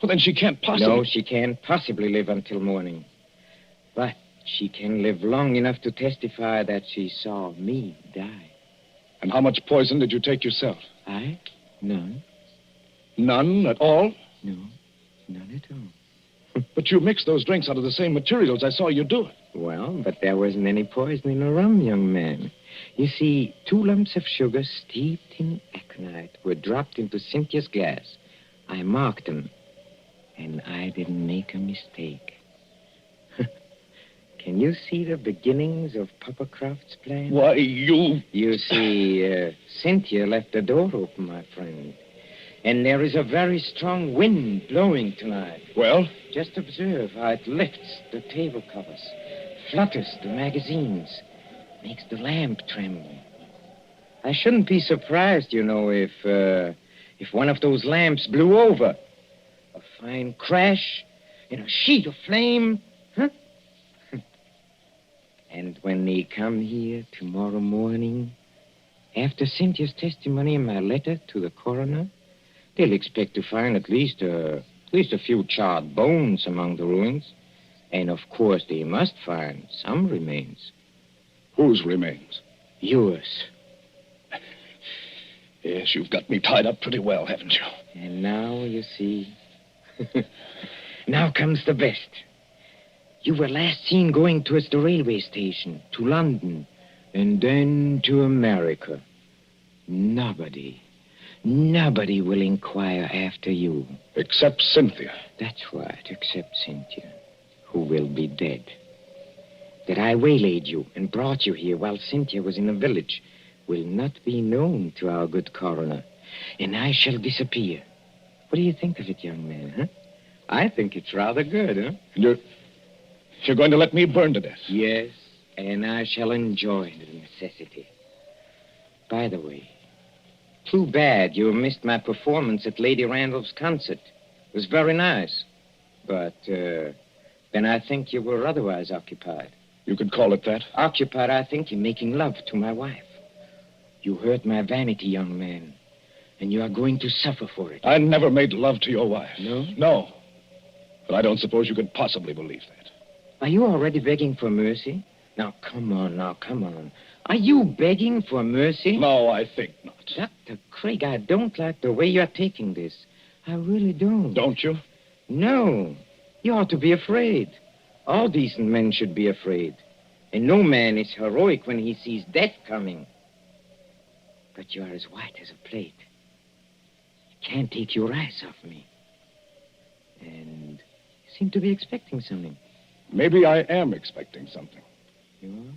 Well, then she can't possibly... No, she can't possibly live until morning. But she can live long enough to testify that she saw me die. And how much poison did you take yourself? I? None. None at all? No, none at all. But you mixed those drinks out of the same materials. I saw you do it. Well, but there wasn't any poison in the rum, young man. You see, 2 lumps of sugar steeped in aconite were dropped into Cynthia's glass. I marked them, and I didn't make a mistake. Can you see the beginnings of Papa Kraft's plan? Why, you... You see, Cynthia left the door open, my friend. And there is a very strong wind blowing tonight. Well? Just observe how it lifts the table covers, flutters the magazines, makes the lamp tremble. I shouldn't be surprised, you know, if one of those lamps blew over. A fine crash in a sheet of flame, huh? And when they come here tomorrow morning, after Cynthia's testimony in my letter to the coroner, they'll expect to find at least a few charred bones among the ruins. And, of course, they must find some remains. Whose remains? Yours. Yes, you've got me tied up pretty well, haven't you? And now, you see... Now comes the best. You were last seen going towards the railway station, to London, and then to America. Nobody will inquire after you. Except Cynthia. That's right, except Cynthia, who will be dead. That I waylaid you and brought you here while Cynthia was in the village will not be known to our good coroner, and I shall disappear. What do you think of it, young man, huh? I think it's rather good, huh? You're going to let me burn to death? Yes, and I shall enjoy the necessity. By the way, too bad you missed my performance at Lady Randolph's concert. It was very nice. But then I think you were otherwise occupied. You could call it that. Occupied, I think, in making love to my wife. You hurt my vanity, young man. And you are going to suffer for it. I never made love to your wife. No? No. But I don't suppose you could possibly believe that. Are you already begging for mercy? Now, come on. Are you begging for mercy? No, I think not. Dr. Craig, I don't like the way you're taking this. I really don't. Don't you? No. You ought to be afraid. All decent men should be afraid. And no man is heroic when he sees death coming. But you are as white as a plate. You can't take your eyes off me. And you seem to be expecting something. Maybe I am expecting something. You are?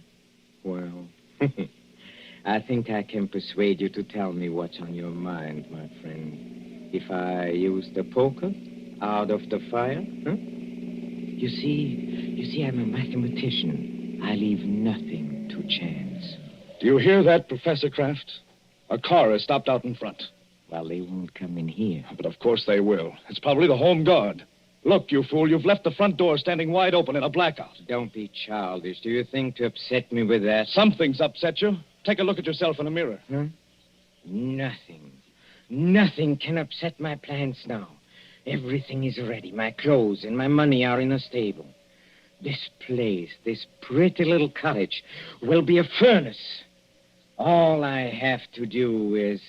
Well, I think I can persuade you to tell me what's on your mind, my friend. If I use the poker out of the fire, huh? You see, I'm a mathematician. I leave nothing to chance. Do you hear that, Professor Kraft? A car has stopped out in front. Well, they won't come in here. But of course they will. It's probably the home guard. Look, you fool, you've left the front door standing wide open in a blackout. Don't be childish. Do you think to upset me with that? Something's upset you. Take a look at yourself in a mirror. Huh? Nothing. Nothing can upset my plans now. Everything is ready. My clothes and my money are in a stable. This place, this pretty little cottage, will be a furnace. All I have to do is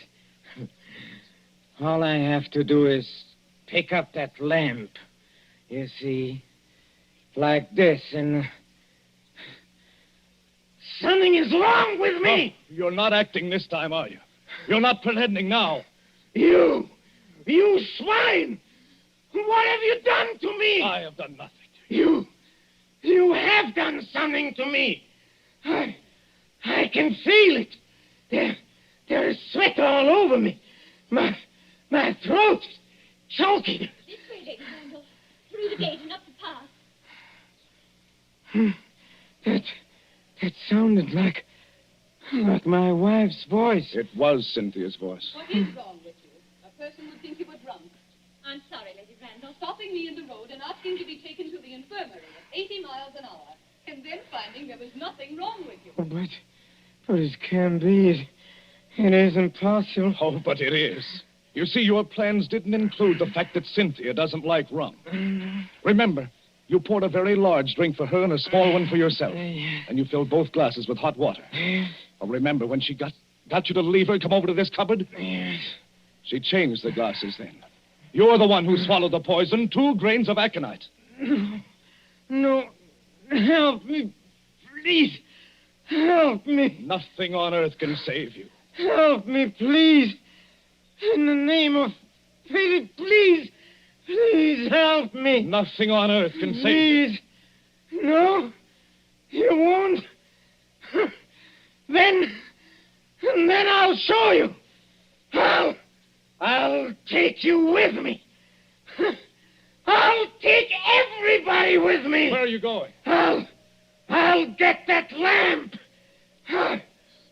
pick up that lamp. You see, like this, and something is wrong with me. No, you're not acting this time, are you? You're not pretending now. You swine! What have you done to me? I have done nothing. You have done something to me. I can feel it. There is sweat all over me. My throat is choking. This way, Lady Randall. Through the gate and up the path. That sounded like my wife's voice. It was Cynthia's voice. What is wrong with you? A person would think you were drunk. I'm sorry, Lady Randall, stopping me in the road and asking to be taken to the infirmary at 80 miles an hour, and then finding there was nothing wrong with you. But it can't be. It isn't possible. Oh, but it is. You see, your plans didn't include the fact that Cynthia doesn't like rum. Remember, you poured a very large drink for her and a small one for yourself. And you filled both glasses with hot water. Oh, remember when she got you to leave her and come over to this cupboard? Yes. She changed the glasses then. You're the one who swallowed the poison, 2 grains of aconite. No. Help me. Please. Help me. Nothing on earth can save you. Help me, please. In the name of pity, please. Please help me. Nothing on earth can save you. Please. No. You won't. Then I'll show you. I'll take you with me. I'll take everybody with me. Where are you going? I'll get that lamp.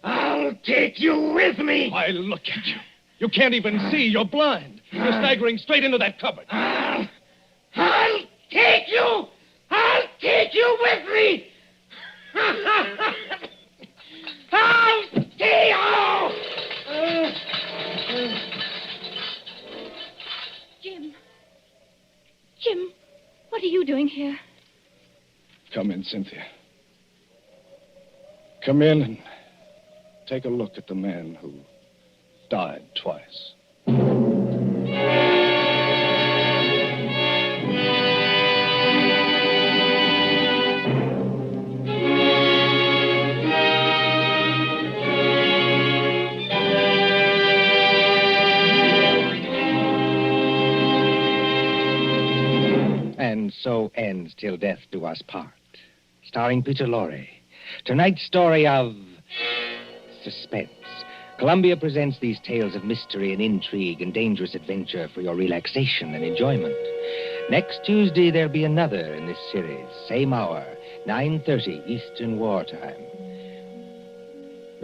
I'll take you with me. Why, look at you. You can't even see. You're blind. You're staggering straight into that cupboard. I'll take you. I'll take you with me. I'll take you. Jim, what are you doing here? Come in, Cynthia. Come in and take a look at the man who died twice. And so ends Till Death Do Us Part, starring Peter Lorre. Tonight's story of Suspense. Columbia presents these tales of mystery and intrigue and dangerous adventure for your relaxation and enjoyment. Next Tuesday, there'll be another in this series. Same hour, 9:30 Eastern Wartime.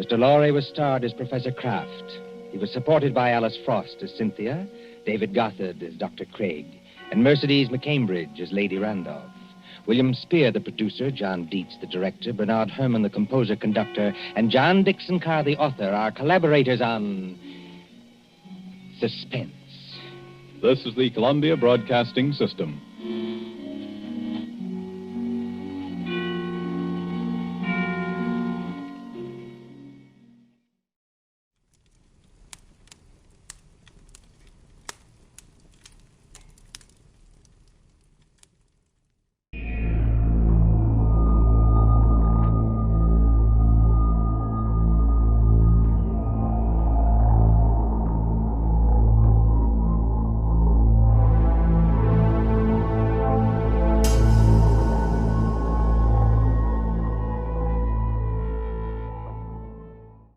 Mr. Lorre was starred as Professor Kraft. He was supported by Alice Frost as Cynthia, David Gothard as Dr. Craig, and Mercedes McCambridge as Lady Randolph. William Spear, the producer, John Dietz, the director, Bernard Herrmann, the composer-conductor, and John Dickson Carr, the author, are collaborators on Suspense. This is the Columbia Broadcasting System.